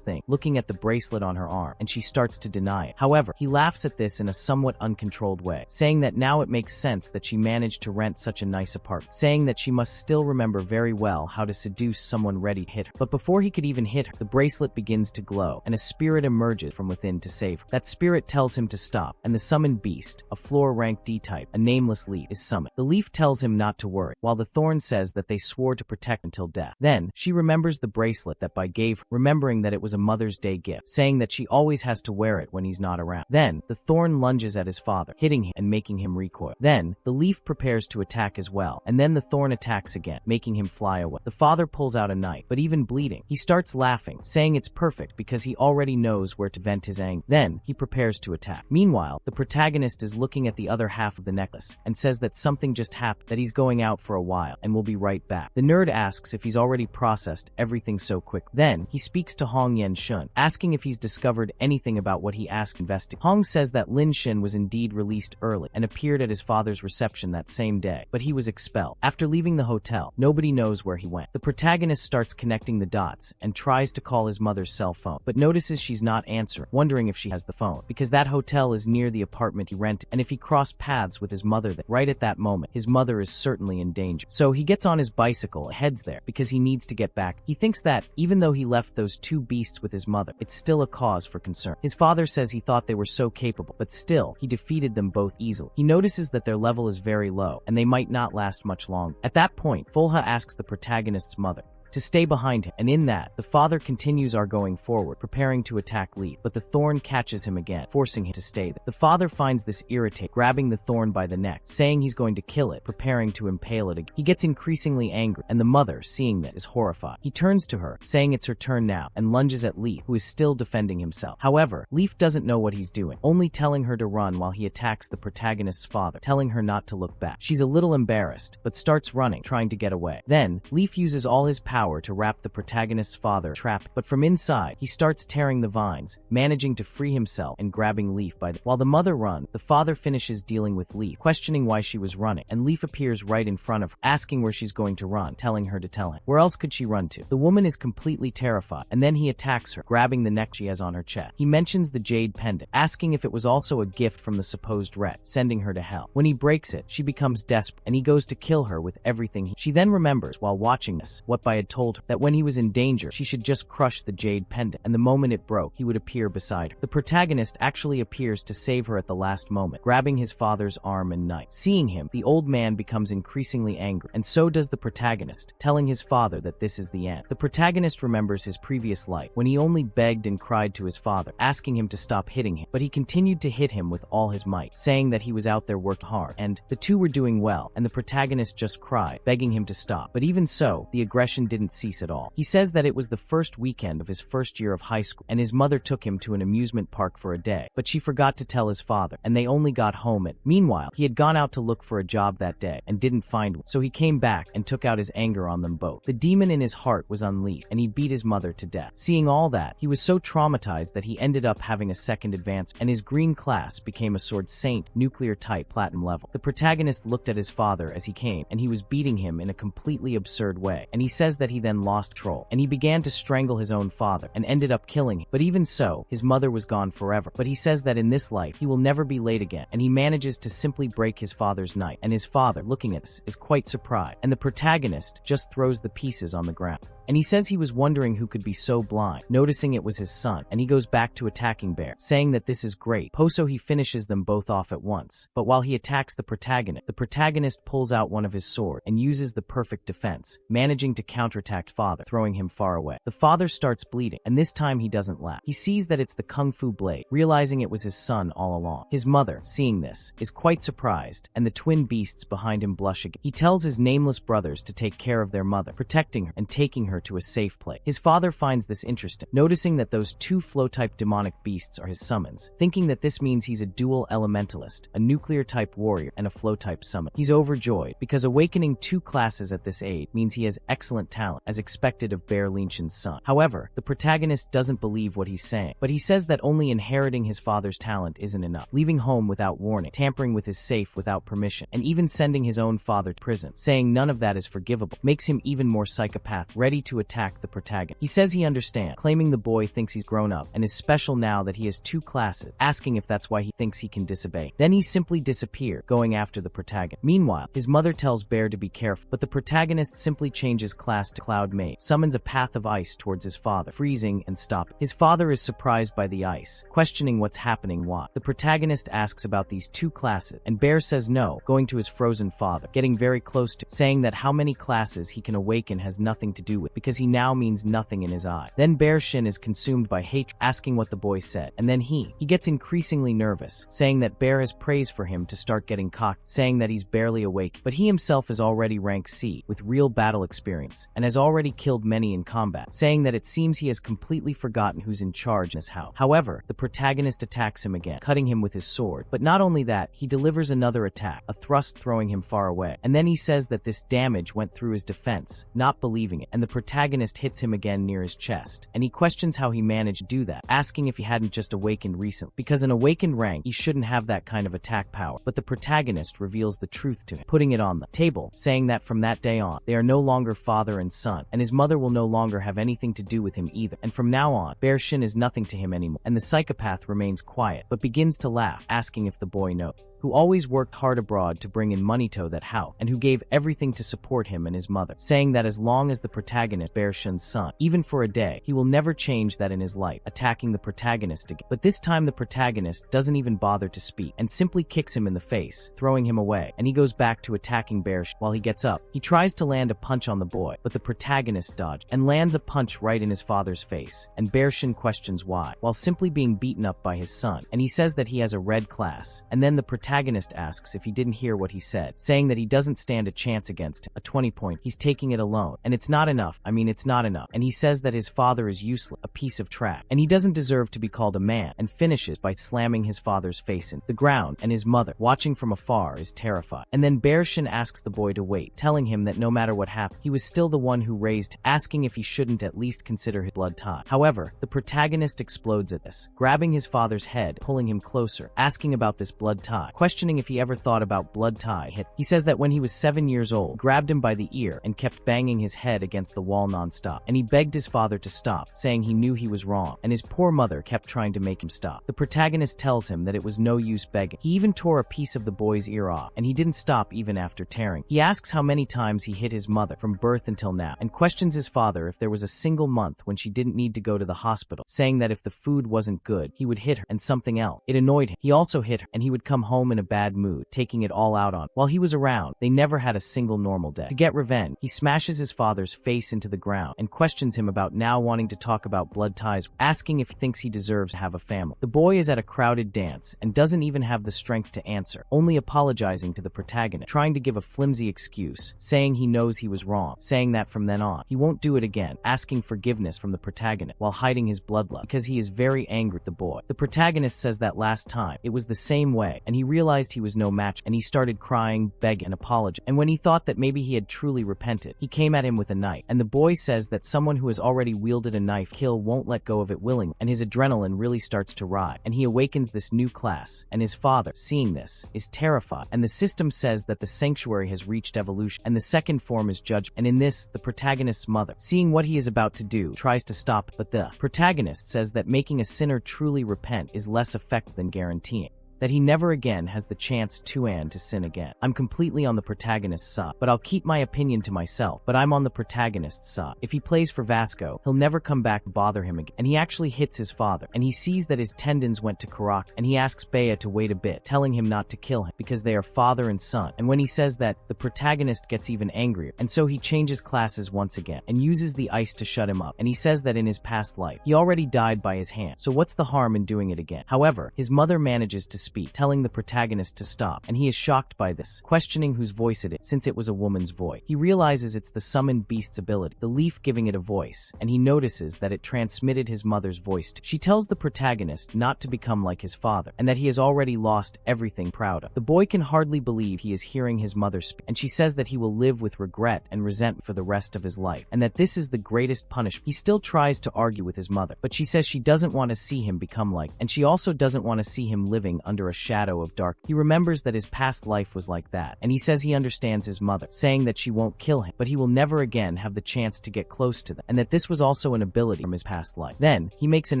things, looking at the bracelet on her arm, and she starts to deny it. However, he laughs at this in a somewhat uncontrolled way, saying that now it makes sense that she managed to rent such a nice apartment, saying that she must still remember very well how to seduce someone ready to hit her. But before he could even hit her, the bracelet begins to glow, and a spirit emerges from within to save her. That spirit tells him to stop, and the summoned beast, a floor-rank D-type, a nameless leaf, is summoned. The leaf tells him not to worry, while the thorn says that they swore to protect until death. Then, she remembers the bracelet that Bai gave her, remembering that it was a Mother's Day gift, saying that she always has to wear it when he's not around. Then, the thorn lunges at his father, hitting him and making him recoil. Then, the leaf prepares to attack as well, and then the thorn attacks again, making him fly away. The father pulls out a knife, but even bleeding, he starts laughing, saying it's perfect because he already knows where to vent his anger. Then, he prepares to attack. Meanwhile, the protagonist is looking at the other half of the necklace, and says that something just happened, that he's going out for a while, and will be right back. The nerd asks if he's already processed everything so quick. Then, he speaks to Hong Yen Shun, asking if he's discovered anything about what he asked investigate. Hong says that Lin Shin was indeed released early, and appeared at his father's reception that same day, but he was expelled. After leaving the hotel, nobody knows where he went. The protagonist starts connecting the dots, and tries to call his mother's cell phone, but notices she's not answering, wondering if she has the phone, because that hotel is near the apartment he rented, and if he crossed paths with his mother then, right at that moment, his mother is certainly in danger. So he gets on his bicycle and heads there, because he needs to get back. He thinks that, even though he left those two beasts with his mother, it's still a cause for concern. His father says he thought they were so capable, but still, he defeated them both easily. He notices that their level is very low, and they might not last much longer. At that point, Folha asks the protagonist's mother to stay behind him, and in that, the father continues going forward, preparing to attack Leaf, but the thorn catches him again, forcing him to stay there. The father finds this irritating, grabbing the thorn by the neck, saying he's going to kill it, preparing to impale it again. He gets increasingly angry, and the mother, seeing this, is horrified. He turns to her, saying it's her turn now, and lunges at Leaf, who is still defending himself. However, Leaf doesn't know what he's doing, only telling her to run while he attacks the protagonist's father, telling her not to look back. She's a little embarrassed, but starts running, trying to get away. Then, Leaf uses all his power to wrap the protagonist's father trapped, but from inside, he starts tearing the vines, managing to free himself and grabbing Leaf by the— While the mother runs, the father finishes dealing with Leaf, questioning why she was running, and Leaf appears right in front of her, asking where she's going to run, telling her to tell him. Where else could she run to? The woman is completely terrified, and then he attacks her, grabbing the neck she has on her chest. He mentions the jade pendant, asking if it was also a gift from the supposed wreck, sending her to hell. When he breaks it, she becomes desperate, and he goes to kill her with everything. She then remembers, while watching this, what Bai had told her, that when he was in danger, she should just crush the jade pendant, and the moment it broke, he would appear beside her. The protagonist actually appears to save her at the last moment, grabbing his father's arm and knife. Seeing him, the old man becomes increasingly angry, and so does the protagonist, telling his father that this is the end. The protagonist remembers his previous life, when he only begged and cried to his father, asking him to stop hitting him, but he continued to hit him with all his might, saying that he was out there working hard, and the two were doing well, and the protagonist just cried, begging him to stop. But even so, the aggression didn't cease at all. He says that it was the first weekend of his first year of high school, and his mother took him to an amusement park for a day, but she forgot to tell his father, and they only got home at— Meanwhile, he had gone out to look for a job that day, and didn't find one, so he came back and took out his anger on them both. The demon in his heart was unleashed, and he beat his mother to death. Seeing all that, he was so traumatized that he ended up having a second advance, and his green class became a sword saint, nuclear type, platinum level. The protagonist looked at his father as he came, and he was beating him in a completely absurd way, and he says that he then lost control, and he began to strangle his own father, and ended up killing him. But even so, his mother was gone forever. But he says that in this life, he will never be late again, and he manages to simply break his father's knife, and his father, looking at this, is quite surprised, and the protagonist just throws the pieces on the ground. And he says he was wondering who could be so blind, noticing it was his son, and he goes back to attacking Bear, saying that this is great. Poso he finishes them both off at once, but while he attacks the protagonist pulls out one of his sword and uses the perfect defense, managing to counterattack father, throwing him far away. The father starts bleeding, and this time he doesn't laugh. He sees that it's the kung fu blade, realizing it was his son all along. His mother, seeing this, is quite surprised, and the twin beasts behind him blush again. He tells his nameless brothers to take care of their mother, protecting her and taking her to a safe place. His father finds this interesting, noticing that those two flow-type demonic beasts are his summons, thinking that this means he's a dual elementalist, a nuclear-type warrior, and a flow-type summon. He's overjoyed, because awakening two classes at this age means he has excellent talent, as expected of Bear Linshin's son. However, the protagonist doesn't believe what he's saying, but he says that only inheriting his father's talent isn't enough, leaving home without warning, tampering with his safe without permission, and even sending his own father to prison, saying none of that is forgivable, makes him even more psychopath, ready to attack the protagonist. He says he understands, claiming the boy thinks he's grown up and is special now that he has two classes, asking if that's why he thinks he can disobey. Then he simply disappears, going after the protagonist. Meanwhile, his mother tells Bear to be careful, but the protagonist simply changes class to Cloud Maid, summons a path of ice towards his father, freezing and stopping. His father is surprised by the ice, questioning what's happening why. The protagonist asks about these two classes, and Bear says no, going to his frozen father, getting very close to, saying that how many classes he can awaken has nothing to do with, because he now means nothing in his eye. Then Bear Shin is consumed by hatred, asking what the boy said, and then he gets increasingly nervous, saying that Bear has praised for him to start getting cocked, saying that he's barely awake, but he himself is already rank C, with real battle experience, and has already killed many in combat, saying that it seems he has completely forgotten who's in charge in his house. However, the protagonist attacks him again, cutting him with his sword, but not only that, he delivers another attack, a thrust throwing him far away, and then he says that this damage went through his defense, not believing it, and the protagonist hits him again near his chest, and he questions how he managed to do that, asking if he hadn't just awakened recently, because an awakened rank, he shouldn't have that kind of attack power, but the protagonist reveals the truth to him, putting it on the table, saying that from that day on, they are no longer father and son, and his mother will no longer have anything to do with him either, and from now on, Bear Shin is nothing to him anymore, and the psychopath remains quiet, but begins to laugh, asking if the boy knows. who always worked hard abroad to bring in money to that house, and who gave everything to support him and his mother, saying that as long as the protagonist Bearshin's son, even for a day, he will never change that in his life, attacking the protagonist again. But this time the protagonist doesn't even bother to speak, and simply kicks him in the face, throwing him away, and he goes back to attacking Bearshin. While he gets up, he tries to land a punch on the boy, but the protagonist dodges, and lands a punch right in his father's face, and Bearshin questions why, while simply being beaten up by his son, and he says that he has a red class, and then the protagonist asks if he didn't hear what he said, saying that he doesn't stand a chance against him, a 20 point, he's taking it alone, and it's not enough, it's not enough, and he says that his father is useless, a piece of trash, and he doesn't deserve to be called a man, and finishes by slamming his father's face in the ground, and his mother, watching from afar, is terrified. And then Bearshin asks the boy to wait, telling him that no matter what happened, he was still the one who raised him, asking if he shouldn't at least consider his blood tie. However, the protagonist explodes at this, grabbing his father's head, pulling him closer, asking about this blood tie, questioning if he ever thought about blood tie. He says that when he was 7 years old, grabbed him by the ear and kept banging his head against the wall non-stop, and he begged his father to stop, saying he knew he was wrong, and his poor mother kept trying to make him stop. The protagonist tells him that it was no use begging. He even tore a piece of the boy's ear off, and he didn't stop even after tearing. He asks how many times he hit his mother from birth until now, and questions his father if there was a single month when she didn't need to go to the hospital, saying that if the food wasn't good, he would hit her, and something else. It annoyed him. He also hit her, and he would come home in a bad mood, taking it all out on. While he was around, they never had a single normal day. To get revenge, he smashes his father's face into the ground, and questions him about now wanting to talk about blood ties, asking if he thinks he deserves to have a family. The boy is at a crowded dance, and doesn't even have the strength to answer, only apologizing to the protagonist, trying to give a flimsy excuse, saying he knows he was wrong, saying that from then on, he won't do it again, asking forgiveness from the protagonist, while hiding his bloodlust, because he is very angry with the boy. The protagonist says that last time, it was the same way, and he realized he was no match, and he started crying, begging, and apologizing. And when he thought that maybe he had truly repented, he came at him with a knife, and the boy says that someone who has already wielded a knife kill won't let go of it willingly, and his adrenaline really starts to rise, and he awakens this new class, and his father, seeing this, is terrified, and the system says that the sanctuary has reached evolution, and the second form is judgment, and in this, the protagonist's mother, seeing what he is about to do, tries to stop it, but the protagonist says that making a sinner truly repent is less effective than guaranteeing that he never again has the chance to sin again. I'm completely on the protagonist's side, but I'll keep my opinion to myself, but I'm on the protagonist's side. If he plays for Vasco, he'll never come back to bother him again. And he actually hits his father, and he sees that his tendons went to Karak, and he asks Bea to wait a bit, telling him not to kill him, because they are father and son. And when he says that, the protagonist gets even angrier, and so he changes classes once again, and uses the ice to shut him up, and he says that in his past life, he already died by his hand, so what's the harm in doing it again? However, his mother manages to speak, telling the protagonist to stop, and he is shocked by this, questioning whose voice it is, since it was a woman's voice. He realizes it's the summoned beast's ability, the leaf giving it a voice, and he notices that it transmitted his mother's voice to. She tells the protagonist not to become like his father, and that he has already lost everything proud of. The boy can hardly believe he is hearing his mother speak, and she says that he will live with regret and resentment for the rest of his life, and that this is the greatest punishment. He still tries to argue with his mother, but she says she doesn't want to see him become like, and she also doesn't want to see him living under a shadow of dark. He remembers that his past life was like that, and he says he understands his mother, saying that she won't kill him, but he will never again have the chance to get close to them, and that this was also an ability from his past life. Then, he makes an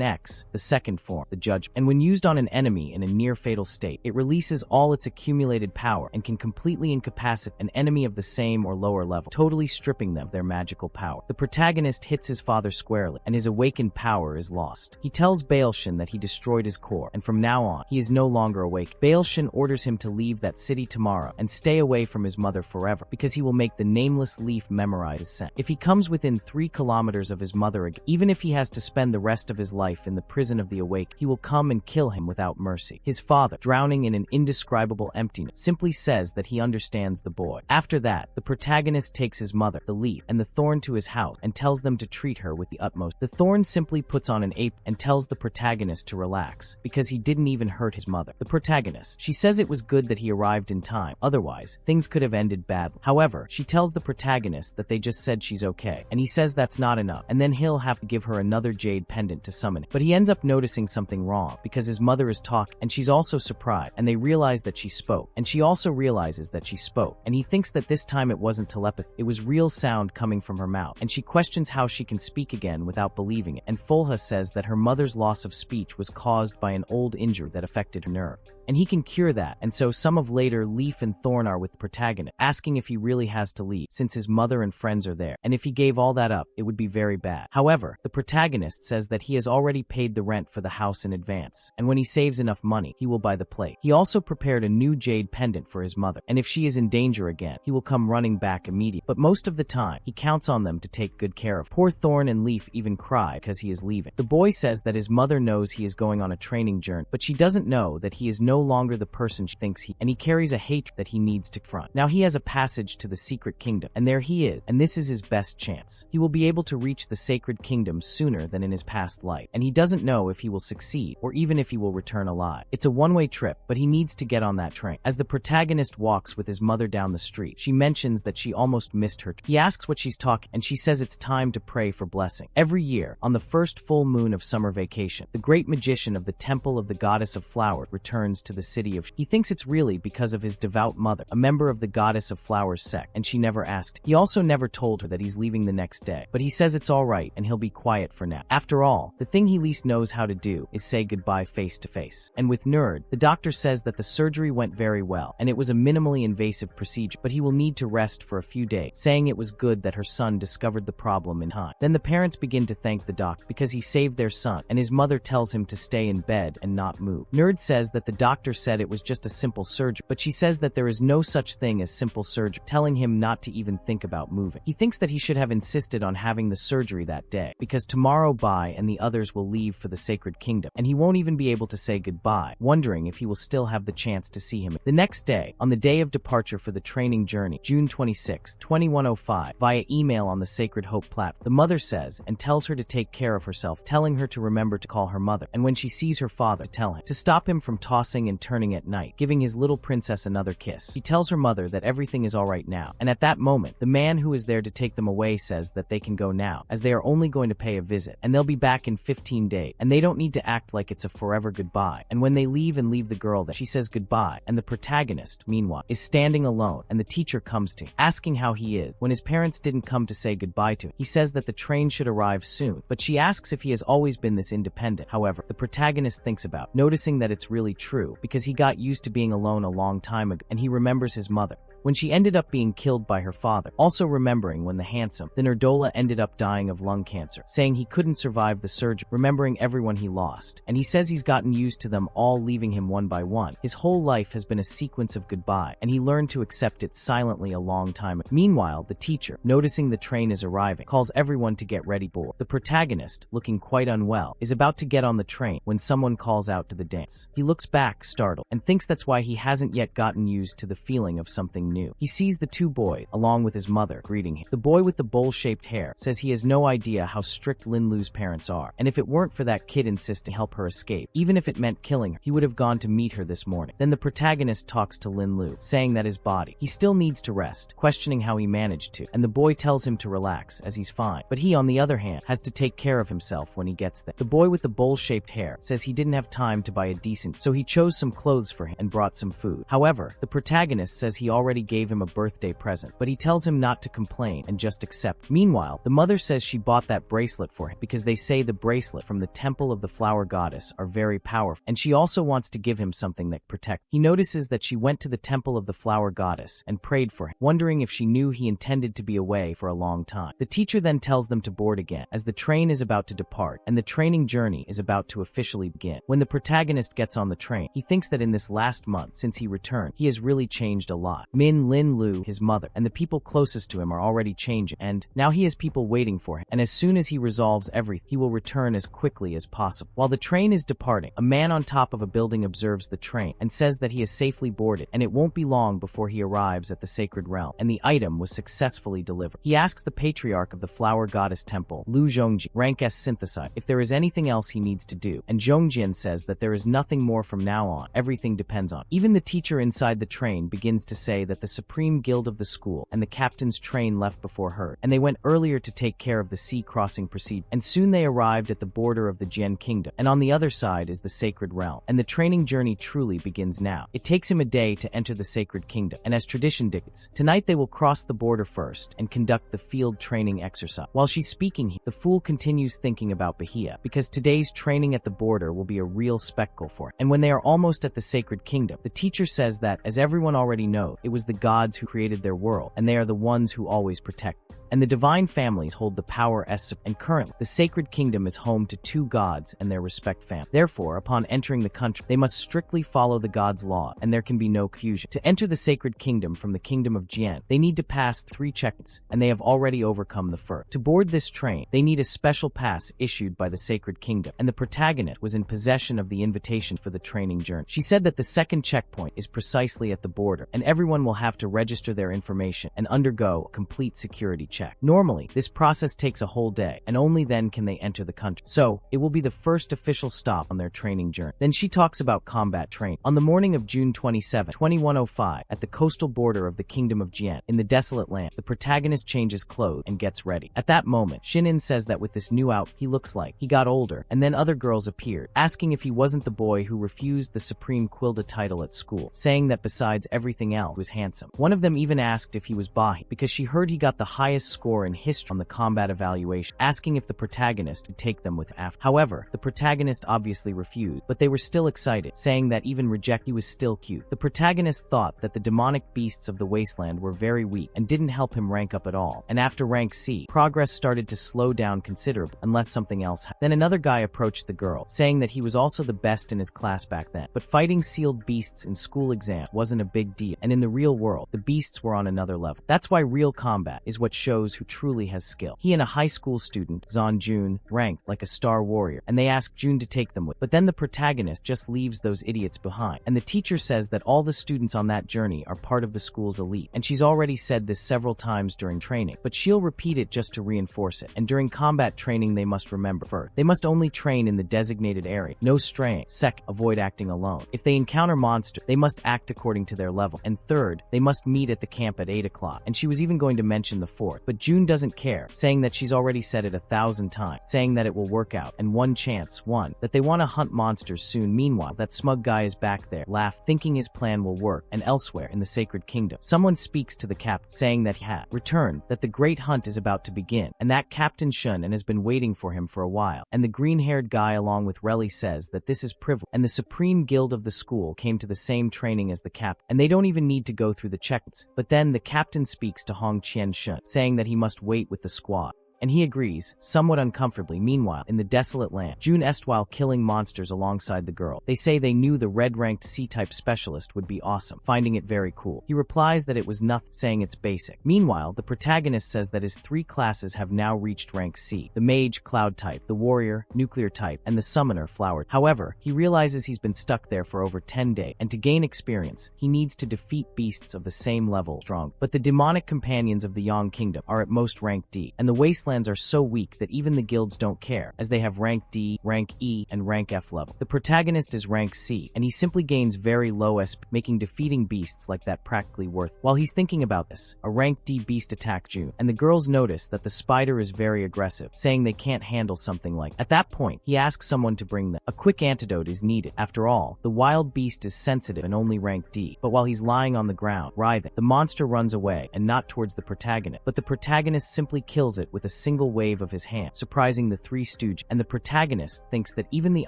X, the second form, the judgment, and when used on an enemy in a near-fatal state, it releases all its accumulated power and can completely incapacitate an enemy of the same or lower level, totally stripping them of their magical power. The protagonist hits his father squarely, and his awakened power is lost. He tells Bearshin that he destroyed his core, and from now on, he is no longer awake. Bearshin orders him to leave that city tomorrow and stay away from his mother forever, because he will make the nameless leaf memorize his scent. If he comes within 3 kilometers of his mother again, even if he has to spend the rest of his life in the prison of the awake, he will come and kill him without mercy. His father, drowning in an indescribable emptiness, simply says that he understands the boy. After that, the protagonist takes his mother, the leaf, and the thorn to his house and tells them to treat her with the utmost. The thorn simply puts on an ape and tells the protagonist to relax, because he didn't even hurt his mother. The protagonist, she says it was good that he arrived in time, otherwise, things could have ended badly. However, she tells the protagonist that they just said she's okay, and he says that's not enough, and then he'll have to give her another jade pendant to summon it. But he ends up noticing something wrong, because his mother is talking, and she's also surprised, and they realize that she spoke, and she also realizes that she spoke, and he thinks that this time it wasn't telepathy, it was real sound coming from her mouth, and she questions how she can speak again without believing it, and Folha says that her mother's loss of speech was caused by an old injury that affected her nerve. nerve. And he can cure that, and so some of later Leaf and Thorn are with the protagonist, asking if he really has to leave, since his mother and friends are there, and if he gave all that up, it would be very bad. However, the protagonist says that he has already paid the rent for the house in advance, and when he saves enough money, he will buy the plate. He also prepared a new jade pendant for his mother, and if she is in danger again, he will come running back immediately. But most of the time, he counts on them to take good care of. Poor Thorn and Leaf even cry because he is leaving. The boy says that his mother knows he is going on a training journey, but she doesn't know that he is no longer the person she thinks and he carries a hatred that he needs to confront. Now he has a passage to the secret kingdom, and there he is, and this is his best chance. He will be able to reach the sacred kingdom sooner than in his past life, and he doesn't know if he will succeed or even if he will return alive. It's a one-way trip, but he needs to get on that train. As the protagonist walks with his mother down the street, she mentions that she almost missed her. He asks what she's talking, and she says it's time to pray for blessing. Every year, on the first full moon of summer vacation, the great magician of the temple of the goddess of flowers returns to the city of. He thinks it's really because of his devout mother, a member of the goddess of flowers sect, and she never asked. He also never told her that he's leaving the next day, but he says it's alright and he'll be quiet for now. After all, the thing he least knows how to do is say goodbye face to face. And with Nerd, the doctor says that the surgery went very well, and it was a minimally invasive procedure, but he will need to rest for a few days, saying it was good that her son discovered the problem in time. Then the parents begin to thank the doctor because he saved their son, and his mother tells him to stay in bed and not move. Nerd says that the doctor said it was just a simple surgery, but she says that there is no such thing as simple surgery, telling him not to even think about moving. He thinks that he should have insisted on having the surgery that day, because tomorrow Bai and the others will leave for the sacred kingdom, and he won't even be able to say goodbye, wondering if he will still have the chance to see him. The next day, on the day of departure for the training journey, June 26, 2105, via email on the Sacred Hope platform, the mother says and tells her to take care of herself, telling her to remember to call her mother, and when she sees her father, to tell him to stop him from tossing and turning at night, giving his little princess another kiss. She tells her mother that everything is alright now, and at that moment, the man who is there to take them away says that they can go now, as they are only going to pay a visit, and they'll be back in 15 days, and they don't need to act like it's a forever goodbye. And when they leave and leave the girl there, she says goodbye, and the protagonist, meanwhile, is standing alone, and the teacher comes to him, asking how he is. When his parents didn't come to say goodbye to him, he says that the train should arrive soon, but she asks if he has always been this independent. However, the protagonist thinks about, noticing that it's really true, because he got used to being alone a long time ago, and he remembers his mother, when she ended up being killed by her father, also remembering when the Nerdola ended up dying of lung cancer, saying he couldn't survive the surgery, remembering everyone he lost, and he says he's gotten used to them all leaving him one by one. His whole life has been a sequence of goodbye, and he learned to accept it silently a long time ago. Meanwhile, the teacher, noticing the train is arriving, calls everyone to get ready for. The protagonist, looking quite unwell, is about to get on the train when someone calls out to the dance. He looks back, startled, and thinks that's why he hasn't yet gotten used to the feeling of something new. He sees the two boys, along with his mother, greeting him. The boy with the bowl-shaped hair says he has no idea how strict Lin Lu's parents are, and if it weren't for that kid insisting to help her escape, even if it meant killing her, he would have gone to meet her this morning. Then the protagonist talks to Lin Lu, saying that his body, he still needs to rest, questioning how he managed to, and the boy tells him to relax, as he's fine. But he, on the other hand, has to take care of himself when he gets there. The boy with the bowl-shaped hair says he didn't have time to buy a decent, so he chose some clothes for him and brought some food. However, the protagonist says he already gave him a birthday present, but he tells him not to complain and just accept. Meanwhile, the mother says she bought that bracelet for him because they say the bracelet from the temple of the flower goddess are very powerful, and she also wants to give him something that protects. He notices that she went to the temple of the flower goddess and prayed for him, wondering if she knew he intended to be away for a long time. The teacher then tells them to board again, as the train is about to depart, and the training journey is about to officially begin. When the protagonist gets on the train, he thinks that in this last month since he returned, he has really changed a lot. Lin Lu, his mother, and the people closest to him are already changing, and now he has people waiting for him, and as soon as he resolves everything, he will return as quickly as possible. While the train is departing, a man on top of a building observes the train and says that he is safely boarded, and it won't be long before he arrives at the sacred realm, and the item was successfully delivered. He asks the patriarch of the flower goddess temple, Lu Zhongji, rank S synthesized, if there is anything else he needs to do, and Zhongjin says that there is nothing more from now on, everything depends on. Even the teacher inside the train begins to say that the Supreme Guild of the school and the captain's train left before her, and they went earlier to take care of the sea crossing procedure. And soon they arrived at the border of the Jian Kingdom, and on the other side is the Sacred Realm. And the training journey truly begins now. It takes him a day to enter the Sacred Kingdom, and as tradition dictates, tonight they will cross the border first and conduct the field training exercise. While she's speaking, the fool continues thinking about Bahia, because today's training at the border will be a real spectacle for him. And when they are almost at the Sacred Kingdom, the teacher says that, as everyone already knows, it was the gods who created their world, and they are the ones who always protect them. And the divine families hold the power as and currently, the Sacred Kingdom is home to 2 gods and their respect family. Therefore, upon entering the country, they must strictly follow the gods' law, and there can be no confusion. To enter the Sacred Kingdom from the Kingdom of Jian, they need to pass 3 checkpoints, and they have already overcome the first. To board this train, they need a special pass issued by the Sacred Kingdom, and the protagonist was in possession of the invitation for the training journey. She said that the second checkpoint is precisely at the border, and everyone will have to register their information and undergo a complete security check. Normally, this process takes a whole day, and only then can they enter the country. So, it will be the first official stop on their training journey. Then she talks about combat training. On the morning of June 27, 2105, at the coastal border of the Kingdom of Jian, in the desolate land, the protagonist changes clothes and gets ready. At that moment, Shinin says that with this new outfit, he looks like he got older, and then other girls appeared, asking if he wasn't the boy who refused the Supreme Quilda title at school, saying that besides everything else, he was handsome. One of them even asked if he was Bahi, because she heard he got the highest score in history on the combat evaluation, asking if the protagonist would take them with after. However, the protagonist obviously refused, but they were still excited, saying that even reject he was still cute. The protagonist thought that the demonic beasts of the wasteland were very weak and didn't help him rank up at all, and after rank C, progress started to slow down considerably unless something else happened. Then another guy approached the girl, saying that he was also the best in his class back then, but fighting sealed beasts in school exam wasn't a big deal, and in the real world, the beasts were on another level. That's why real combat is what shows who truly has skill. He and a high school student, Zon Jun, ranked like a star warrior, and they ask Jun to take them with. But then the protagonist just leaves those idiots behind, and the teacher says that all the students on that journey are part of the school's elite, and she's already said this several times during training, but she'll repeat it just to reinforce it. And during combat training, they must remember first, they must only train in the designated area, no straying. Second, avoid acting alone. If they encounter monsters, they must act according to their level. And third, they must meet at the camp at 8 o'clock. And she was even going to mention the fourth, but June doesn't care, saying that she's already said it 1,000 times, saying that it will work out, and one chance, that they want to hunt monsters soon. Meanwhile, that smug guy is back there, thinking his plan will work, and elsewhere in the Sacred Kingdom, someone speaks to the captain, saying that he had returned, that the great hunt is about to begin, and that Captain Shun and has been waiting for him for a while. And the green-haired guy along with Relly says that this is privilege, and the Supreme Guild of the school came to the same training as the captain, and they don't even need to go through the checkpoints. But then the captain speaks to Hong Qian Shun, saying that he must wait with the squad. And he agrees, somewhat uncomfortably. Meanwhile, in the desolate land, June est while killing monsters alongside the girl. They say they knew the red-ranked C-type specialist would be awesome, finding it very cool. He replies that it was nothing, saying it's basic. Meanwhile, the protagonist says that his 3 classes have now reached rank C: the mage, cloud type; the warrior, nuclear type; and the summoner, flower. However, he realizes he's been stuck there for over 10 days, and to gain experience, he needs to defeat beasts of the same level strong. But the demonic companions of the Yang Kingdom are at most rank D, and the wasteland are so weak that even the guilds don't care, as they have rank D, rank E, and rank F level. The protagonist is rank C, and he simply gains very low SP, making defeating beasts like that practically worth. While he's thinking about this, a rank D beast attacks June, and the girls notice that the spider is very aggressive, saying they can't handle something like. At that point, he asks someone to bring them. A quick antidote is needed. After all, the wild beast is sensitive and only rank D, but while he's lying on the ground, writhing, the monster runs away, and not towards the protagonist, but the protagonist simply kills it with a single wave of his hand, surprising the 3 stooges, and the protagonist thinks that even the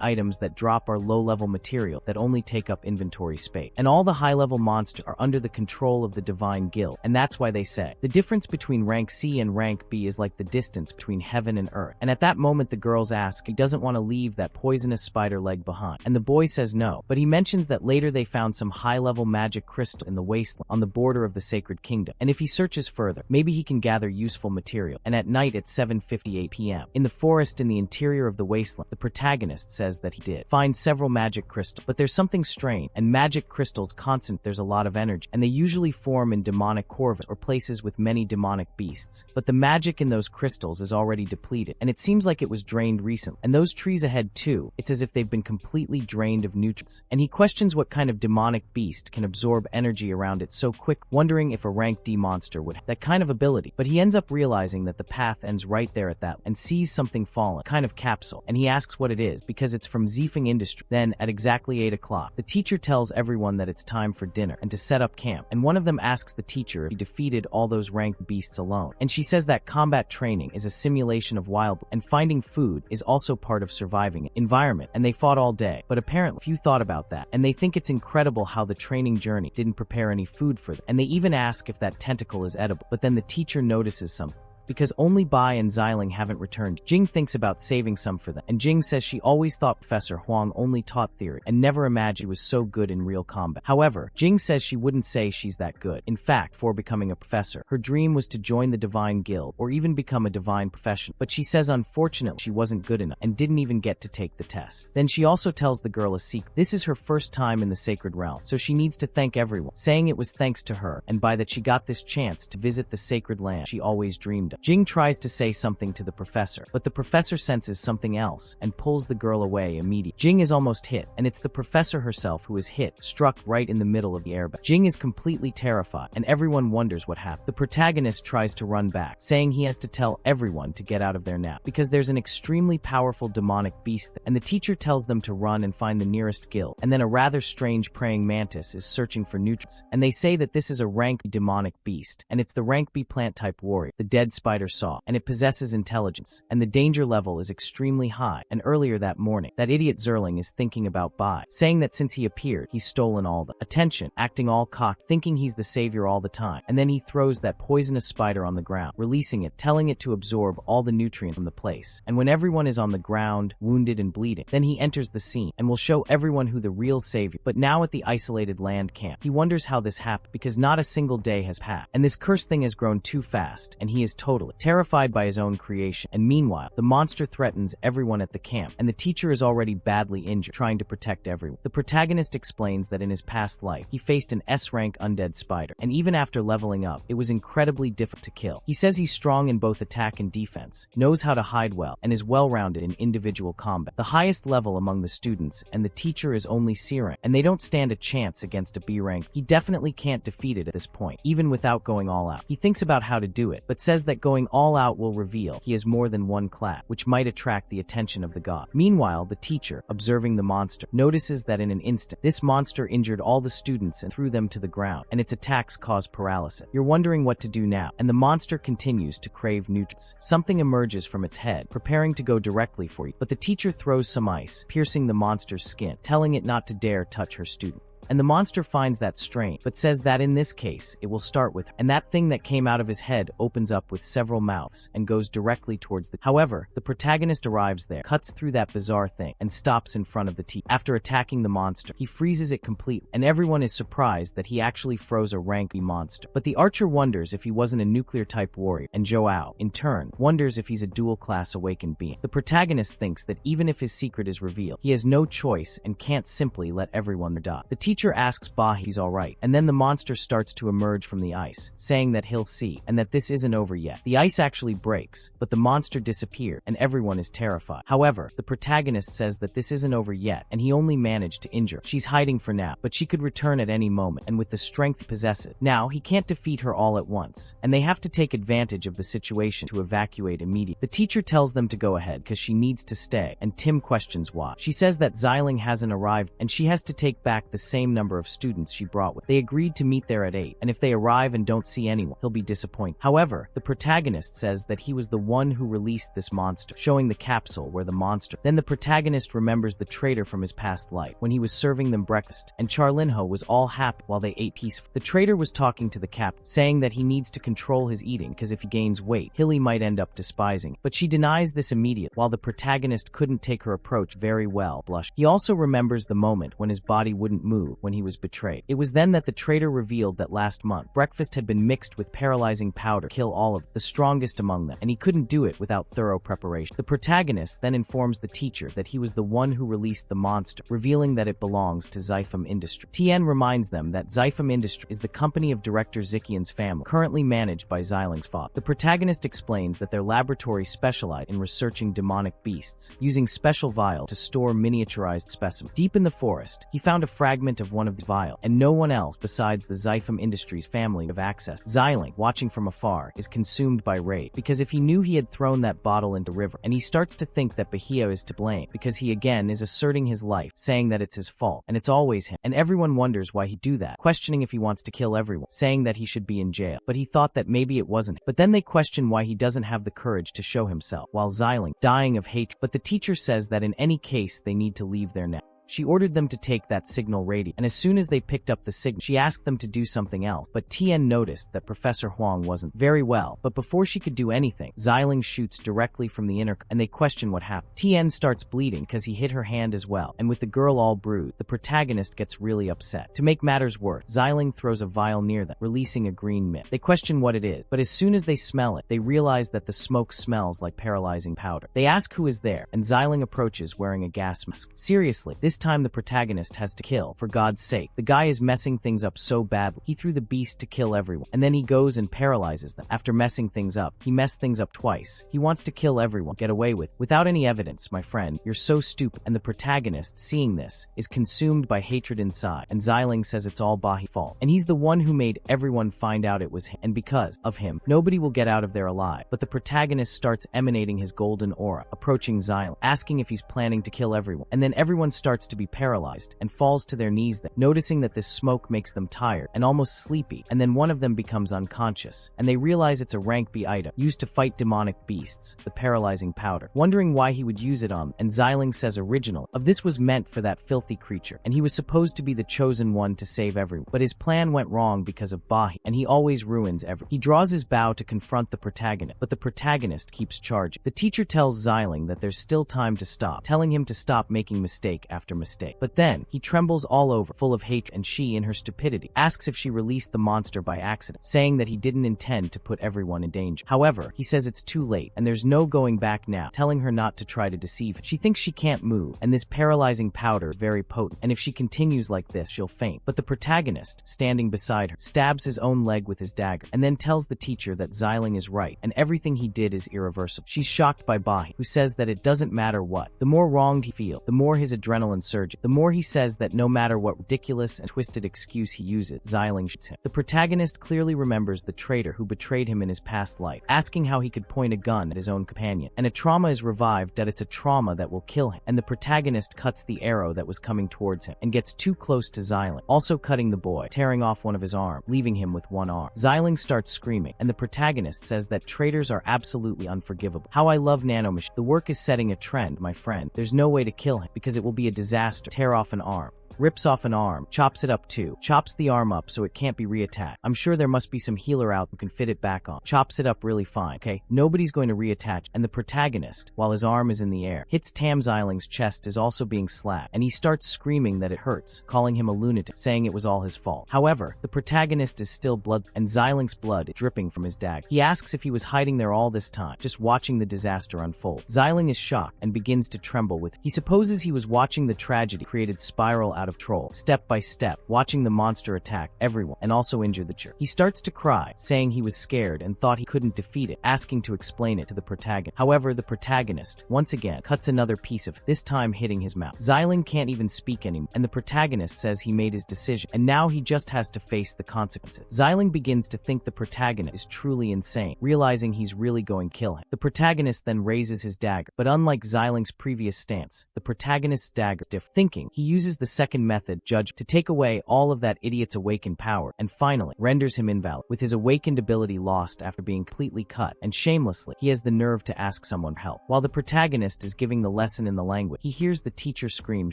items that drop are low-level material that only take up inventory space, and all the high-level monsters are under the control of the Divine Guild, and that's why they say the difference between rank C and rank B is like the distance between heaven and earth. And at that moment the girls ask if he doesn't want to leave that poisonous spider leg behind, and the boy says no, but he mentions that later they found some high-level magic crystal in the wasteland on the border of the Sacred Kingdom, and if he searches further, maybe he can gather useful material. And at night at 7:58 p.m. In the forest in the interior of the wasteland, the protagonist says that he did find several magic crystals, but there's something strange, and magic crystals constant there's a lot of energy, and they usually form in demonic corvids or places with many demonic beasts. But the magic in those crystals is already depleted, and it seems like it was drained recently. And those trees ahead too, it's as if they've been completely drained of nutrients. And he questions what kind of demonic beast can absorb energy around it so quick, wondering if a rank D monster would have that kind of ability. But he ends up realizing that the path ends right there at that, and sees something fallen, kind of capsule, and he asks what it is because it's from Zifeng Industry. Then, at exactly 8 o'clock, the teacher tells everyone that it's time for dinner and to set up camp, and one of them asks the teacher if he defeated all those ranked beasts alone, and she says that combat training is a simulation of wild, and finding food is also part of surviving environment, and they fought all day. But apparently few thought about that, and they think it's incredible how the training journey didn't prepare any food for them, and they even ask if that tentacle is edible. But then the teacher notices something. Because only Bai and Xiling haven't returned, Jing thinks about saving some for them, and Jing says she always thought Professor Huang only taught theory and never imagined he was so good in real combat. However, Jing says she wouldn't say she's that good. In fact, before becoming a professor, her dream was to join the Divine Guild or even become a divine professional, but she says unfortunately she wasn't good enough and didn't even get to take the test. Then she also tells the girl a secret. This is her first time in the sacred realm, so she needs to thank everyone, saying it was thanks to her and by that she got this chance to visit the sacred land she always dreamed of. Jing tries to say something to the professor, but the professor senses something else and pulls the girl away immediately. Jing is almost hit, and it's the professor herself who is hit, struck right in the middle of the airbag. Jing is completely terrified, and everyone wonders what happened. The protagonist tries to run back, saying he has to tell everyone to get out of their nap because there's an extremely powerful demonic beast there, and the teacher tells them to run and find the nearest guild. And then a rather strange praying mantis is searching for nutrients, and they say that this is a rank B demonic beast, and it's the rank B plant type warrior the dead spider saw, and it possesses intelligence, and the danger level is extremely high. And earlier that morning, that idiot Zerling is thinking about Bai, saying that since he appeared, he's stolen all the attention, acting all cocky, thinking he's the savior all the time, and then he throws that poisonous spider on the ground, releasing it, telling it to absorb all the nutrients from the place. And when everyone is on the ground, wounded and bleeding, then he enters the scene and will show everyone who the real savior. But now at the isolated land camp, he wonders how this happened because not a single day has passed, and this cursed thing has grown too fast, and he is totally terrified by his own creation. And meanwhile, the monster threatens everyone at the camp, and the teacher is already badly injured, trying to protect everyone. The protagonist explains that in his past life, he faced an S-rank undead spider, and even after leveling up, it was incredibly difficult to kill. He says he's strong in both attack and defense, knows how to hide well, and is well-rounded in individual combat. The highest level among the students, and the teacher is only C rank, and they don't stand a chance against a B rank. He definitely can't defeat it at this point, even without going all out. He thinks about how to do it, but says that going all out will reveal he has more than one class, which might attract the attention of the god. Meanwhile, the teacher, observing the monster, notices that in an instant, this monster injured all the students and threw them to the ground, and its attacks caused paralysis. You're wondering what to do now, and the monster continues to crave nutrients. Something emerges from its head, preparing to go directly for you, but the teacher throws some ice, piercing the monster's skin, telling it not to dare touch her student. And the monster finds that strange, but says that in this case, it will start with her. And that thing that came out of his head opens up with several mouths and goes directly towards the... However, the protagonist arrives there, cuts through that bizarre thing, and stops in front of the teacher. After attacking the monster, he freezes it completely, and everyone is surprised that he actually froze a rank B monster. But the archer wonders if he wasn't a nuclear-type warrior, and Joao, in turn, wonders if he's a dual-class awakened being. The protagonist thinks that even if his secret is revealed, he has no choice and can't simply let everyone die. The teacher asks Bah if he's alright, and then the monster starts to emerge from the ice, saying that he'll see, and that this isn't over yet. The ice actually breaks, but the monster disappeared, and everyone is terrified. However, the protagonist says that this isn't over yet, and he only managed to injure her. She's hiding for now, but she could return at any moment, and with the strength he possesses. Now, he can't defeat her all at once, and they have to take advantage of the situation to evacuate immediately. The teacher tells them to go ahead because she needs to stay, and Tim questions why. She says that Xiling hasn't arrived, and she has to take back the same number of students she brought with. They agreed to meet there at 8, and if they arrive and don't see anyone, he'll be disappointed. However, the protagonist says that he was the one who released this monster, showing the capsule where the monster... Then the protagonist remembers the traitor from his past life, when he was serving them breakfast, and Charlinho was all happy while they ate peacefully. The traitor was talking to the captain, saying that he needs to control his eating because if he gains weight, Hilly might end up despising it. But she denies this immediately, while the protagonist couldn't take her approach very well, blush. He also remembers the moment when his body wouldn't move, knew when he was betrayed. It was then that the traitor revealed that last month, breakfast had been mixed with paralyzing powder to kill all of the strongest among them, and he couldn't do it without thorough preparation. The protagonist then informs the teacher that he was the one who released the monster, revealing that it belongs to Zyphum Industry. Tien reminds them that Zyphum Industry is the company of director Zikian's family, currently managed by Xyling's father. The protagonist explains that their laboratory specialized in researching demonic beasts, using special vials to store miniaturized specimens. Deep in the forest, he found a fragment of one of the vials, and no one else besides the Zyphum Industries family of access. Zyling, watching from afar, is consumed by rage, because if he knew he had thrown that bottle into the river, and he starts to think that Bahia is to blame, because he again is asserting his life, saying that it's his fault, and it's always him, and everyone wonders why he'd do that, questioning if he wants to kill everyone, saying that he should be in jail, but he thought that maybe it wasn't. But then they question why he doesn't have the courage to show himself, while Zyling, dying of hatred. But the teacher says that in any case they need to leave their net. She ordered them to take that signal radio, and as soon as they picked up the signal, she asked them to do something else. But Tien noticed that Professor Huang wasn't very well, but before she could do anything, Zyling shoots directly from the inner, and they question what happened. Tien starts bleeding because he hit her hand as well, and with the girl all bruised, the protagonist gets really upset. To make matters worse, Zyling throws a vial near them, releasing a green mist. They question what it is, but as soon as they smell it, they realize that the smoke smells like paralyzing powder. They ask who is there, and Zyling approaches wearing a gas mask. Seriously, this time the protagonist has to kill, for God's sake. The guy is messing things up so badly. He threw the beast to kill everyone, and then he goes and paralyzes them. After messing things up, he messed things up twice. He wants to kill everyone, get away with, without any evidence. My friend, you're so stupid. And the protagonist, seeing this, is consumed by hatred inside, and Zyling says it's all Bahi's fault, and he's the one who made everyone find out it was him, and because of him, nobody will get out of there alive. But the protagonist starts emanating his golden aura, approaching Zyling, asking if he's planning to kill everyone, and then everyone starts to be paralyzed and falls to their knees then, noticing that this smoke makes them tired and almost sleepy, and then one of them becomes unconscious, and they realize it's a rank B item used to fight demonic beasts, the paralyzing powder, wondering why he would use it on, and Zyling says original of this was meant for that filthy creature, and he was supposed to be the chosen one to save everyone, but his plan went wrong because of Bahi, and he always ruins everything. He draws his bow to confront the protagonist, but the protagonist keeps charging. The teacher tells Zyling that there's still time to stop, telling him to stop making mistake after mistake. But then, he trembles all over, full of hatred, and she, in her stupidity, asks if she released the monster by accident, saying that he didn't intend to put everyone in danger. However, he says it's too late, and there's no going back now, telling her not to try to deceive him. She thinks she can't move, and this paralyzing powder is very potent, and if she continues like this, she'll faint. But the protagonist, standing beside her, stabs his own leg with his dagger, and then tells the teacher that Zyling is right, and everything he did is irreversible. She's shocked by Bahi, who says that it doesn't matter what. The more wronged he feels, the more his adrenaline surges. The more he says that no matter what ridiculous and twisted excuse he uses, Zyling shoots him. The protagonist clearly remembers the traitor who betrayed him in his past life, asking how he could point a gun at his own companion, and a trauma is revived that it's a trauma that will kill him, and the protagonist cuts the arrow that was coming towards him, and gets too close to Zyling, also cutting the boy, tearing off one of his arms, leaving him with one arm. Zyling starts screaming, and the protagonist says that traitors are absolutely unforgivable. How I love nanomachine. The work is setting a trend, my friend. There's no way to kill him, because it will be a disaster. Tear off an arm. Rips off an arm, chops it up too, chops the arm up so it can't be reattached. I'm sure there must be some healer out who can fit it back on. Chops it up really fine, okay? Nobody's going to reattach, and the protagonist, while his arm is in the air, hits Tam Zyling's chest is also being slapped, and he starts screaming that it hurts, calling him a lunatic, saying it was all his fault. However, the protagonist is still blood, and Zyling's blood is dripping from his dagger. He asks if he was hiding there all this time, just watching the disaster unfold. Zyling is shocked and begins to tremble with. He supposes he was watching the tragedy created spiral out of control, step by step, watching the monster attack everyone and also injure the church. He starts to cry, saying he was scared and thought he couldn't defeat it, asking to explain it to the protagonist. However, the protagonist, once again, cuts another piece of it, this time hitting his mouth. Zyling can't even speak anymore, and the protagonist says he made his decision, and now he just has to face the consequences. Zyling begins to think the protagonist is truly insane, realizing he's really going to kill him. The protagonist then raises his dagger, but unlike Zyling's previous stance, the protagonist's dagger is different. Thinking, he uses the second method, judge, to take away all of that idiot's awakened power, and finally renders him invalid, with his awakened ability lost after being completely cut, and shamelessly, he has the nerve to ask someone for help. While the protagonist is giving the lesson in the language, he hears the teacher scream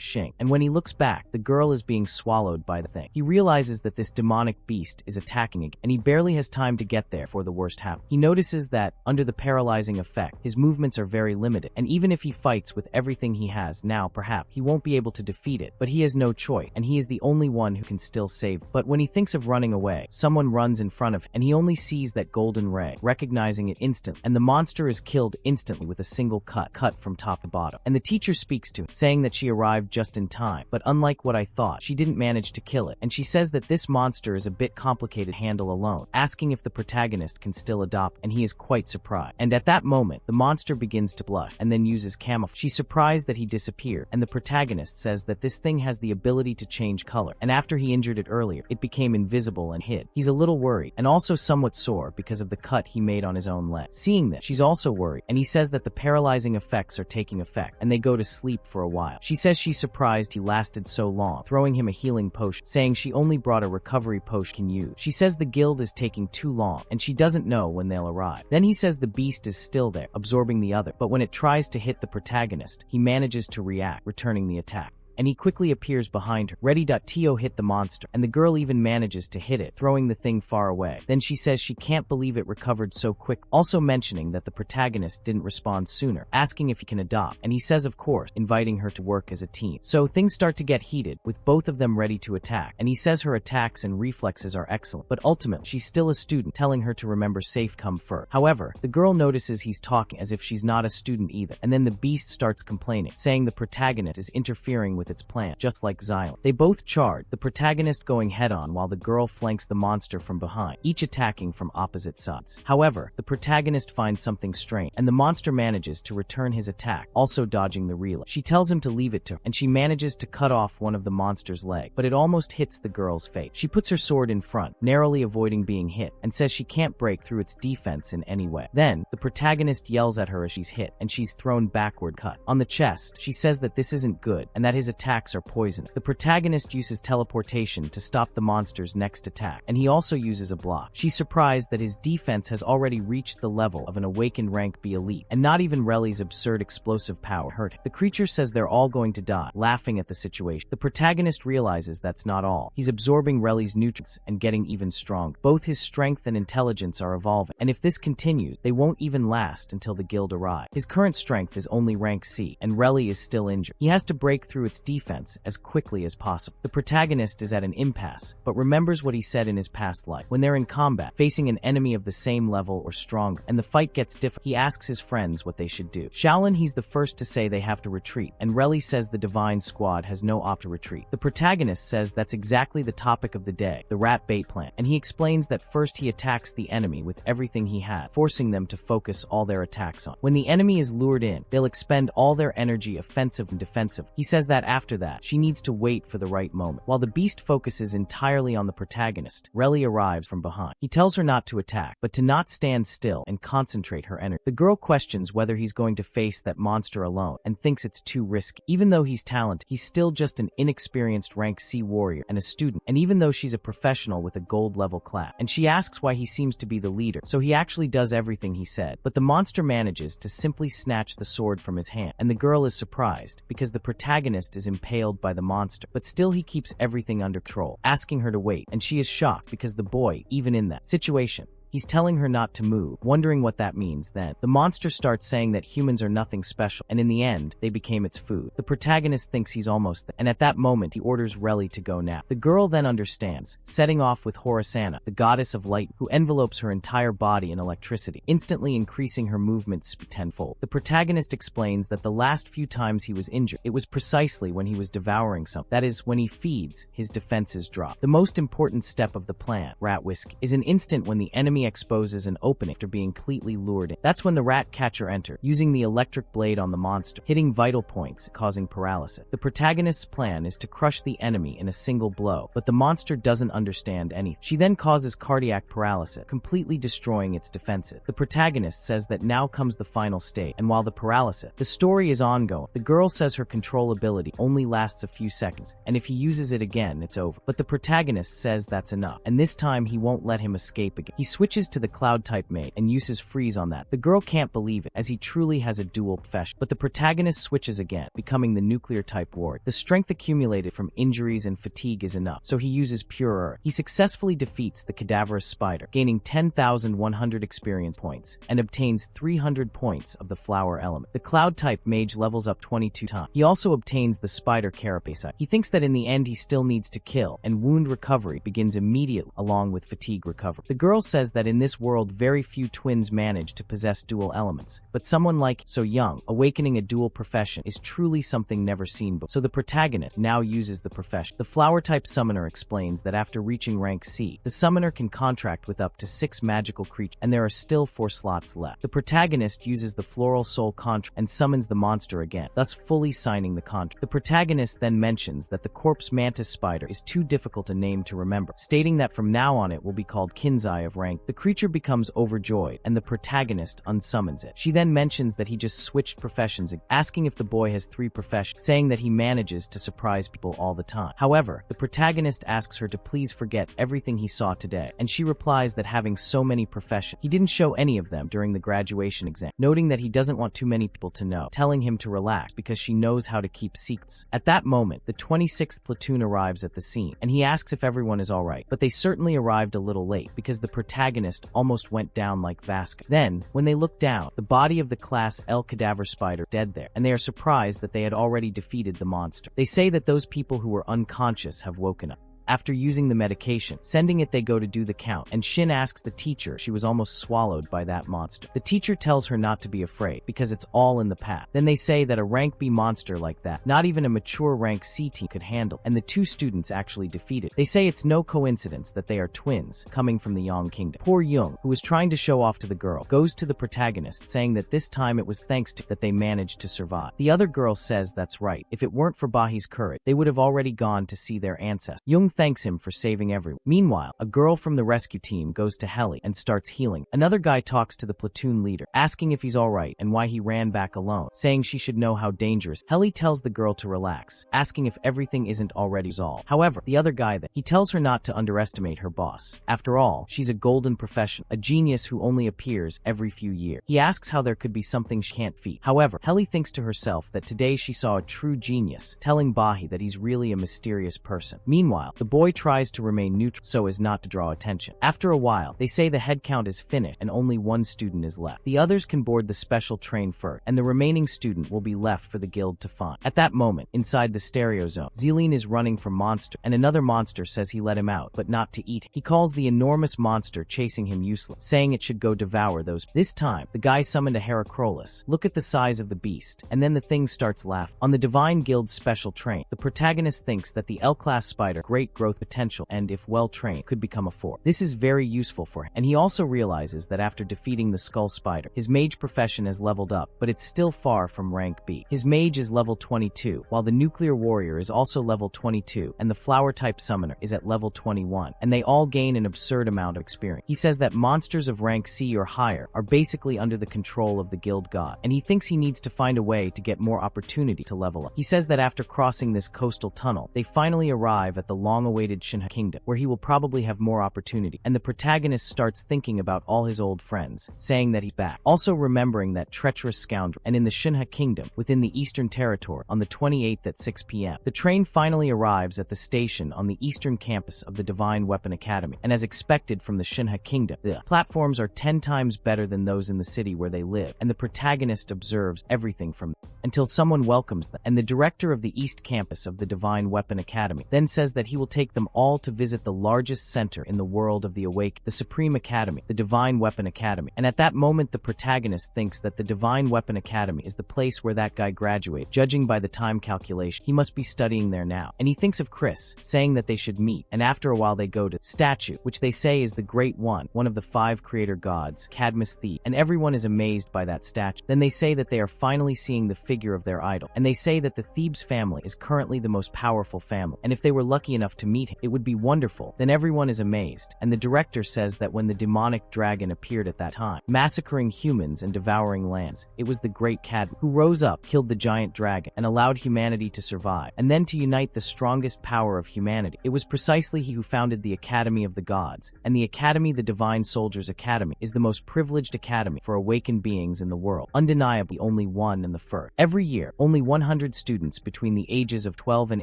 shing, and when he looks back, the girl is being swallowed by the thing. He realizes that this demonic beast is attacking again, and he barely has time to get there before the worst happens. He notices that, under the paralyzing effect, his movements are very limited, and even if he fights with everything he has now, perhaps, he won't be able to defeat it, but he has no no choice, and he is the only one who can still save. But when he thinks of running away, someone runs in front of him, and he only sees that golden ray, recognizing it instantly, and the monster is killed instantly with a single cut from top to bottom. And the teacher speaks to him, saying that she arrived just in time, but unlike what I thought, she didn't manage to kill it, and she says that this monster is a bit complicated to handle alone, asking if the protagonist can still adopt, and he is quite surprised. And at that moment, the monster begins to blush, and then uses camouflage. She's surprised that he disappeared, and the protagonist says that this thing has the ability to change color, and after he injured it earlier, it became invisible and hid. He's a little worried, and also somewhat sore because of the cut he made on his own leg. Seeing this, she's also worried, and he says that the paralyzing effects are taking effect, and they go to sleep for a while. She says she's surprised he lasted so long, throwing him a healing potion, saying she only brought a recovery potion can use. She says the guild is taking too long, and she doesn't know when they'll arrive. Then he says the beast is still there, absorbing the other, but when it tries to hit the protagonist, he manages to react, returning the attack. And he quickly appears behind her, ready to hit the monster, and the girl even manages to hit it, throwing the thing far away. Then she says she can't believe it recovered so quick, also mentioning that the protagonist didn't respond sooner, asking if he can adopt, and he says of course, inviting her to work as a team. So things start to get heated, with both of them ready to attack, and he says her attacks and reflexes are excellent, but ultimately, she's still a student, telling her to remember safe come first. However, the girl notices he's talking as if she's not a student either, and then the beast starts complaining, saying the protagonist is interfering with its plan, just like Xylem. They both charge, the protagonist going head-on while the girl flanks the monster from behind, each attacking from opposite sides. However, the protagonist finds something strange, and the monster manages to return his attack, also dodging the relay. She tells him to leave it to her, and she manages to cut off one of the monster's legs, but it almost hits the girl's face. She puts her sword in front, narrowly avoiding being hit, and says she can't break through its defense in any way. Then, the protagonist yells at her as she's hit, and she's thrown backward cut. On the chest, she says that this isn't good, and that his attacks are poison. The protagonist uses teleportation to stop the monster's next attack, and he also uses a block. She's surprised that his defense has already reached the level of an awakened rank B elite, and not even Reli's absurd explosive power hurt him. The creature says they're all going to die, laughing at the situation. The protagonist realizes that's not all. He's absorbing Reli's nutrients and getting even stronger. Both his strength and intelligence are evolving, and if this continues, they won't even last until the guild arrives. His current strength is only rank C, and Reli is still injured. He has to break through its defense as quickly as possible. The protagonist is at an impasse, but remembers what he said in his past life. When they're in combat, facing an enemy of the same level or stronger, and the fight gets difficult, he asks his friends what they should do. Shaolin, he's the first to say they have to retreat, and Reli says the Divine Squad has no option to retreat. The protagonist says that's exactly the topic of the day, the rat bait plan, and he explains that first he attacks the enemy with everything he had, forcing them to focus all their attacks on. When the enemy is lured in, they'll expend all their energy offensive and defensive. He says that after that, she needs to wait for the right moment. While the beast focuses entirely on the protagonist, Reli arrives from behind. He tells her not to attack, but to not stand still and concentrate her energy. The girl questions whether he's going to face that monster alone and thinks it's too risky. Even though he's talented, he's still just an inexperienced rank C warrior and a student, and even though she's a professional with a gold level class. And she asks why he seems to be the leader, so he actually does everything he said. But the monster manages to simply snatch the sword from his hand, and the girl is surprised because the protagonist is impaled by the monster, but still he keeps everything under control, asking her to wait, and she is shocked because the boy, even in that situation, he's telling her not to move, wondering what that means. Then, the monster starts saying that humans are nothing special, and in the end, they became its food. The protagonist thinks he's almost there, and at that moment, he orders Reli to go now. The girl then understands, setting off with Horasana, the goddess of light, who envelopes her entire body in electricity, instantly increasing her movement speed tenfold. The protagonist explains that the last few times he was injured, it was precisely when he was devouring something. That is, when he feeds, his defenses drop. The most important step of the plan, rat whiskey, is an instant when the enemy exposes an opening after being completely lured in. That's when the rat catcher enters, using the electric blade on the monster, hitting vital points, causing paralysis. The protagonist's plan is to crush the enemy in a single blow, but the monster doesn't understand anything. She then causes cardiac paralysis, completely destroying its defenses. The protagonist says that now comes the final stage, and while the story is ongoing, the girl says her control ability only lasts a few seconds, and if he uses it again, it's over. But the protagonist says that's enough, and this time he won't let him escape again. He switches switches to the cloud-type mage and uses freeze on that. The girl can't believe it, as he truly has a dual profession. But the protagonist switches again, becoming the nuclear-type ward. The strength accumulated from injuries and fatigue is enough, so he uses pure earth. He successfully defeats the cadaverous spider, gaining 10,100 experience points, and obtains 300 points of the flower element. The cloud-type mage levels up 22 times. He also obtains the spider carapace. He thinks that in the end he still needs to kill, and wound recovery begins immediately along with fatigue recovery. The girl says that in this world very few twins manage to possess dual elements, but someone like So Young, awakening a dual profession, is truly something never seen before. So the protagonist now uses the profession. The flower-type summoner explains that after reaching rank C, the summoner can contract with up to 6 magical creatures, and there are still 4 slots left. The protagonist uses the floral soul contract and summons the monster again, thus fully signing the contract. The protagonist then mentions that the corpse mantis spider is too difficult a name to remember, stating that from now on it will be called Kinzai of rank. The creature becomes overjoyed, and the protagonist unsummons it. She then mentions that he just switched professions, asking if the boy has 3 professions, saying that he manages to surprise people all the time. However, the protagonist asks her to please forget everything he saw today, and she replies that having so many professions, he didn't show any of them during the graduation exam, noting that he doesn't want too many people to know, telling him to relax because she knows how to keep secrets. At that moment, the 26th platoon arrives at the scene, and he asks if everyone is alright, but they certainly arrived a little late because the protagonist almost went down like Vasca. Then, when they look down, the body of the class L cadaver spider is dead there, and they are surprised that they had already defeated the monster. They say that those people who were unconscious have woken up. After using the medication, sending it, they go to do the count, and Shin asks the teacher she was almost swallowed by that monster. The teacher tells her not to be afraid, because it's all in the past. Then they say that a rank B monster like that, not even a mature rank C team could handle, and the 2 students actually defeated. They say it's no coincidence that they are twins, coming from the Yang Kingdom. Poor Young, who was trying to show off to the girl, goes to the protagonist, saying that this time it was thanks to that they managed to survive. The other girl says that's right. If it weren't for Bahi's courage, they would have already gone to see their ancestors. Young thanks him for saving everyone. Meanwhile, a girl from the rescue team goes to Heli and starts healing. Another guy talks to the platoon leader, asking if he's alright and why he ran back alone, saying she should know how dangerous. Heli tells the girl to relax, asking if everything isn't already resolved. However, the other guy he tells her not to underestimate her boss. After all, she's a golden professional, a genius who only appears every few years. He asks how there could be something she can't feed. However, Heli thinks to herself that today she saw a true genius, telling Bahi that he's really a mysterious person. Meanwhile, the boy tries to remain neutral so as not to draw attention. After a while, they say the head count is finished and only 1 student is left. The others can board the special train first, and the remaining student will be left for the guild to find. At that moment, inside the stereo zone, Zeline is running from monster, and another monster says he let him out, but not to eat him. He calls the enormous monster chasing him useless, saying it should go devour those. This time, the guy summoned a Heracrolis. Look at the size of the beast, and then the thing starts laughing. On the Divine Guild's special train, the protagonist thinks that the L-class spider great growth potential and, if well trained, could become a 4. This is very useful for him, and he also realizes that after defeating the skull spider, his mage profession has leveled up, but it's still far from rank B. His mage is level 22, while the nuclear warrior is also level 22, and the flower-type summoner is at level 21, and they all gain an absurd amount of experience. He says that monsters of rank C or higher are basically under the control of the guild god, and he thinks he needs to find a way to get more opportunity to level up. He says that after crossing this coastal tunnel, they finally arrive at the long-awaited Shinha Kingdom, where he will probably have more opportunity, and the protagonist starts thinking about all his old friends, saying that he's back. Also remembering that treacherous scoundrel, and in the Shinha Kingdom, within the Eastern Territory, on the 28th at 6 p.m. The train finally arrives at the station on the eastern campus of the Divine Weapon Academy, and as expected from the Shinha Kingdom, the platforms are 10 times better than those in the city where they live, and the protagonist observes everything from them, until someone welcomes them, and the director of the East Campus of the Divine Weapon Academy then says that he will take them all to visit the largest center in the world of the Awake, the Supreme Academy, the Divine Weapon Academy. And at that moment, the protagonist thinks that the Divine Weapon Academy is the place where that guy graduated. Judging by the time calculation, he must be studying there now. And he thinks of Chris, saying that they should meet, and after a while they go to statue, which they say is the Great One of the 5 creator gods, Cadmus Thebe, and everyone is amazed by that statue. Then they say that they are finally seeing the figure of their idol, and they say that the Thebes family is currently the most powerful family, and if they were lucky enough to meet him. It would be wonderful. Then everyone is amazed, and the director says that when the demonic dragon appeared at that time, massacring humans and devouring lands, it was the great Cadmus who rose up, killed the giant dragon, and allowed humanity to survive, and then to unite the strongest power of humanity. It was precisely he who founded the Academy of the Gods, and the Academy, the Divine Soldiers Academy, is the most privileged academy for awakened beings in the world, undeniably only one and the first. Every year, only 100 students between the ages of 12 and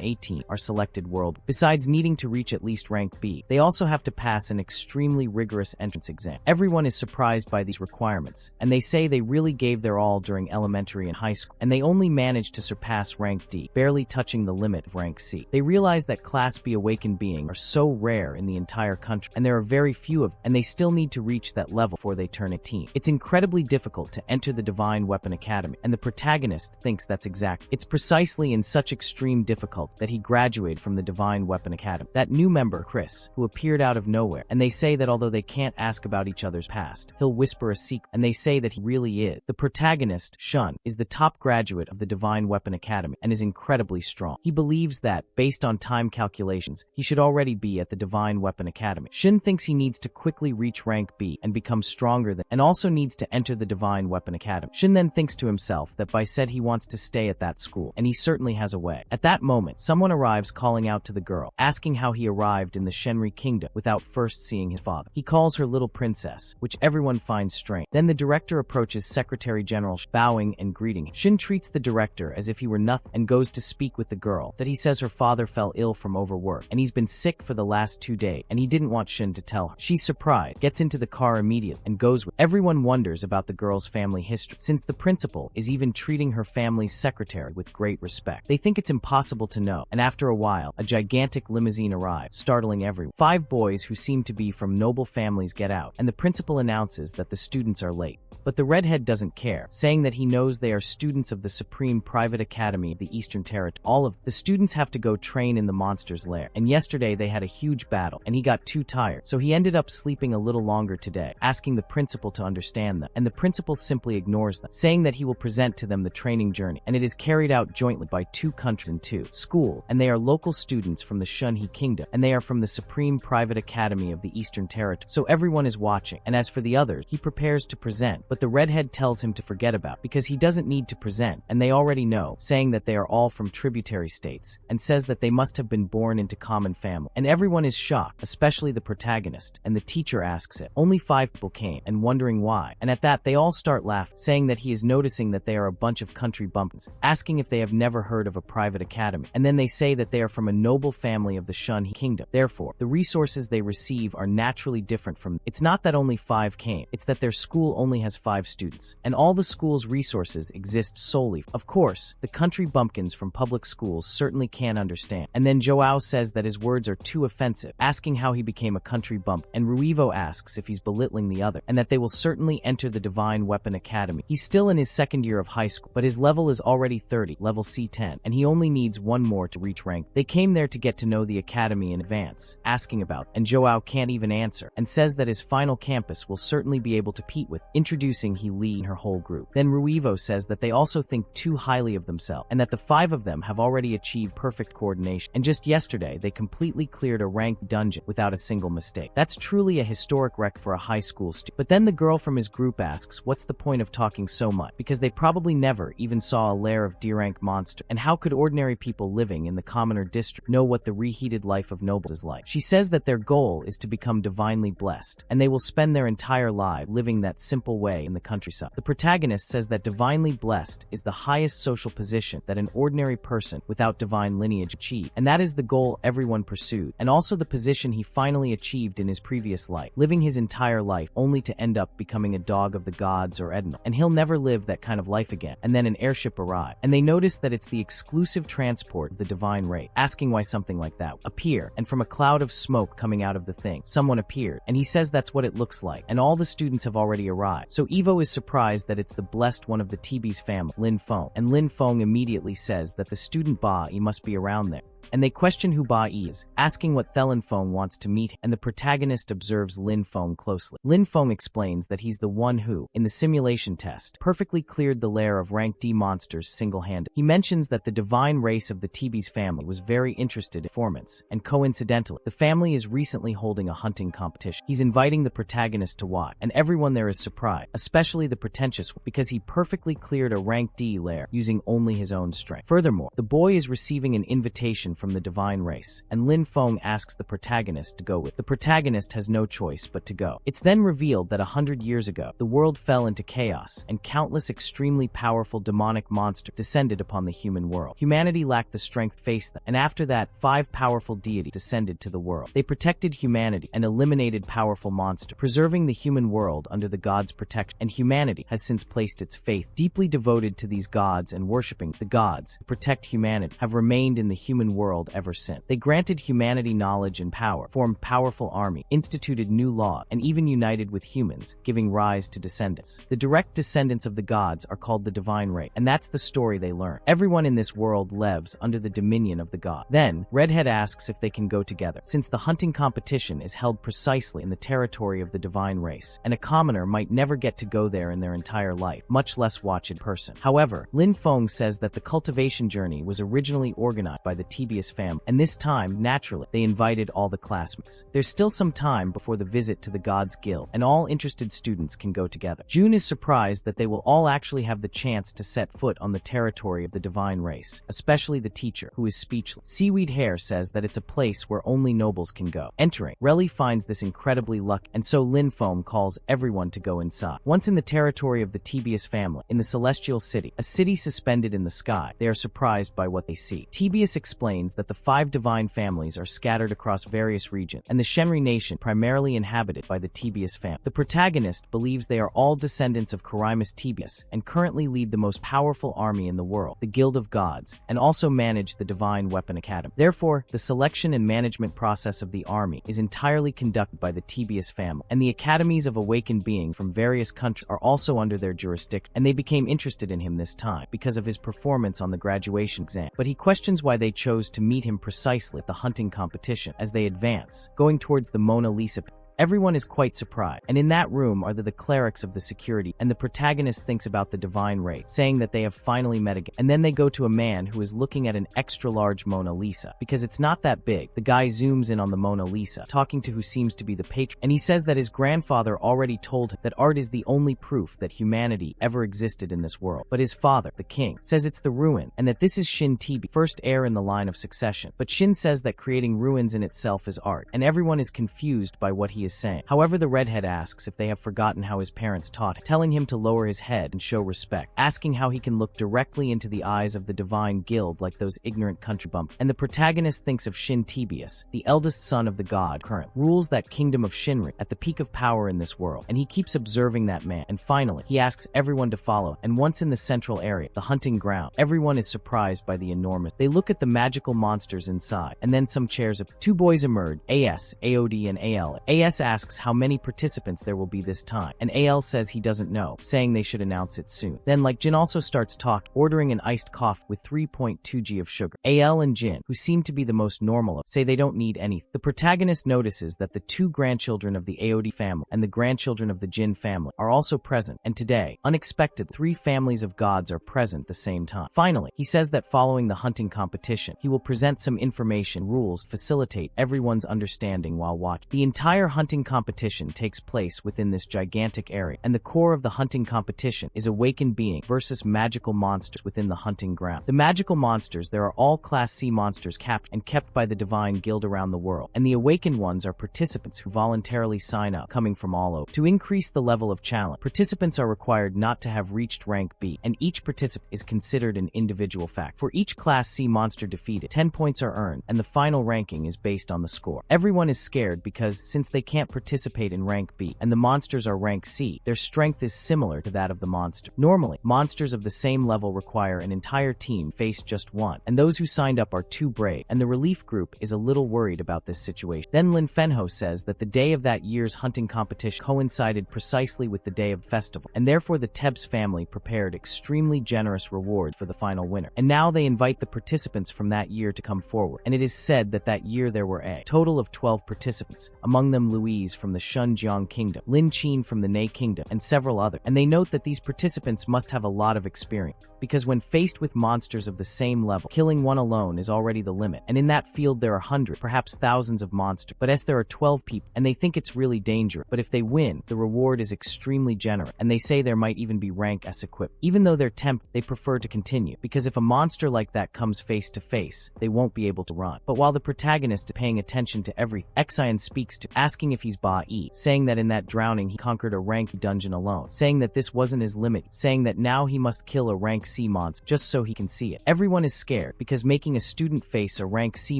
18 are selected worldwide. Besides needing to reach at least rank B, they also have to pass an extremely rigorous entrance exam. Everyone is surprised by these requirements, and they say they really gave their all during elementary and high school, and they only managed to surpass rank D, barely touching the limit of rank C. They realize that Class B awakened beings are so rare in the entire country, and there are very few of them, and they still need to reach that level before they turn 18. It's incredibly difficult to enter the Divine Weapon Academy, and the protagonist thinks that's exact. It's precisely in such extreme difficulty that he graduated from the Divine Weapon Academy. That new member, Chris, who appeared out of nowhere, and they say that although they can't ask about each other's past, he'll whisper a secret, and they say that he really is. The protagonist, Shun, is the top graduate of the Divine Weapon Academy and is incredibly strong. He believes that, based on time calculations, he should already be at the Divine Weapon Academy. Shun thinks he needs to quickly reach rank B and become stronger than, and also needs to enter the Divine Weapon Academy. Shun then thinks to himself that by said he wants to stay at that school, and he certainly has a way. At that moment, someone arrives calling out to the girl, asking how he arrived in the Shenri Kingdom without first seeing his father. He calls her little princess, which everyone finds strange. Then the director approaches Secretary General bowing and greeting him. Shun treats the director as if he were nothing and goes to speak with the girl, that he says her father fell ill from overwork, and he's been sick for the last 2 days, and he didn't want Shun to tell her. She's surprised, gets into the car immediately, and goes with. Everyone wonders about the girl's family history, since the principal is even treating her family's secretary with great respect. They think it's impossible to know, and after a while, a gigantic limousine arrives, startling everyone. 5 boys who seem to be from noble families get out, and the principal announces that the students are late. But the redhead doesn't care, saying that he knows they are students of the Supreme Private Academy of the Eastern Territory. All of the students have to go train in the monster's lair, and yesterday they had a huge battle, and he got too tired, so he ended up sleeping a little longer today, asking the principal to understand them, and the principal simply ignores them, saying that he will present to them the training journey, and it is carried out jointly by 2 countries and 2 schools, and they are local students from the Shunhi Kingdom, and they are from the Supreme Private Academy of the Eastern Territory, so everyone is watching, and as for the others, he prepares to present, but the redhead tells him to forget about, because he doesn't need to present, and they already know, saying that they are all from tributary states, and says that they must have been born into common family. And everyone is shocked, especially the protagonist, and the teacher asks it. Only 5 people came, and wondering why, and at that they all start laughing, saying that he is noticing that they are a bunch of country bumpkins, asking if they have never heard of a private academy, and then they say that they are from a noble family of the Shunhi Kingdom. Therefore, the resources they receive are naturally different from. It's not that only 5 came, it's that their school only has 5 students, and all the school's resources exist solely. Of course, the country bumpkins from public schools certainly can't understand, and then Joao says that his words are too offensive, asking how he became a country bump, and Ruivo asks if he's belittling the other, and that they will certainly enter the Divine Weapon Academy. He's still in his 2nd year of high school, but his level is already 30, level C10, and he only needs 1 more to reach rank. They came there to get to know the academy in advance, asking about, and Joao can't even answer, and says that his final campus will certainly be able to compete with, introducing Lee and her whole group. Then Ruivo says that they also think too highly of themselves, and that the 5 of them have already achieved perfect coordination, and just yesterday they completely cleared a ranked dungeon without a single mistake. That's truly a historic wreck for a high school student. But then the girl from his group asks what's the point of talking so much, because they probably never even saw a lair of D-rank monster, and how could ordinary people living in the commoner district know what the reheated life of nobles is like? She says that their goal is to become divinely blessed, and they will spend their entire life living that simple way in the countryside. The protagonist says that divinely blessed is the highest social position that an ordinary person without divine lineage achieved, and that is the goal everyone pursued, and also the position he finally achieved in his previous life, living his entire life only to end up becoming a dog of the gods or Edna, and he'll never live that kind of life again. And then an airship arrives, and they notice that it's the exclusive transport of the divine race, asking why something like that appear, and from a cloud of smoke coming out of the thing, someone appeared, and he says that's what it looks like, and all the students have already arrived. So Evo is surprised that it's the blessed one of the TB's family, Lin Feng, and Lin Feng immediately says that the student Ba must be around there. and they question who Ba is, asking what Lin Feng wants to meet him, and the protagonist observes Lin Feng closely. Lin Feng explains that he's the one who, in the simulation test, perfectly cleared the lair of rank D monsters single-handed. He mentions that the divine race of the TB's family was very interested in performance, and coincidentally, the family is recently holding a hunting competition. He's inviting the protagonist to watch, and everyone there is surprised, especially the pretentious one, because he perfectly cleared a rank D lair using only his own strength. Furthermore, the boy is receiving an invitation from the divine race, and Lin Feng asks the protagonist to go with. The protagonist has no choice but to go. It's then revealed that 100 years ago, the world fell into chaos, and countless extremely powerful demonic monsters descended upon the human world. Humanity lacked the strength to face them, and after that, 5 powerful deities descended to the world. They protected humanity and eliminated powerful monsters, preserving the human world under the gods' protection, and humanity has since placed its faith deeply devoted to these gods, and worshipping the gods who protect humanity have remained in the human world ever since. They granted humanity knowledge and power, formed powerful army, instituted new law, and even united with humans, giving rise to descendants. The direct descendants of the gods are called the divine race, and that's the story they learn. Everyone in this world lives under the dominion of the god. Then, Redhead asks if they can go together, since the hunting competition is held precisely in the territory of the divine race, and a commoner might never get to go there in their entire life, much less watch in person. However, Lin Feng says that the cultivation journey was originally organized by the Tibius family, and this time, naturally, they invited all the classmates. There's still some time before the visit to the Gods Guild, and all interested students can go together. June is surprised that they will all actually have the chance to set foot on the territory of the divine race, especially the teacher, who is speechless. Seaweed Hair says that it's a place where only nobles can go. Entering, Relly finds this incredibly lucky, and so Lin Feng calls everyone to go inside. Once in the territory of the Tibius family, in the Celestial City, a city suspended in the sky, they are surprised by what they see. Tibius explains that the 5 divine families are scattered across various regions, and the Shenri nation primarily inhabited by the Tibius family. The protagonist believes they are all descendants of Karimus Tibius, and currently lead the most powerful army in the world, the Guild of Gods, and also manage the Divine Weapon Academy. Therefore, the selection and management process of the army is entirely conducted by the Tibius family, and the academies of awakened beings from various countries are also under their jurisdiction, and they became interested in him this time because of his performance on the graduation exam. But he questions why they chose to meet him precisely at the hunting competition. As they advance, going towards the Mona Lisa, everyone is quite surprised, and in that room are the clerics of the security, and the protagonist thinks about the divine race, saying that they have finally met again. And then they go to a man who is looking at an extra-large Mona Lisa, because it's not that big. The guy zooms in on the Mona Lisa, talking to who seems to be the patron, and he says that his grandfather already told him that art is the only proof that humanity ever existed in this world. But his father, the king, says it's the ruin, and that this is Shin Tibi, first heir in the line of succession. But Shin says that creating ruins in itself is art, and everyone is confused by what he is saying. However, the redhead asks if they have forgotten how his parents taught him, telling him to lower his head and show respect, asking how he can look directly into the eyes of the divine guild like those ignorant country bumpkins. And the protagonist thinks of Shin Tibius, the eldest son of the god current, rules that kingdom of Shinri at the peak of power in this world, and he keeps observing that man. And finally, he asks everyone to follow, and once in the central area, the hunting ground, everyone is surprised by the enormous. They look at the magical monsters inside, and then some chairs appear. 2 boys emerge, AS, AOD, and AL. AS asks how many participants there will be this time, and AL says he doesn't know, saying they should announce it soon. Then, like, Jin also starts talking, ordering an iced coffee with 3.2 g of sugar. AL and Jin, who seem to be the most normal, say they don't need anything. The protagonist notices that the 2 grandchildren of the AOD family and the grandchildren of the Jin family are also present, and today, unexpected, 3 families of gods are present at the same time. Finally, he says that following the hunting competition, he will present some information rules to facilitate everyone's understanding while watching. The entire hunting competition takes place within this gigantic area, and the core of the hunting competition is awakened being versus magical monsters within the hunting ground. The magical monsters, there are all Class C monsters captured and kept by the Divine Guild around the world, and the awakened ones are participants who voluntarily sign up, coming from all over. To increase the level of challenge, participants are required not to have reached rank B, and each participant is considered an individual fact. For each Class C monster defeated, 10 points are earned, and the final ranking is based on the score. Everyone is scared because, since they can't participate in rank B, and the monsters are rank C. Their strength is similar to that of the monster. Normally, monsters of the same level require an entire team face just one, and those who signed up are too brave, and the relief group is a little worried about this situation. Then Lin Fenho says that the day of that year's hunting competition coincided precisely with the day of the festival, and therefore the Tebs family prepared extremely generous rewards for the final winner. And now they invite the participants from that year to come forward, and it is said that that year there were a total of 12 participants, among them Louise from the Shunjiang Kingdom, Lin Qin from the Nei Kingdom, and several others. And they note that these participants must have a lot of experience, because when faced with monsters of the same level, killing one alone is already the limit, and in that field there are hundreds, perhaps thousands of monsters, but as there are 12 people, and they think it's really dangerous, but if they win, the reward is extremely generous, and they say there might even be rank S equipped. Even though they're tempted, they prefer to continue, because if a monster like that comes face to face, they won't be able to run. But while the protagonist is paying attention to everything, Xian speaks to, asking if he's Ba-E, saying that in that drowning he conquered a rank dungeon alone, saying that this wasn't his limit, saying that now he must kill a rank C monster just so he can see it. Everyone is scared, because making a student face a rank C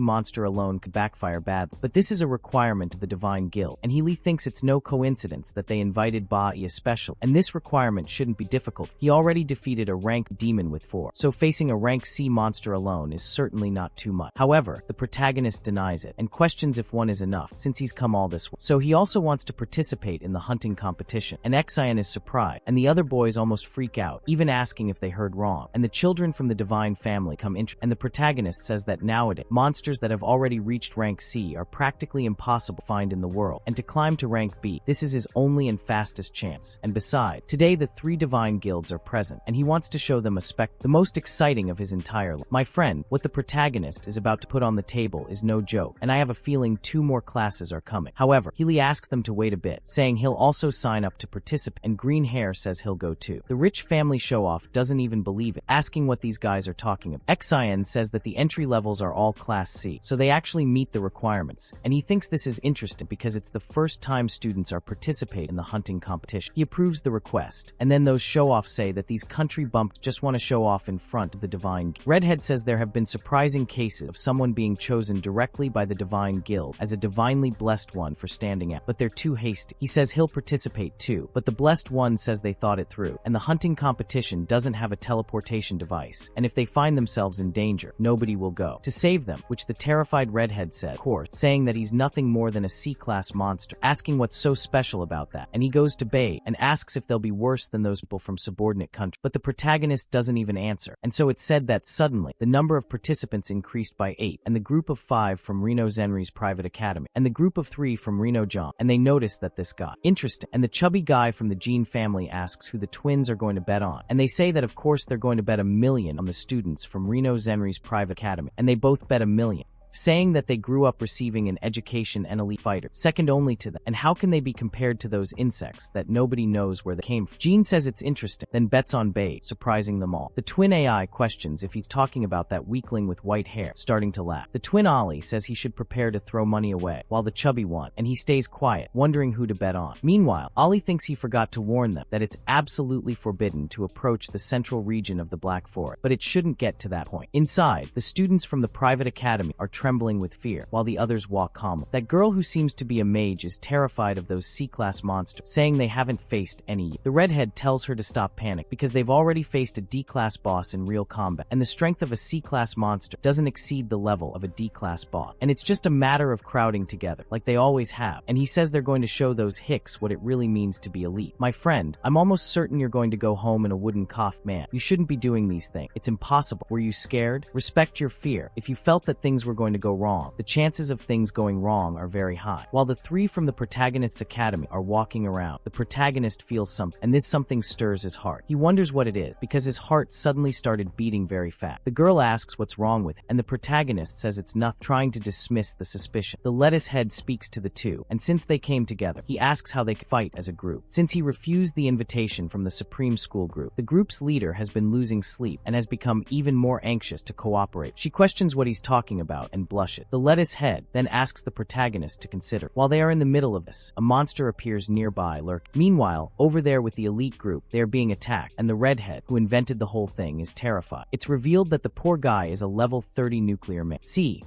monster alone could backfire badly. But this is a requirement of the Divine Guild, and Healy thinks it's no coincidence that they invited Ba-E especially, and this requirement shouldn't be difficult. He already defeated a rank demon with 4, so facing a rank C monster alone is certainly not too much. However, the protagonist denies it, and questions if one is enough, since he's come all this way. So he also wants to participate in the hunting competition, and Xian is surprised, and the other boys almost freak out, even asking if they heard wrong, and the children from the Divine family come in, and the protagonist says that nowadays, monsters that have already reached rank C are practically impossible to find in the world, and to climb to rank B, this is his only and fastest chance. And besides, today the 3 Divine Guilds are present, and he wants to show them a spectacle, the most exciting of his entire life. My friend, what the protagonist is about to put on the table is no joke, and I have a feeling 2 more classes are coming. However, Healy asks them to wait a bit, saying he'll also sign up to participate, and Green Hair says he'll go too. The rich family show-off doesn't even believe it, asking what these guys are talking about. Xian says that the entry levels are all Class C, so they actually meet the requirements, and he thinks this is interesting because it's the first time students are participating in the hunting competition. He approves the request, and then those show-offs say that these country bumps just want to show off in front of the Divine Guild. Redhead says there have been surprising cases of someone being chosen directly by the Divine Guild as a divinely blessed one for standing out, but they're too hasty. He says he'll participate too, but the blessed one says they thought it through, and the hunting competition doesn't have a teleportation device, and if they find themselves in danger, nobody will go to save them, which the terrified Redhead said, of course, saying that he's nothing more than a C-class monster, asking what's so special about that, and he goes to Bay and asks if they'll be worse than those people from subordinate countries, but the protagonist doesn't even answer, and so it's said that suddenly, the number of participants increased by 8, and the group of 5 from Reno Zenri's private academy, and the group of 3 from Reno John, and they notice that this got interesting, and the chubby guy from the Jean family asks who the twins are going to bet on, and they say that of course they're going to bet $1 million on the students from Reno Zenri's private academy, and they both bet $1 million. Saying that they grew up receiving an education and elite fighter, second only to them, and how can they be compared to those insects that nobody knows where they came from? Jean says it's interesting, then bets on Bay, surprising them all. The twin AI questions if he's talking about that weakling with white hair, starting to laugh. The twin Ollie says he should prepare to throw money away, while the chubby one, and he stays quiet, wondering who to bet on. Meanwhile, Ollie thinks he forgot to warn them that it's absolutely forbidden to approach the central region of the Black Forest, but it shouldn't get to that point. Inside, the students from the private academy are trembling with fear, while the others walk calmly. That girl who seems to be a mage is terrified of those C-class monsters, saying they haven't faced any yet. The redhead tells her to stop panic, because they've already faced a D-class boss in real combat, and the strength of a C-class monster doesn't exceed the level of a D-class boss, and it's just a matter of crowding together, like they always have, and he says they're going to show those hicks what it really means to be elite. My friend, I'm almost certain you're going to go home in a wooden cough, man. You shouldn't be doing these things. It's impossible. Were you scared? Respect your fear. If you felt that things were going to go wrong, the chances of things going wrong are very high. While the 3 from the protagonist's academy are walking around, the protagonist feels something, and this something stirs his heart. He wonders what it is, because his heart suddenly started beating very fast. The girl asks what's wrong with him, and the protagonist says it's nothing, trying to dismiss the suspicion. The lettuce head speaks to the 2, and since they came together, he asks how they could fight as a group. Since he refused the invitation from the Supreme School group, the group's leader has been losing sleep and has become even more anxious to cooperate. She questions what he's talking about, and and blush it. The lettuce head then asks the protagonist to consider. While they are in the middle of this, a monster appears nearby, lurking. Meanwhile, over there with the elite group, they are being attacked, and the redhead, who invented the whole thing, is terrified. It's revealed that the poor guy is a level 30 nuclear man.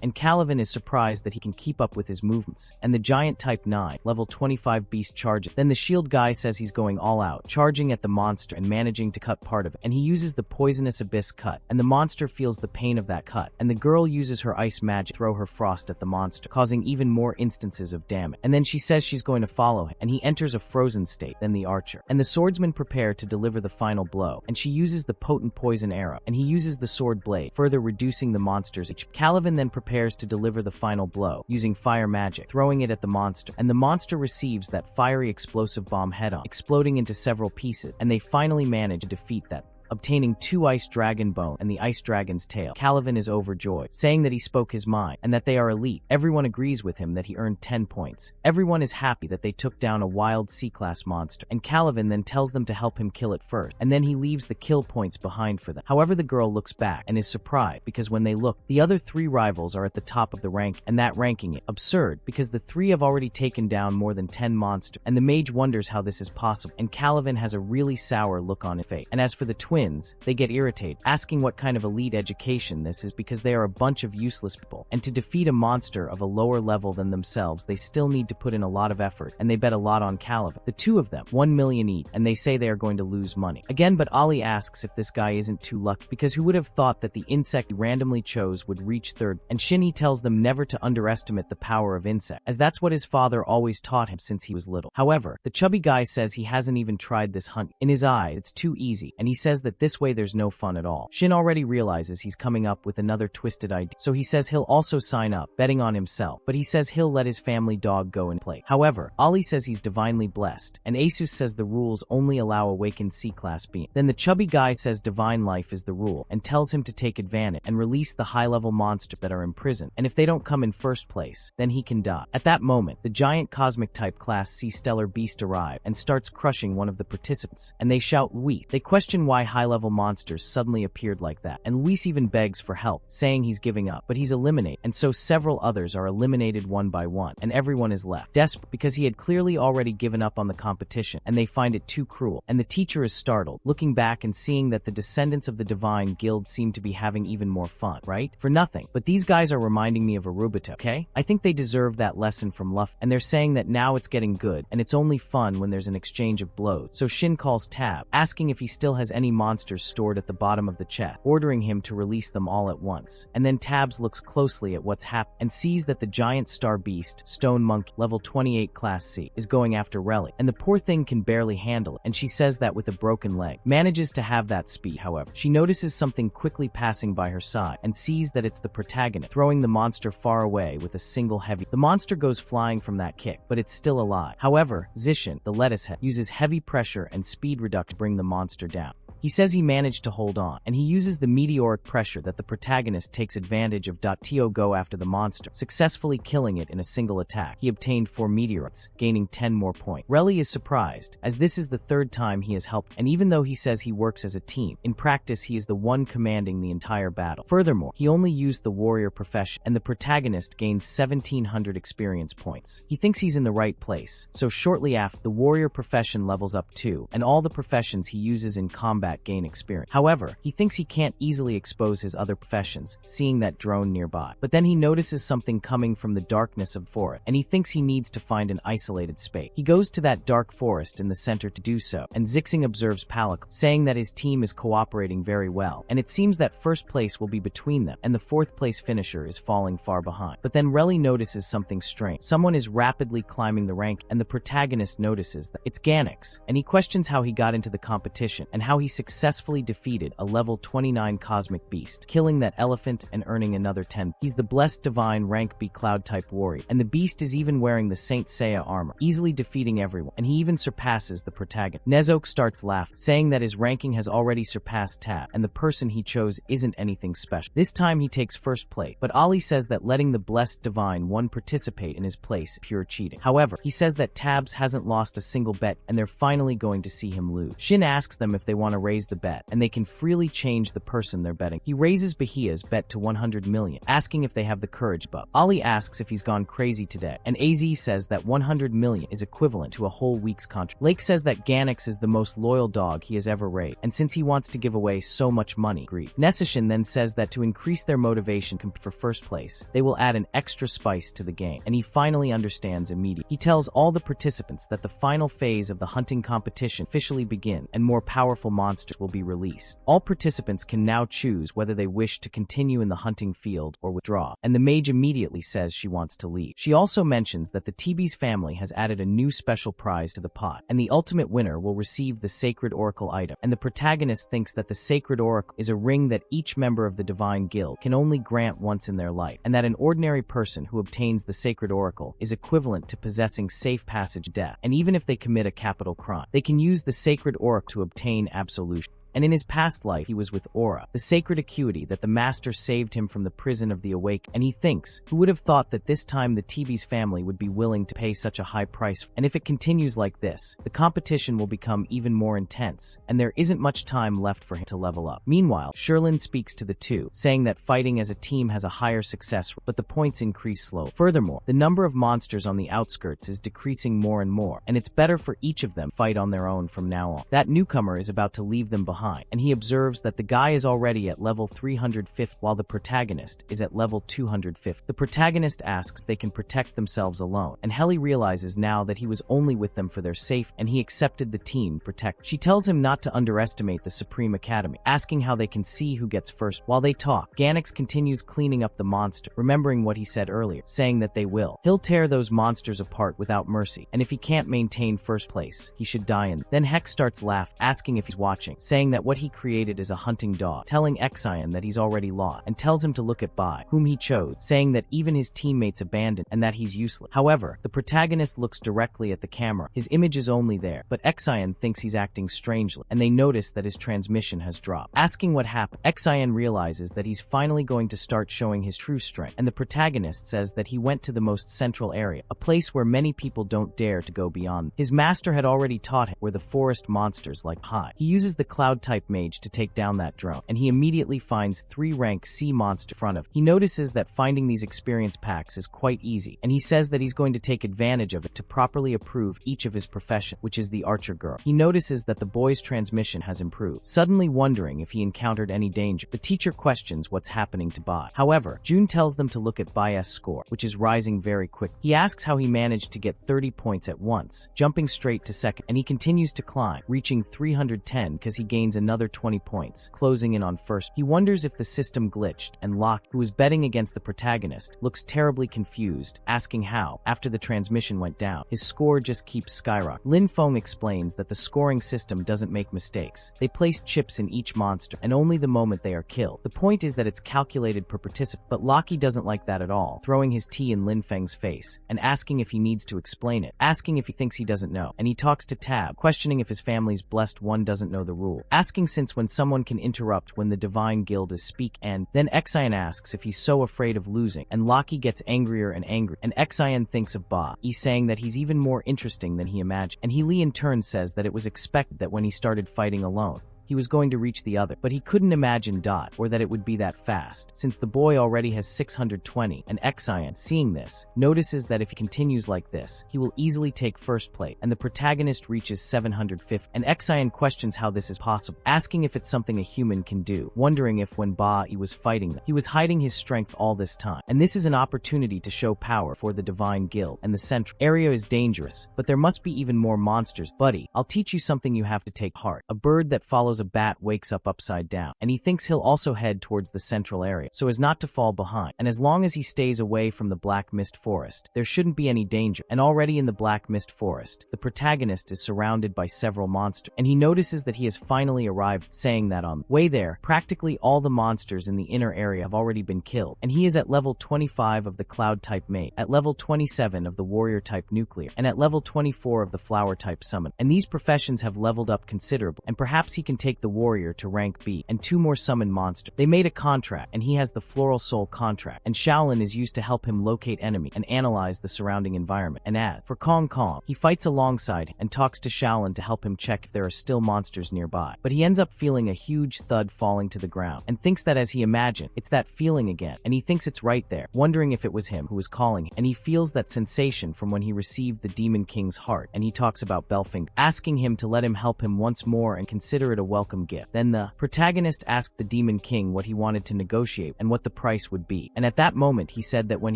And Caliban is surprised that he can keep up with his movements, and the giant type 9, level 25 beast charges. Then the shield guy says he's going all out, charging at the monster and managing to cut part of it, and he uses the poisonous abyss cut, and the monster feels the pain of that cut, and the girl uses her ice magic to throw her frost at the monster, causing even more instances of damage. And then she says she's going to follow him, and he enters a frozen state, then the archer. And the swordsman prepare to deliver the final blow, and she uses the potent poison arrow, and he uses the sword blade, further reducing the monster's HP. Caliban then prepares to deliver the final blow, using fire magic, throwing it at the monster, and the monster receives that fiery explosive bomb head-on, exploding into several pieces, and they finally manage to defeat that, obtaining 2 ice dragon bone and the ice dragon's tail. Caliban is overjoyed, saying that he spoke his mind and that they are elite. Everyone agrees with him that he earned 10 points. Everyone is happy that they took down a wild C-class monster, and Caliban then tells them to help him kill it first, and then he leaves the kill points behind for them. However, the girl looks back and is surprised because when they look, the other 3 rivals are at the top of the rank, and that ranking is absurd because the 3 have already taken down more than 10 monsters, and the mage wonders how this is possible, and Caliban has a really sour look on his face. And as for the twins, they get irritated, asking what kind of elite education this is because they are a bunch of useless people, and to defeat a monster of a lower level than themselves they still need to put in a lot of effort, and they bet a lot on Caliban. The 2 of them, 1 million each, and they say they are going to lose money. Again, but Ali asks if this guy isn't too lucky, because who would have thought that the insect he randomly chose would reach 3rd, and Shinny tells them never to underestimate the power of insect, as that's what his father always taught him since he was little. However, the chubby guy says he hasn't even tried this hunt. In his eyes, it's too easy, and he says that this way there's no fun at all. Shin already realizes he's coming up with another twisted idea, so he says he'll also sign up, betting on himself, but he says he'll let his family dog go and play. However, Ali says he's divinely blessed, and Asus says the rules only allow awakened C-class beings. Then the chubby guy says divine life is the rule, and tells him to take advantage and release the high-level monsters that are imprisoned, and if they don't come in first place, then he can die. At that moment, the giant cosmic type class C stellar beast arrives and starts crushing one of the participants, and they shout Luis. They question why high-level monsters suddenly appeared like that, and Luis even begs for help, saying he's giving up, but he's eliminated, and so several others are eliminated one by one, and everyone is left, desperate because he had clearly already given up on the competition, and they find it too cruel, and the teacher is startled, looking back and seeing that the descendants of the Divine Guild seem to be having even more fun, right? For nothing, but these guys are reminding me of Arubato, okay? I think they deserve that lesson from Luffy, and they're saying that now it's getting good, and it's only fun when there's an exchange of blows, so Shin calls Tab, asking if he still has any monsters stored at the bottom of the chest, ordering him to release them all at once. And then Tabs looks closely at what's happened and sees that the giant star beast, Stone Monkey, level 28 class C, is going after Relly, and the poor thing can barely handle it, and she says that with a broken leg. Manages to have that speed, however. She notices something quickly passing by her side and sees that it's the protagonist, throwing the monster far away with a single heavy. The monster goes flying from that kick, but it's still alive. However, Zishin, the lettuce head, uses heavy pressure and speed reduction to bring the monster down. He says he managed to hold on, and he uses the meteoric pressure that the protagonist takes advantage of to go after the monster, successfully killing it in a single attack. He obtained 4 meteorites, gaining 10 more points. Relly is surprised, as this is the 3rd time he has helped, and even though he says he works as a team, in practice he is the one commanding the entire battle. Furthermore, he only used the warrior profession, and the protagonist gains 1700 experience points. He thinks he's in the right place, so shortly after, the warrior profession levels up too, and all the professions he uses in combat gain experience. However, he thinks he can't easily expose his other professions, seeing that drone nearby. But then he notices something coming from the darkness of the forest, and he thinks he needs to find an isolated space. He goes to that dark forest in the center to do so, and Zixing observes Palico, saying that his team is cooperating very well, and it seems that first place will be between them, and the 4th place finisher is falling far behind. But then Relly notices something strange. Someone is rapidly climbing the rank, and the protagonist notices that it's Ganix, and he questions how he got into the competition, and how he successfully defeated a level 29 cosmic beast, killing that elephant and earning another 10. He's the blessed divine rank B cloud type warrior, and the beast is even wearing the Saint Seiya armor, easily defeating everyone, and he even surpasses the protagonist. Nezoke starts laughing, saying that his ranking has already surpassed Tab, and the person he chose isn't anything special. This time he takes first place, but Ali says that letting the blessed divine one participate in his place is pure cheating. However, he says that Tabs hasn't lost a single bet, and they're finally going to see him lose. Shin asks them if they want to raise raise the bet, and they can freely change the person they're betting. He raises Bahia's bet to 100 million, asking if they have the courage, but Ali asks if he's gone crazy today, and AZ says that 100 million is equivalent to a whole week's contract. Lake says that Ganix is the most loyal dog he has ever raised, and since he wants to give away so much money, agreed. Nesishin then says that to increase their motivation for first place, they will add an extra spice to the game, and he finally understands immediately. He tells all the participants that the final phase of the hunting competition officially begins, and more powerful monsters will be released. All participants can now choose whether they wish to continue in the hunting field or withdraw, and the mage immediately says she wants to leave. She also mentions that the TB's family has added a new special prize to the pot, and the ultimate winner will receive the Sacred Oracle item, and the protagonist thinks that the Sacred Oracle is a ring that each member of the Divine Guild can only grant once in their life, and that an ordinary person who obtains the Sacred Oracle is equivalent to possessing safe passage death, and even if they commit a capital crime, they can use the Sacred Oracle to obtain absolution. And in his past life he was with Aura, the sacred acuity that the master saved him from the prison of the awaken, and he thinks, who would have thought that this time the TB's family would be willing to pay such a high price, and if it continues like this, the competition will become even more intense, and there isn't much time left for him to level up. Meanwhile, Sherlin speaks to the two, saying that fighting as a team has a higher success rate, but the points increase slow. Furthermore, the number of monsters on the outskirts is decreasing more and more, and it's better for each of them to fight on their own from now on. That newcomer is about to leave them behind, and he observes that the guy is already at level 350 while the protagonist is at level 250. The protagonist asks if they can protect themselves alone, and Helly realizes now that he was only with them for their safety, and he accepted the team to protect. She tells him not to underestimate the Supreme Academy, asking how they can see who gets first. While they talk, Ganix continues cleaning up the monster, remembering what he said earlier, saying that they will. He'll tear those monsters apart without mercy, and if he can't maintain first place, he should die in them. Then Hex starts laughing, asking if he's watching, saying that what he created is a hunting dog, telling Exion that he's already lost, and tells him to look at Bai, whom he chose, saying that even his teammates abandoned and that he's useless. However, the protagonist looks directly at the camera. His image is only there, but Exion thinks he's acting strangely, and they notice that his transmission has dropped. Asking what happened, Exion realizes that he's finally going to start showing his true strength, and the protagonist says that he went to the most central area, a place where many people don't dare to go beyond. His master had already taught him where the forest monsters like hide. He uses the cloud-type mage to take down that drone, and he immediately finds 3 rank C monster in front of him. He notices that finding these experience packs is quite easy, and he says that he's going to take advantage of it to properly approve each of his profession, which is the archer girl. He notices that the boy's transmission has improved, suddenly wondering if he encountered any danger. The teacher questions what's happening to Bai. However, June tells them to look at Bai's score, which is rising very quick. He asks how he managed to get 30 points at once, jumping straight to second, and he continues to climb, reaching 310 because he gains another 20 points, closing in on first. He wonders if the system glitched, and Locke, who is betting against the protagonist, looks terribly confused, asking how, after the transmission went down, his score just keeps skyrocketing. Lin Feng explains that the scoring system doesn't make mistakes. They place chips in each monster, and only the moment they are killed. The point is that it's calculated per participant, but Locke doesn't like that at all, throwing his tea in Lin Feng's face, and asking if he needs to explain it, asking if he thinks he doesn't know, and he talks to Tab, questioning if his family's blessed one doesn't know the rule, asking since when someone can interrupt when the Divine Guild is speak, and then Exion asks if he's so afraid of losing, and Locke gets angrier and angry, and Exion thinks of Ba, he's saying that he's even more interesting than he imagined, and He Li in turn says that it was expected that when he started fighting alone, he was going to reach the other, but he couldn't imagine or that it would be that fast, since the boy already has 620, and Exion, seeing this, notices that if he continues like this, he will easily take first place, and the protagonist reaches 750, and Exion questions how this is possible, asking if it's something a human can do, wondering if when Ba-E was fighting them, he was hiding his strength all this time, and this is an opportunity to show power for the Divine Guild, and the central area is dangerous, but there must be even more monsters. Buddy, I'll teach you something you have to take heart. A bird that follows a bat wakes up upside down, and he thinks he'll also head towards the central area so as not to fall behind, and as long as he stays away from the Black Mist Forest, there shouldn't be any danger. And already in the Black Mist Forest, the protagonist is surrounded by several monsters, and he notices that he has finally arrived, saying that on the way there, practically all the monsters in the inner area have already been killed, and he is at level 25 of the Cloud-type Mate, at level 27 of the Warrior-type Nuclear, and at level 24 of the Flower-type Summon, and these professions have leveled up considerably, and perhaps he can take the warrior to rank B, and 2 more summon monsters. They made a contract, and he has the Floral Soul contract, and Shaolin is used to help him locate enemy and analyze the surrounding environment. And as for Kong Kong, he fights alongside him and talks to Shaolin to help him check if there are still monsters nearby. But he ends up feeling a huge thud falling to the ground, and thinks that as he imagined, it's that feeling again, and he thinks it's right there, wondering if it was him who was calling him. And he feels that sensation from when he received the Demon King's heart, and he talks about Belfinger, asking him to let him help him once more and consider it a welcome gift. Then the protagonist asked the Demon King what he wanted to negotiate and what the price would be, and at that moment he said that when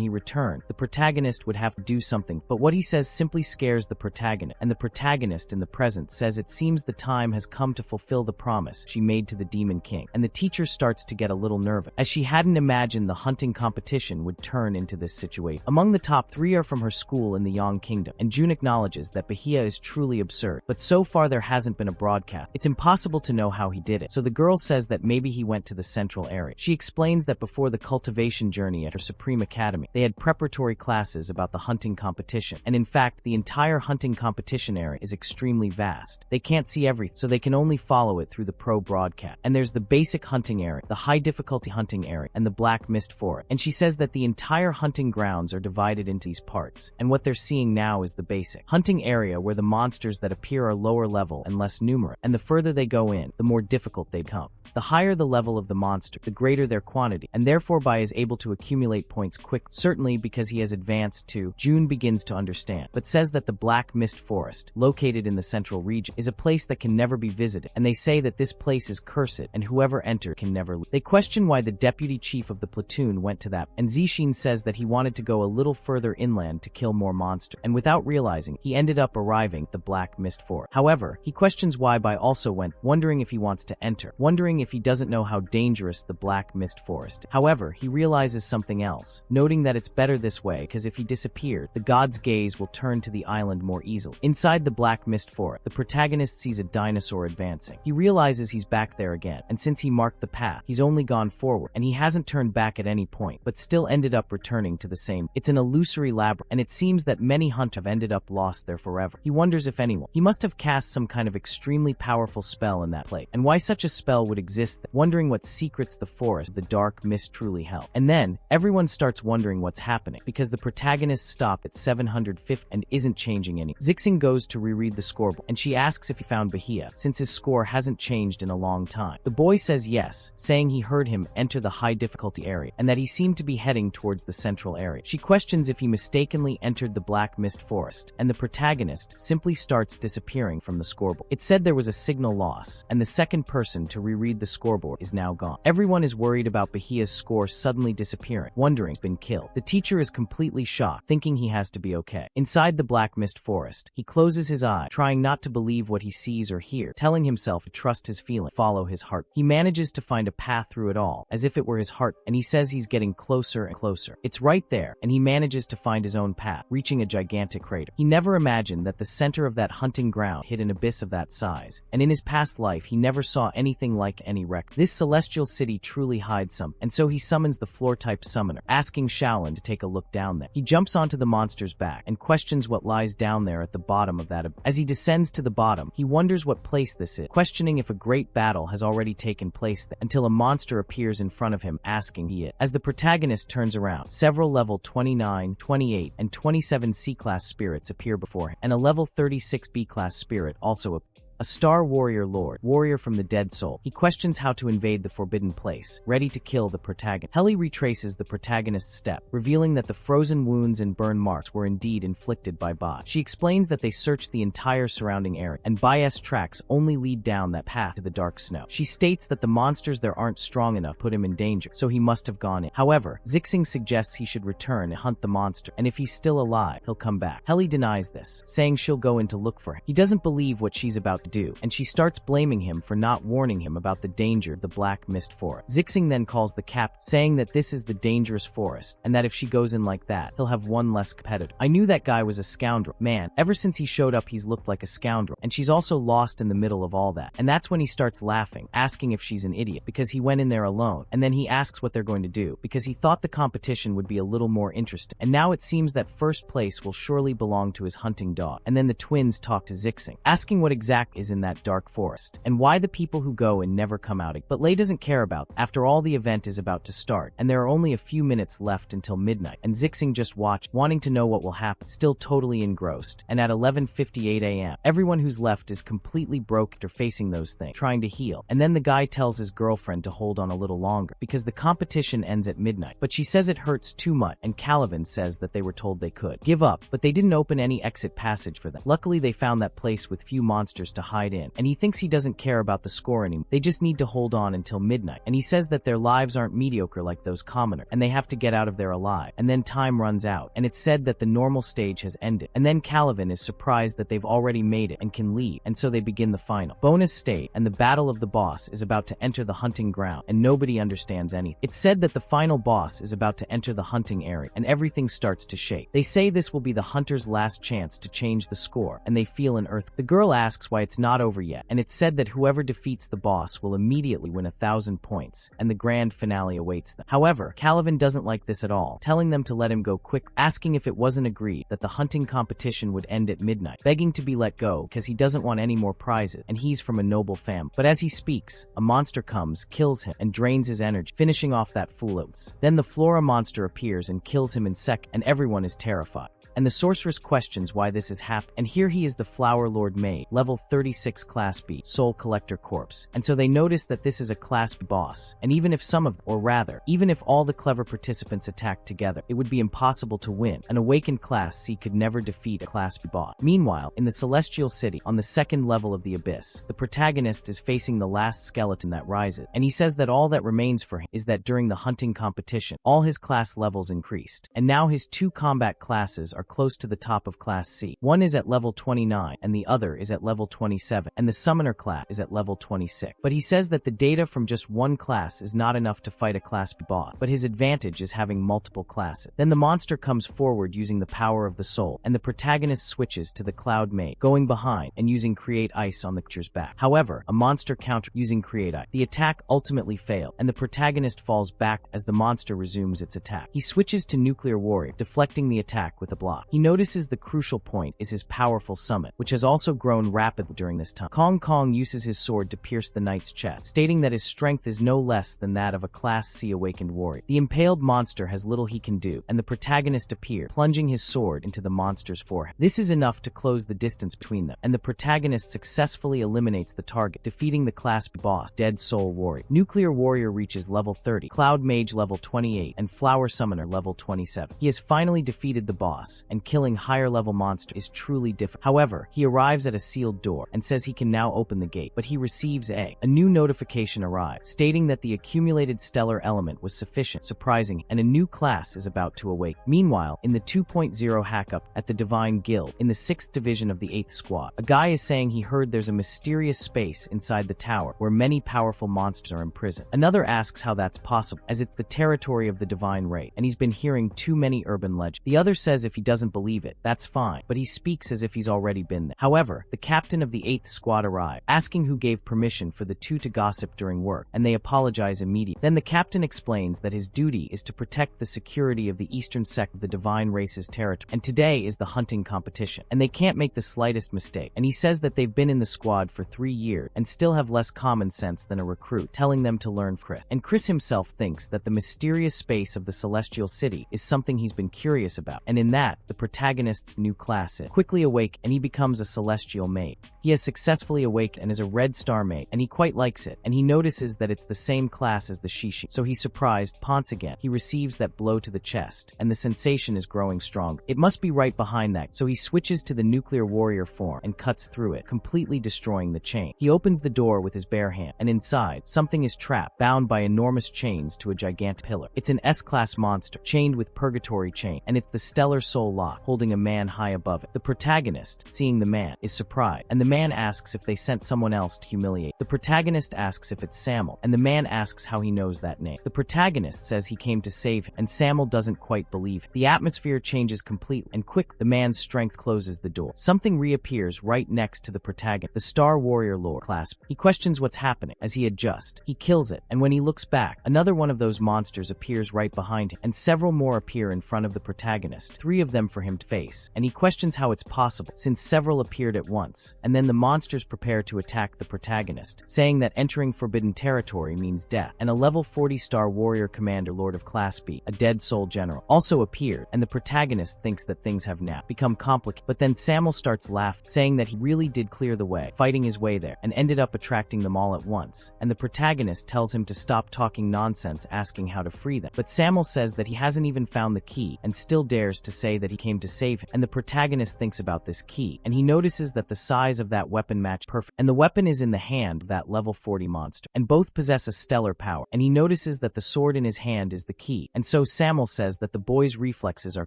he returned, the protagonist would have to do something, but what he says simply scares the protagonist, and the protagonist in the present says it seems the time has come to fulfill the promise she made to the Demon King, and the teacher starts to get a little nervous, as she hadn't imagined the hunting competition would turn into this situation. Among the top 3 are from her school in the Yang Kingdom, and June acknowledges that Bahia is truly absurd, but so far there hasn't been a broadcast. It's impossible to know how he did it, so the girl says that maybe he went to the central area. She explains that before the cultivation journey at her Supreme Academy, they had preparatory classes about the hunting competition, and in fact the entire hunting competition area is extremely vast. They can't see everything, so they can only follow it through the pro broadcast. And there's the basic hunting area, the high difficulty hunting area, and the Black Mist Forest. And she says that the entire hunting grounds are divided into these parts, and what they're seeing now is the basic hunting area where the monsters that appear are lower level and less numerous, and the further they go in, the more difficult they become. The higher the level of the monster, the greater their quantity, and therefore Bai is able to accumulate points quickly, certainly because he has advanced to. June begins to understand, but says that the Black Mist Forest, located in the central region, is a place that can never be visited, and they say that this place is cursed, and whoever enters can never leave. They question why the deputy chief of the platoon went to that, and Zishin says that he wanted to go a little further inland to kill more monsters, and without realizing, he ended up arriving at the Black Mist Forest. However, he questions why Bai also went, wondering if he wants to enter, wondering if he doesn't know how dangerous the Black Mist Forest. However, he realizes something else, noting that it's better this way because if he disappeared, the god's gaze will turn to the island more easily. Inside the Black Mist Forest, the protagonist sees a dinosaur advancing. He realizes he's back there again, and since he marked the path, he's only gone forward, and he hasn't turned back at any point, but still ended up returning to the same. It's an illusory labyrinth, and it seems that many hunters have ended up lost there forever. He wonders if anyone. He must have cast some kind of extremely powerful spell in that place, and why such a spell would exist, wondering what secrets the forest of the dark mist truly held. And then, everyone starts wondering what's happening, because the protagonist stopped at 750 and isn't changing any. Zixing goes to reread the scoreboard, and she asks if he found Bahia, since his score hasn't changed in a long time. The boy says yes, saying he heard him enter the high difficulty area, and that he seemed to be heading towards the central area. She questions if he mistakenly entered the Black Mist Forest, and the protagonist simply starts disappearing from the scoreboard. It said there was a signal loss, and the second person to reread the scoreboard is now gone. Everyone is worried about Bahia's score suddenly disappearing, wondering if he's been killed. The teacher is completely shocked, thinking he has to be okay. Inside the Black Mist Forest, he closes his eyes, trying not to believe what he sees or hears, telling himself to trust his feeling, follow his heart. He manages to find a path through it all, as if it were his heart, and he says he's getting closer and closer. It's right there, and he manages to find his own path, reaching a gigantic crater. He never imagined that the center of that hunting ground hid an abyss of that size, and in his past life he never saw anything like any wreck. This celestial city truly hides some, and so he summons the floor-type summoner, asking Shaolin to take a look down there. He jumps onto the monster's back and questions what lies down there at the bottom of that abyss. As he descends to the bottom, he wonders what place this is, questioning if a great battle has already taken place there, until a monster appears in front of him, asking he is. As the protagonist turns around, several level 29, 28, and 27 C-class spirits appear before him, and a level 36 B-class spirit also appears. A star warrior lord, warrior from the dead soul. He questions how to invade the forbidden place, ready to kill the protagonist. Helly retraces the protagonist's step, revealing that the frozen wounds and burn marks were indeed inflicted by Bai. She explains that they searched the entire surrounding area, and Bai's tracks only lead down that path to the dark snow. She states that the monsters there aren't strong enough to put him in danger, so he must have gone in. However, Zixing suggests he should return and hunt the monster, and if he's still alive, he'll come back. Helly denies this, saying she'll go in to look for him. He doesn't believe what she's about to do, and she starts blaming him for not warning him about the danger of the Black Mist Forest. Zixing then calls the captain, saying that this is the dangerous forest, and that if she goes in like that, he'll have one less competitor. I knew that guy was a scoundrel. Man, ever since he showed up he's looked like a scoundrel, and she's also lost in the middle of all that. And that's when he starts laughing, asking if she's an idiot, because he went in there alone, and then he asks what they're going to do, because he thought the competition would be a little more interesting. And now it seems that first place will surely belong to his hunting dog. And then the twins talk to Zixing, asking what exact is in that dark forest, and why the people who go and never come out again. But Lei doesn't care about. After all, the event is about to start, and there are only a few minutes left until midnight, and Zixing just watched, wanting to know what will happen, still totally engrossed. And at 11:58 a.m., everyone who's left is completely broke after facing those things, trying to heal. And then the guy tells his girlfriend to hold on a little longer, because the competition ends at midnight. But she says it hurts too much, and Caliban says that they were told they could give up, but they didn't open any exit passage for them. Luckily, they found that place with few monsters to hide in, and he thinks he doesn't care about the score anymore. They just need to hold on until midnight, and he says that their lives aren't mediocre like those commoners, and they have to get out of there alive. And then time runs out, and it's said that the normal stage has ended. And then Caliban is surprised that they've already made it and can leave, and so they begin the final bonus stage, and the battle of the boss is about to enter the hunting ground, and nobody understands anything. It's said that the final boss is about to enter the hunting area, and everything starts to shake. They say this will be the hunter's last chance to change the score, and they feel an earth. The girl asks why it's not over yet, and it's said that whoever defeats the boss will immediately win 1,000 points, and the grand finale awaits them. However, Caliban doesn't like this at all, telling them to let him go quick, asking if it wasn't agreed that the hunting competition would end at midnight, begging to be let go because he doesn't want any more prizes, and he's from a noble family. But as he speaks, a monster comes, kills him, and drains his energy, finishing off that fool oats. Then the Flora monster appears and kills him in sec, and everyone is terrified. And the sorceress questions why this has happened, and here he is, the Flower Lord Maid, level 36 Class B, Soul Collector Corpse. And so they notice that this is a Class B boss, and even if some of them, or rather, even if all the clever participants attacked together, it would be impossible to win. An awakened Class C could never defeat a Class B boss. Meanwhile, in the Celestial City, on the second level of the Abyss, the protagonist is facing the last skeleton that rises, and he says that all that remains for him is that during the hunting competition, all his class levels increased, and now his two combat classes are close to the top of Class C. One is at level 29, and the other is at level 27, and the Summoner class is at level 26. But he says that the data from just one class is not enough to fight a Class B boss, but his advantage is having multiple classes. Then the monster comes forward using the power of the soul, and the protagonist switches to the Cloud Maid, going behind and using Create Ice on the creature's back. However, a monster counter using Create Ice. The attack ultimately failed, and the protagonist falls back as the monster resumes its attack. He switches to Nuclear Warrior, deflecting the attack with a block. He notices the crucial point is his powerful summon, which has also grown rapidly during this time. Kong Kong uses his sword to pierce the knight's chest, stating that his strength is no less than that of a Class C awakened warrior. The impaled monster has little he can do, and the protagonist appears, plunging his sword into the monster's forehead. This is enough to close the distance between them, and the protagonist successfully eliminates the target, defeating the Class B boss, Dead Soul Warrior. Nuclear Warrior reaches level 30, Cloud Mage level 28, and Flower Summoner level 27. He has finally defeated the boss, and killing higher level monster is truly difficult. However, he arrives at a sealed door and says he can now open the gate, but he receives a new notification arrives, stating that the accumulated stellar element was sufficient, surprising, and a new class is about to awake. Meanwhile, in the 2.0 hackup at the Divine Guild, in the 6th division of the 8th squad, a guy is saying he heard there's a mysterious space inside the tower where many powerful monsters are imprisoned. Another asks how that's possible, as it's the territory of the Divine Raid, and he's been hearing too many urban legends. The other says if he doesn't believe it, that's fine, but he speaks as if he's already been there. However, the captain of the 8th squad arrived, asking who gave permission for the two to gossip during work, and they apologize immediately. Then the captain explains that his duty is to protect the security of the eastern sect of the Divine Race's territory, and today is the hunting competition, and they can't make the slightest mistake. And he says that they've been in the squad for 3 years and still have less common sense than a recruit, telling them to learn Chris. And Chris himself thinks that the mysterious space of the Celestial City is something he's been curious about, and in that, the protagonist's new class is quickly awake, and he becomes a Celestial Maid. He has successfully awakened and is a Red Star Maid, and he quite likes it, and he notices that it's the same class as the Shishi. So he's surprised, Ponce again. He receives that blow to the chest, and the sensation is growing stronger. It must be right behind that, so he switches to the Nuclear Warrior form and cuts through it, completely destroying the chain. He opens the door with his bare hand, and inside, something is trapped, bound by enormous chains to a gigantic pillar. It's an S-class monster, chained with Purgatory Chain, and it's the Stellar Soul Lock, holding a man high above it. The protagonist, seeing the man, is surprised, and the man asks if they sent someone else to humiliate. The protagonist asks if it's Samuel, and the man asks how he knows that name. The protagonist says he came to save him, and Samuel doesn't quite believe it. The atmosphere changes completely, and quick, the man's strength closes the door. Something reappears right next to the protagonist, the Star Warrior Lord clasp. He questions what's happening as he adjusts. He kills it, and when he looks back, another one of those monsters appears right behind him, and several more appear in front of the protagonist. 3 of them them for him to face, and he questions how it's possible, since several appeared at once, and then the monsters prepare to attack the protagonist, saying that entering forbidden territory means death, and a level 40 star warrior commander Lord of Class B, a dead soul general, also appeared, and the protagonist thinks that things have now become complicated, but then Samuel starts laughing, saying that he really did clear the way, fighting his way there, and ended up attracting them all at once, and the protagonist tells him to stop talking nonsense, asking how to free them, but Samuel says that he hasn't even found the key, and still dares to say that he came to save him, and the protagonist thinks about this key, and he notices that the size of that weapon matched perfect, and the weapon is in the hand of that level 40 monster, and both possess a stellar power, and he notices that the sword in his hand is the key, and so Samuel says that the boy's reflexes are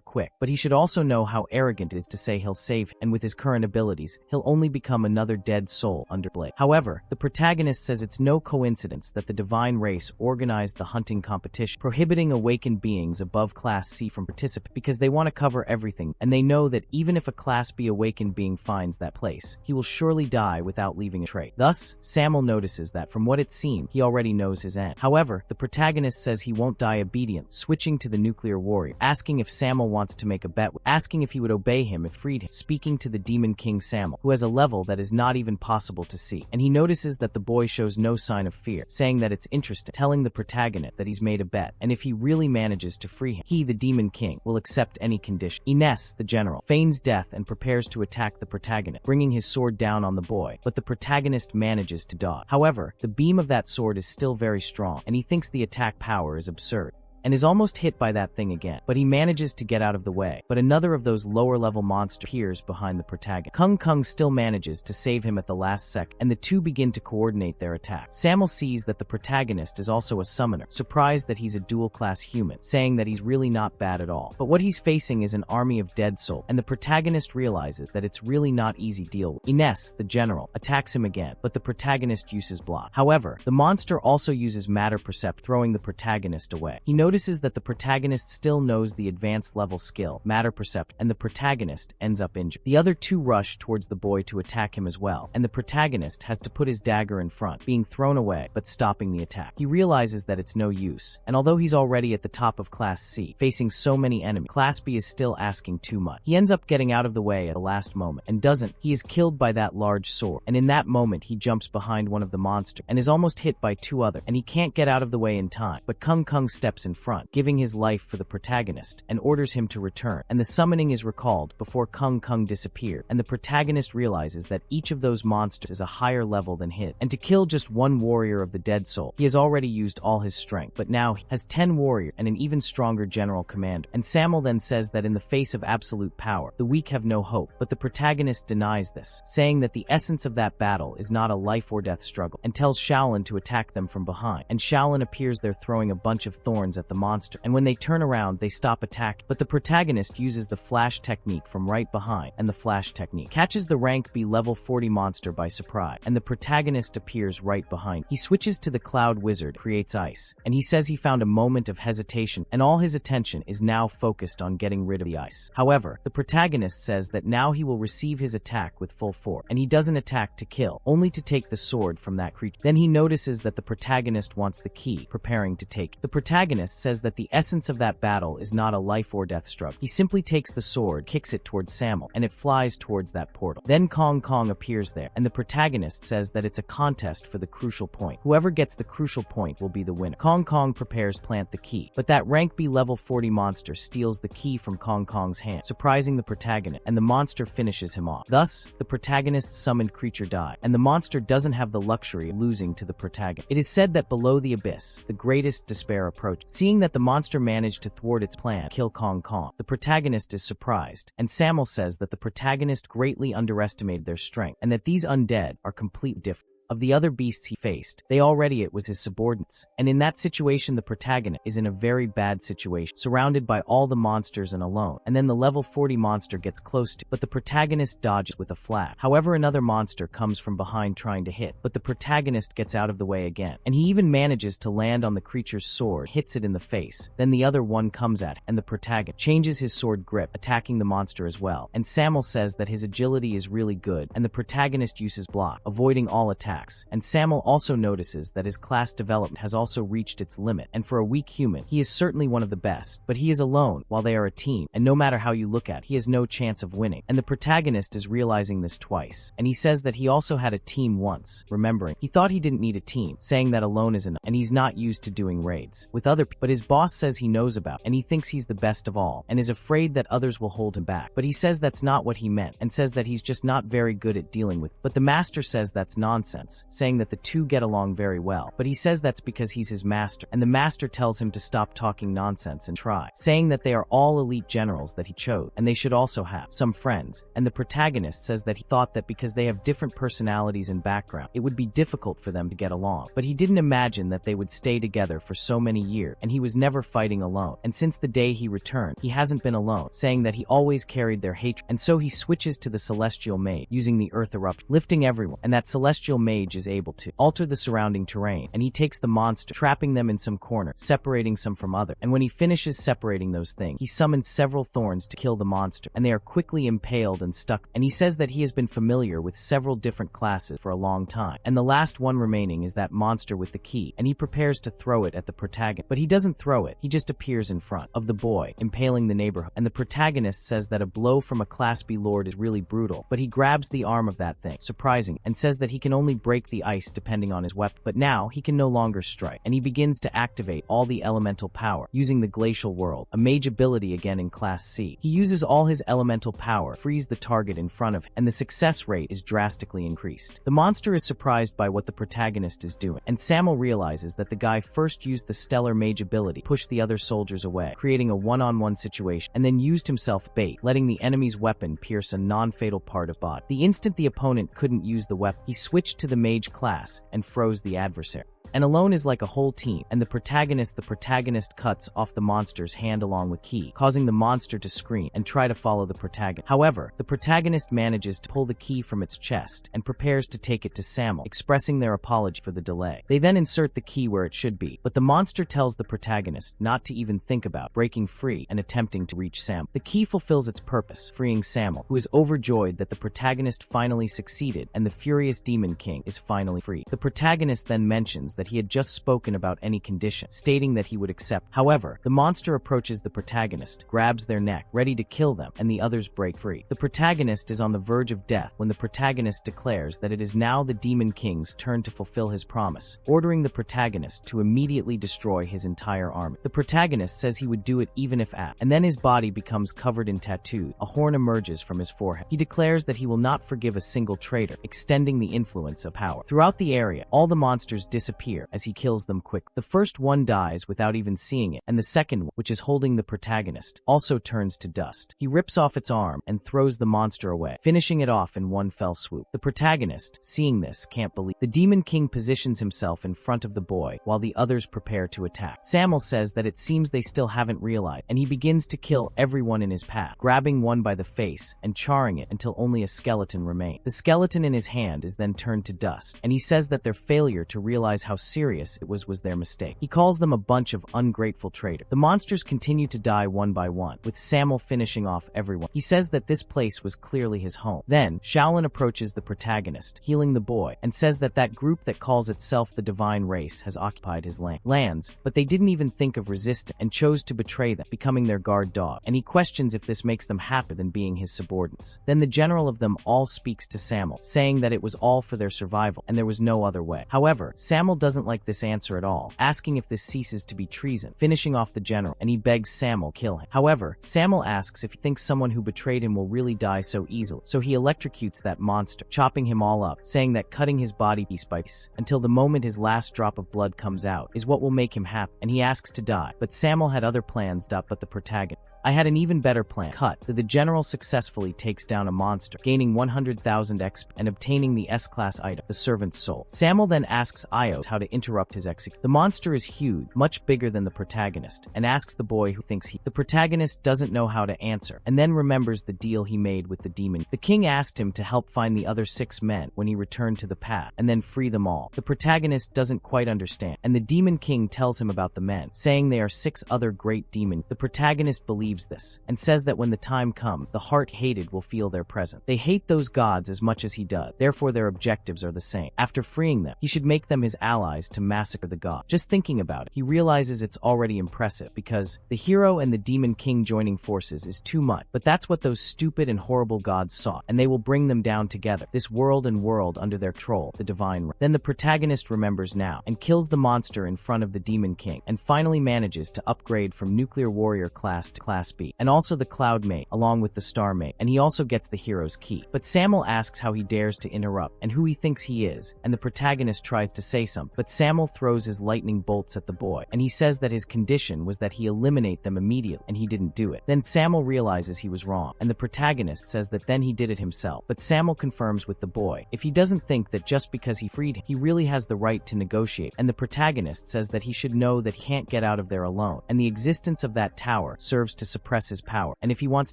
quick, but he should also know how arrogant it is to say he'll save him, and with his current abilities, he'll only become another dead soul under blade. However, the protagonist says it's no coincidence that the divine race organized the hunting competition, prohibiting awakened beings above Class C from participating because they want to cover everything, and they know that even if a Class B awakened being finds that place, he will surely die without leaving a trace. Thus, Samuel notices that from what it seemed, he already knows his end. However, the protagonist says he won't die obedient, switching to the nuclear warrior, asking if Samuel wants to make a bet, asking if he would obey him if freed him, speaking to the demon king Samuel, who has a level that is not even possible to see, and he notices that the boy shows no sign of fear, saying that it's interesting, telling the protagonist that he's made a bet, and if he really manages to free him, he, the demon king, will accept any condition. Ines, the general, feigns death and prepares to attack the protagonist, bringing his sword down on the boy, but the protagonist manages to dodge. However, the beam of that sword is still very strong, and he thinks the attack power is absurd, and is almost hit by that thing again, but he manages to get out of the way. But another of those lower-level monsters appears behind the protagonist. Kung still manages to save him at the last second, and the two begin to coordinate their attack. Samuel sees that the protagonist is also a summoner, surprised that he's a dual-class human, saying that he's really not bad at all. But what he's facing is an army of dead souls, and the protagonist realizes that it's really not easy to deal with. Ines, the general, attacks him again, but the protagonist uses block. However, the monster also uses matter percept, throwing the protagonist away. He notices that the protagonist still knows the advanced level skill, matter percept, and the protagonist ends up injured. The other two rush towards the boy to attack him as well, and the protagonist has to put his dagger in front, being thrown away, but stopping the attack. He realizes that it's no use, and although he's already at the top of Class C, facing so many enemies, Class B is still asking too much. He ends up getting out of the way at the last moment, and doesn't. He is killed by that large sword, and in that moment he jumps behind one of the monsters, and is almost hit by two others, and he can't get out of the way in time, but Kung steps in front, giving his life for the protagonist, and orders him to return, and the summoning is recalled before Kung disappeared, and the protagonist realizes that each of those monsters is a higher level than his, and to kill just one warrior of the dead soul, he has already used all his strength, but now he has 10 warriors and an even stronger general commander, and Samuel then says that in the face of absolute power, the weak have no hope, but the protagonist denies this, saying that the essence of that battle is not a life or death struggle, and tells Shaolin to attack them from behind, and Shaolin appears there throwing a bunch of thorns at the monster, and when they turn around, they stop attacking, but the protagonist uses the flash technique from right behind, and the flash technique catches the rank B level 40 monster by surprise, and the protagonist appears right behind. He switches to the cloud wizard, creates ice, and he says he found a moment of hesitation, and all his attention is now focused on getting rid of the ice. However, the protagonist says that now he will receive his attack with full force, and he doesn't attack to kill, only to take the sword from that creature. Then he notices that the protagonist wants the key, preparing to take it. The protagonist says that the essence of that battle is not a life or death struggle. He simply takes the sword, kicks it towards Samuel, and it flies towards that portal. Then Kong appears there, and the protagonist says that it's a contest for the crucial point. Whoever gets the crucial point will be the winner. Kong prepares to plant the key, but that rank B level 40 monster steals the key from Kong's hand, surprising the protagonist, and the monster finishes him off. Thus, the protagonist's summoned creature dies, and the monster doesn't have the luxury of losing to the protagonist. It is said that below the abyss, the greatest despair approaches. Seeing that the monster managed to thwart its plan, kill Kong, the protagonist is surprised, and Samuel says that the protagonist greatly underestimated their strength, and that these undead are completely different of the other beasts he faced. It was his subordinates, and in that situation the protagonist is in a very bad situation, surrounded by all the monsters and alone, and then the level 40 monster gets close to, but the protagonist dodges with a flash. However, another monster comes from behind trying to hit, but the protagonist gets out of the way again, and he even manages to land on the creature's sword, hits it in the face. Then the other one comes at him, and the protagonist changes his sword grip, attacking the monster as well, and Samuel says that his agility is really good, and the protagonist uses block, avoiding all attacks. attacks, and Samuel also notices that his class development has also reached its limit, and for a weak human, he is certainly one of the best, but he is alone while they are a team, and no matter how you look at it, he has no chance of winning. And the protagonist is realizing this twice, and he says that he also had a team once, remembering he thought he didn't need a team, saying that alone is enough, and he's not used to doing raids with other people, but his boss says he knows about, and he thinks he's the best of all, and is afraid that others will hold him back. But he says that's not what he meant, and says that he's just not very good at dealing with. But the master says that's nonsense, saying that the two get along very well. But he says that's because he's his master, and the master tells him to stop talking nonsense and try, saying that they are all elite generals that he chose, and they should also have some friends. And the protagonist says that he thought that because they have different personalities and background, it would be difficult for them to get along. But he didn't imagine that they would stay together for so many years, and he was never fighting alone. And since the day he returned, he hasn't been alone, saying that he always carried their hatred. And so he switches to the celestial mage, using the earth eruption, lifting everyone, and that celestial mage is able to alter the surrounding terrain, and he takes the monster, trapping them in some corner, separating some from other. And when he finishes separating those things, he summons several thorns to kill the monster, and they are quickly impaled and stuck. And he says that he has been familiar with several different classes for a long time, and the last one remaining is that monster with the key, and he prepares to throw it at the protagonist. But he doesn't throw it, he just appears in front of the boy, impaling the neighborhood. And the protagonist says that a blow from a Class B lord is really brutal, but he grabs the arm of that thing, surprising, and says that he can only break the ice depending on his weapon. But now he can no longer strike, and he begins to activate all the elemental power, using the glacial world, a mage ability again in Class C. He uses all his elemental power to freeze the target in front of him, and the success rate is drastically increased. The monster is surprised by what the protagonist is doing, and Samuel realizes that the guy first used the stellar mage ability to push the other soldiers away, creating a one-on-one situation, and then used himself bait, letting the enemy's weapon pierce a non-fatal part of body. The instant the opponent couldn't use the weapon, he switched to the mage class and froze the adversary. And alone is like a whole team, and the protagonist cuts off the monster's hand along with key, causing the monster to scream and try to follow the protagonist. However, the protagonist manages to pull the key from its chest and prepares to take it to Samuel, expressing their apology for the delay. They then insert the key where it should be, but the monster tells the protagonist not to even think about breaking free and attempting to reach Samuel. The key fulfills its purpose, freeing Samuel, who is overjoyed that the protagonist finally succeeded and the furious demon king is finally free. The protagonist then mentions that he had just spoken about any condition, stating that he would accept. However, the monster approaches the protagonist, grabs their neck, ready to kill them, and the others break free. The protagonist is on the verge of death when the protagonist declares that it is now the Demon King's turn to fulfill his promise, ordering the protagonist to immediately destroy his entire army. The protagonist says he would do it even if asked, and then his body becomes covered in tattoos. A horn emerges from his forehead. He declares that he will not forgive a single traitor, extending the influence of power. Throughout the area, all the monsters disappear as he kills them quick. The first one dies without even seeing it, and the second, which is holding the protagonist, also turns to dust. He rips off its arm and throws the monster away, finishing it off in one fell swoop. The protagonist, seeing this, can't believe. The Demon King positions himself in front of the boy while the others prepare to attack. Samuel says that it seems they still haven't realized, and he begins to kill everyone in his path, grabbing one by the face and charring it until only a skeleton remains. The skeleton in his hand is then turned to dust, and he says that their failure to realize how serious it was their mistake. He calls them a bunch of ungrateful traitors. The monsters continue to die one by one, with Samuel finishing off everyone. He says that this place was clearly his home. Then, Shaolin approaches the protagonist, healing the boy, and says that that group that calls itself the Divine Race has occupied his lands, but they didn't even think of resisting and chose to betray them, becoming their guard dog, and he questions if this makes them happier than being his subordinates. Then the general of them all speaks to Samuel, saying that it was all for their survival, and there was no other way. However, Samuel doesn't like this answer at all, asking if this ceases to be treason, finishing off the general, and he begs Samuel kill him. However, Samuel asks if he thinks someone who betrayed him will really die so easily, so he electrocutes that monster, chopping him all up, saying that cutting his body piece by piece, until the moment his last drop of blood comes out, is what will make him happy, and he asks to die. But Samuel had other plans, but the protagonist. I had an even better plan. Cut. The general successfully takes down a monster, gaining 100,000 XP and obtaining the S-class item, the Servant's Soul. Samuel then asks Ios how to interrupt his execution. The monster is huge, much bigger than the protagonist, and asks the boy who thinks he. The protagonist doesn't know how to answer, and then remembers the deal he made with the demon. The king asked him to help find the other 6 men when he returned to the path, and then free them all. The protagonist doesn't quite understand, and the demon king tells him about the men, saying they are 6 other great demons. The protagonist believes believes this, and says that when the time comes, the heart-hated will feel their presence. They hate those gods as much as he does, therefore their objectives are the same. After freeing them, he should make them his allies to massacre the god. Just thinking about it, he realizes it's already impressive, because the hero and the demon king joining forces is too much, but that's what those stupid and horrible gods sought, and they will bring them down together, this world and world under their troll, the divine. Then the protagonist remembers now, and kills the monster in front of the demon king, and finally manages to upgrade from nuclear warrior class to class B, and also the cloud mate, along with the star mate, and he also gets the hero's key. But Samuel asks how he dares to interrupt, and who he thinks he is, and the protagonist tries to say something, but Samuel throws his lightning bolts at the boy, and he says that his condition was that he eliminate them immediately, and he didn't do it. Then Samuel realizes he was wrong, and the protagonist says that then he did it himself, but Samuel confirms with the boy if he doesn't think that just because he freed him, he really has the right to negotiate, and the protagonist says that he should know that he can't get out of there alone, and the existence of that tower serves to suppress his power, and if he wants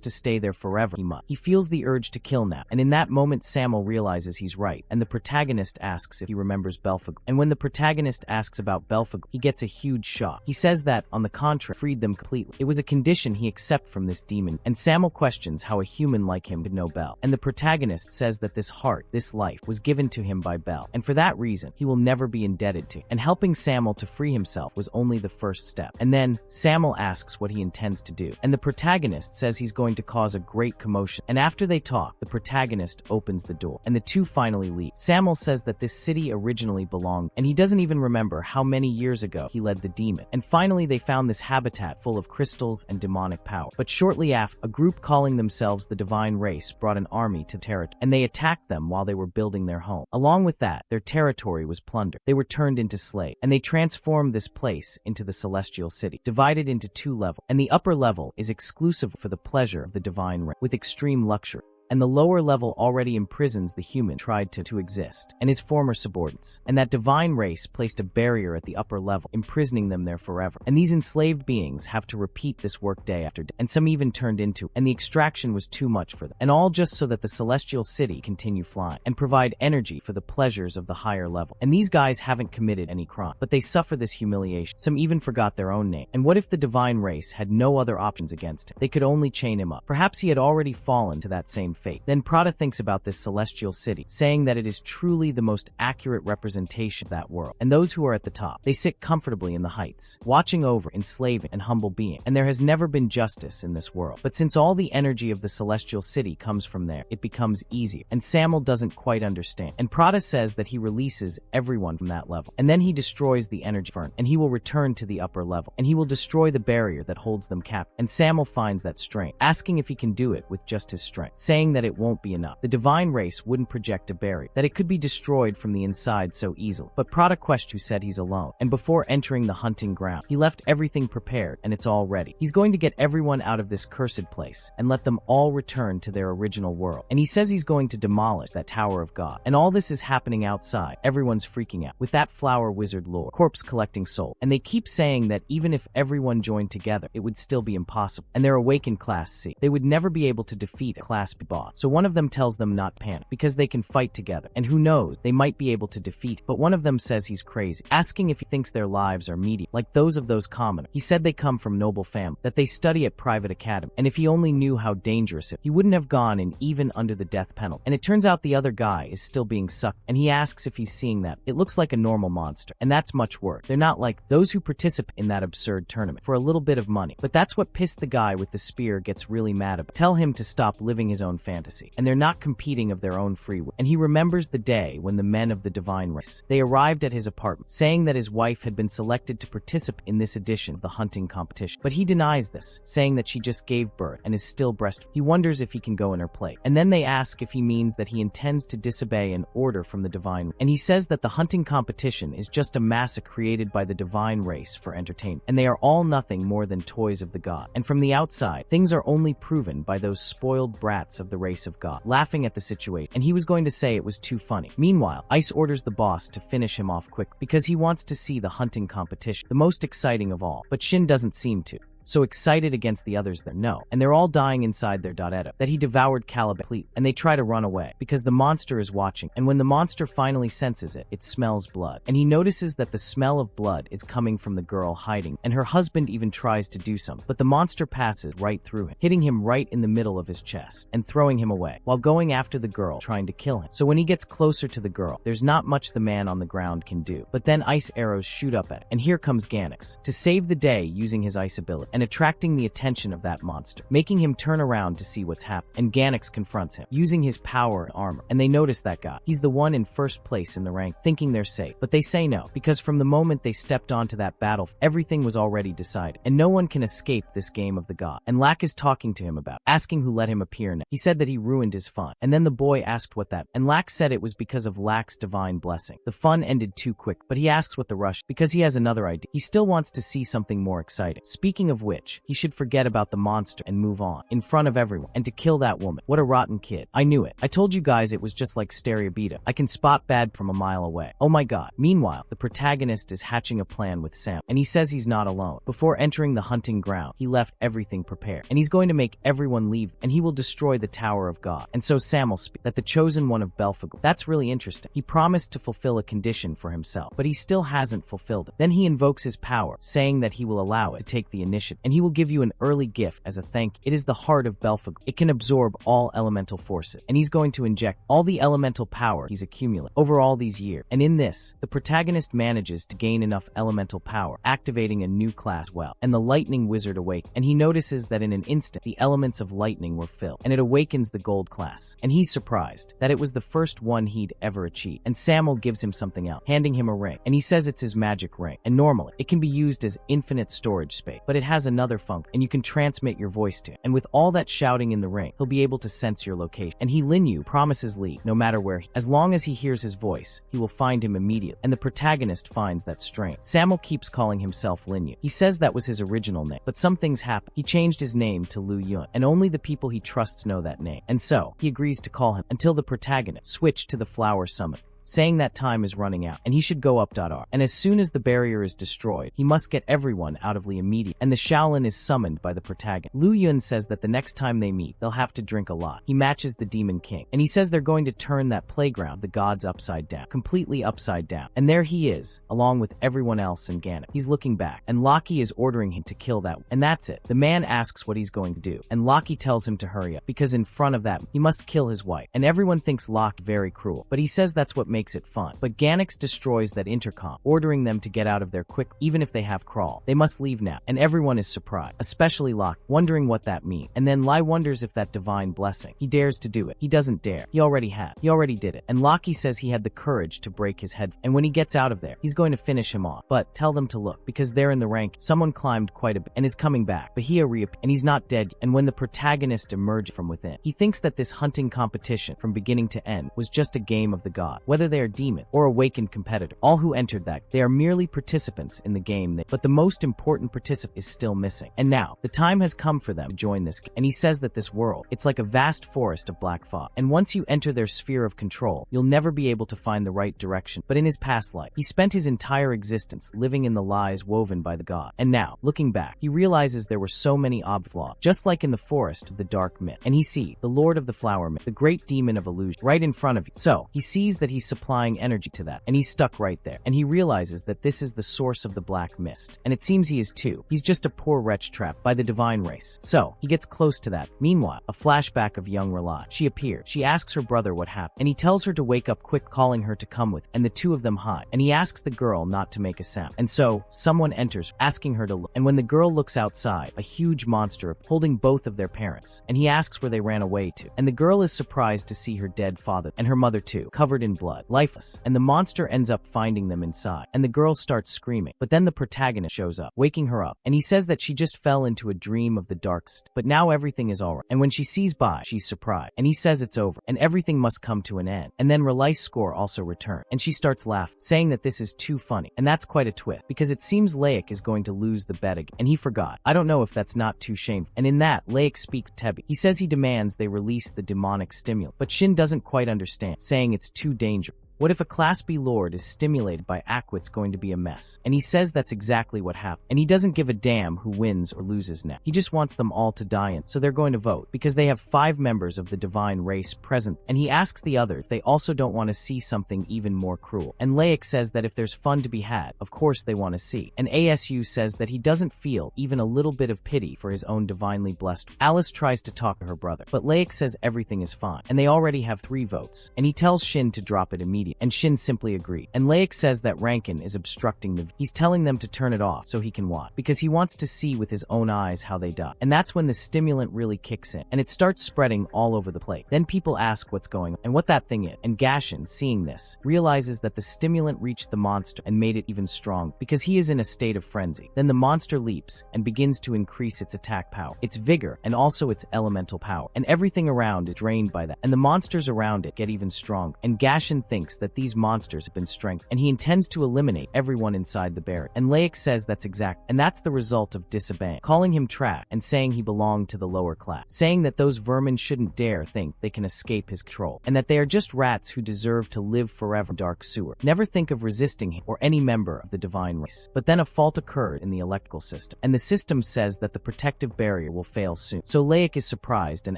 to stay there forever, he must. He feels the urge to kill now, and in that moment Samuel realizes he's right, and the protagonist asks if he remembers Belphegor, and when the protagonist asks about Belphegor, he gets a huge shock. He says that, on the contrary, freed them completely. It was a condition he accepted from this demon, and Samuel questions how a human like him could know Bel, and the protagonist says that this heart, this life, was given to him by Bel, and for that reason, he will never be indebted to, and helping Samuel to free himself was only the first step. And then, Samuel asks what he intends to do, and the protagonist says he's going to cause a great commotion, and after they talk, the protagonist opens the door, and the two finally leave. Samuel says that this city originally belonged, and he doesn't even remember how many years ago he led the demon, and finally they found this habitat full of crystals and demonic power. But shortly after, a group calling themselves the Divine Race brought an army to territory, and they attacked them while they were building their home. Along with that, their territory was plundered. They were turned into slaves, and they transformed this place into the Celestial City, divided into two levels, and the upper level is exclusive for the pleasure of the Divine Race, with extreme luxury, and the lower level already imprisons the human tried to exist, and his former subordinates, and that divine race placed a barrier at the upper level, imprisoning them there forever, and these enslaved beings have to repeat this work day after day, and some even turned into, and the extraction was too much for them, and all just so that the Celestial City continue flying, and provide energy for the pleasures of the higher level. And these guys haven't committed any crime, but they suffer this humiliation. Some even forgot their own name, and what if the divine race had no other options against him? They could only chain him up. Perhaps he had already fallen to that same fate. Then Prada thinks about this Celestial City, saying that it is truly the most accurate representation of that world. And those who are at the top, they sit comfortably in the heights, watching over enslaving and humble being. And there has never been justice in this world. But since all the energy of the Celestial City comes from there, it becomes easier. And Samuel doesn't quite understand. And Prada says that he releases everyone from that level. And then he destroys the energy furnace, and he will return to the upper level. And he will destroy the barrier that holds them captive. And Samuel finds that strength, asking if he can do it with just his strength, saying that it won't be enough. The divine race wouldn't project a barrier, that it could be destroyed from the inside so easily. But Prada questioned who said he's alone, and before entering the hunting ground, he left everything prepared, and it's all ready. He's going to get everyone out of this cursed place, and let them all return to their original world. And he says he's going to demolish that Tower of God. And all this is happening outside. Everyone's freaking out, with that flower wizard lore, corpse collecting soul. And they keep saying that even if everyone joined together, it would still be impossible. And they're awakened Class C. They would never be able to defeat a Class B boss. So one of them tells them not panic, because they can fight together, and who knows, they might be able to defeat. But one of them says he's crazy, asking if he thinks their lives are medium, like those of those commoners. He said they come from noble family, that they study at private academy, and if he only knew how dangerous it, he wouldn't have gone in even under the death penalty. And it turns out the other guy is still being sucked, and he asks if he's seeing that. It looks like a normal monster, and that's much worse. They're not like those who participate in that absurd tournament for a little bit of money. But that's what pissed the guy with the spear gets really mad about. Tell him to stop living his own fantasy, and they're not competing of their own free will. And he remembers the day when the men of the divine race, they arrived at his apartment, saying that his wife had been selected to participate in this edition of the hunting competition. But he denies this, saying that she just gave birth and is still breastfeeding. He wonders if he can go in her place. And then they ask if he means that he intends to disobey an order from the divine, and he says that the hunting competition is just a massacre created by the divine race for entertainment, and they are all nothing more than toys of the god. And from the outside, things are only proven by those spoiled brats of the race of God, laughing at the situation, and he was going to say it was too funny. Meanwhile, Ice orders the boss to finish him off quick, because he wants to see the hunting competition, the most exciting of all, but Shin doesn't seem to. so excited against the others that no, and they're all dying inside their Edo, that he devoured Caliban, and they try to run away because the monster is watching, and when the monster finally senses it, it smells blood, and he notices that the smell of blood is coming from the girl hiding, and her husband even tries to do something, but the monster passes right through him, hitting him right in the middle of his chest, and throwing him away, while going after the girl trying to kill him. So when he gets closer to the girl, there's not much the man on the ground can do, but then ice arrows shoot up at it, and here comes Ganix to save the day using his ice ability, and attracting the attention of that monster, making him turn around to see what's happening, and Ganix confronts him, using his power and armor, and they notice that guy. He's the one in first place in the rank, thinking they're safe, but they say no, because from the moment they stepped onto that battle, everything was already decided, and no one can escape this game of the god. And Lack is talking to him about, asking who let him appear now. He said that he ruined his fun, and then the boy asked what that, and Lack said it was because of Lack's divine blessing. The fun ended too quick, but he asks what the rush, because he has another idea. He still wants to see something more exciting. Speaking of which, he should forget about the monster and move on, in front of everyone, and to kill that woman. What a rotten kid. I knew it. I told you guys it was just like Stereobeta. I can spot bad from a mile away. Oh my god. Meanwhile, the protagonist is hatching a plan with Sam, and he says he's not alone. Before entering the hunting ground, he left everything prepared, and he's going to make everyone leave, and he will destroy the Tower of God. And so Sam will speak that the chosen one of Belphegor. That's really interesting. He promised to fulfill a condition for himself, but he still hasn't fulfilled it. Then he invokes his power, saying that he will allow it to take the initiative, and he will give you an early gift as a thank you. It is the heart of Belphegor. It can absorb all elemental forces, and he's going to inject all the elemental power he's accumulated over all these years. And in this, the protagonist manages to gain enough elemental power, activating a new class well, and the lightning wizard awakes, and he notices that in an instant, the elements of lightning were filled, and it awakens the gold class, and he's surprised that it was the first one he'd ever achieved. And Samuel gives him something else, handing him a ring, and he says it's his magic ring, and normally, it can be used as infinite storage space, but it has another function, and you can transmit your voice to him, and with all that shouting in the ring, he'll be able to sense your location, and Linyu promises Lee, no matter where as long as he hears his voice, he will find him immediately, and the protagonist finds that strange. Samuel keeps calling himself Linyu. He says that was his original name, but some things happen. He changed his name to Lu Yun, and only the people he trusts know that name, and so, he agrees to call him until the protagonist switched to the Flower Summit, saying that time is running out, and he should go up.r. And as soon as the barrier is destroyed, he must get everyone out of Lee immediately, and the Shaolin is summoned by the protagonist. Lu Yun says that the next time they meet, they'll have to drink a lot. He matches the Demon King, and he says they're going to turn that playground of the gods upside down, completely upside down. And there he is, along with everyone else in Ganon. He's looking back, and Loki is ordering him to kill that, and that's it. The man asks what he's going to do, and Loki tells him to hurry up, because in front of that, he must kill his wife, and everyone thinks Loki very cruel, but he says that's what makes it fun. But Ganix destroys that intercom, ordering them to get out of there quick, even if they have crawl. They must leave now, and everyone is surprised, especially Locke, wondering what that means. And then Lai wonders if that divine blessing. He dares to do it. He doesn't dare. He already had. He already did it. And Loki says he had the courage to break his head, and when he gets out of there, he's going to finish him off. But tell them to look, because there in the rank, someone climbed quite a bit and is coming back. Bahia reappears, and he's not dead. And when the protagonist emerges from within, he thinks that this hunting competition from beginning to end was just a game of the god, whether they are demon or awakened competitor. All who entered that, they are merely participants in the game, but the most important participant is still missing. And now, the time has come for them to join this game. And he says that this world, it's like a vast forest of black fog. And once you enter their sphere of control, you'll never be able to find the right direction. But in his past life, he spent his entire existence living in the lies woven by the god. And now, looking back, he realizes there were so many flaws, just like in the forest of the dark myth. And he sees the Lord of the Flower Myth, the great demon of illusion, right in front of you. So, he sees that he's supplying energy to that, and he's stuck right there. And he realizes that this is the source of the black mist. And it seems he is too. He's just a poor wretch trapped by the divine race. So, he gets close to that. Meanwhile, a flashback of young Relai. She appears. She asks her brother what happened, and he tells her to wake up quick, calling her to come with, and the two of them hide. And he asks the girl not to make a sound. And so, someone enters, asking her to look. And when the girl looks outside, a huge monster holding both of their parents. And he asks where they ran away to. And the girl is surprised to see her dead father, and her mother too, covered in blood, lifeless. And the monster ends up finding them inside, and the girl starts screaming. But then the protagonist shows up, waking her up, and he says that she just fell into a dream of the darkest, but now everything is alright. And when she sees Bai, she's surprised, and he says it's over, and everything must come to an end. And then Relai's score also returns, and she starts laughing, saying that this is too funny, and that's quite a twist, because it seems Laik is going to lose the bet again, and he forgot. I don't know if that's not too shameful. And in that, Laik speaks to Tebi. He says he demands they release the demonic stimulant, but Shin doesn't quite understand, saying it's too dangerous. What if a Class B lord is stimulated by Aquit's going to be a mess? And he says that's exactly what happened. And he doesn't give a damn who wins or loses now. He just wants them all to die in, so they're going to vote, because they have 5 members of the divine race present. And he asks the others if they also don't want to see something even more cruel. And Laik says that if there's fun to be had, of course they want to see. And ASU says that he doesn't feel even a little bit of pity for his own divinely blessed. Alice tries to talk to her brother, but Laik says everything is fine, and they already have 3 votes. And he tells Shin to drop it immediately, and Shin simply agrees. And Laik says that Rankin is obstructing the He's telling them to turn it off so he can watch, because he wants to see with his own eyes how they die. And that's when the stimulant really kicks in, and it starts spreading all over the place. Then people ask what's going on and what that thing is, and Gashin, seeing this, realizes that the stimulant reached the monster and made it even strong, because he is in a state of frenzy. Then the monster leaps and begins to increase its attack power, its vigor, and also its elemental power, and everything around is drained by that, and the monsters around it get even stronger. And Gashin thinks that these monsters have been strengthened, and he intends to eliminate everyone inside the barrier. And Laik says that's exact, and that's the result of disobeying, calling him trash, and saying he belonged to the lower class, saying that those vermin shouldn't dare think they can escape his control, and that they are just rats who deserve to live forever in dark sewer. Never think of resisting him or any member of the divine race. But then a fault occurs in the electrical system, and the system says that the protective barrier will fail soon. So Laik is surprised and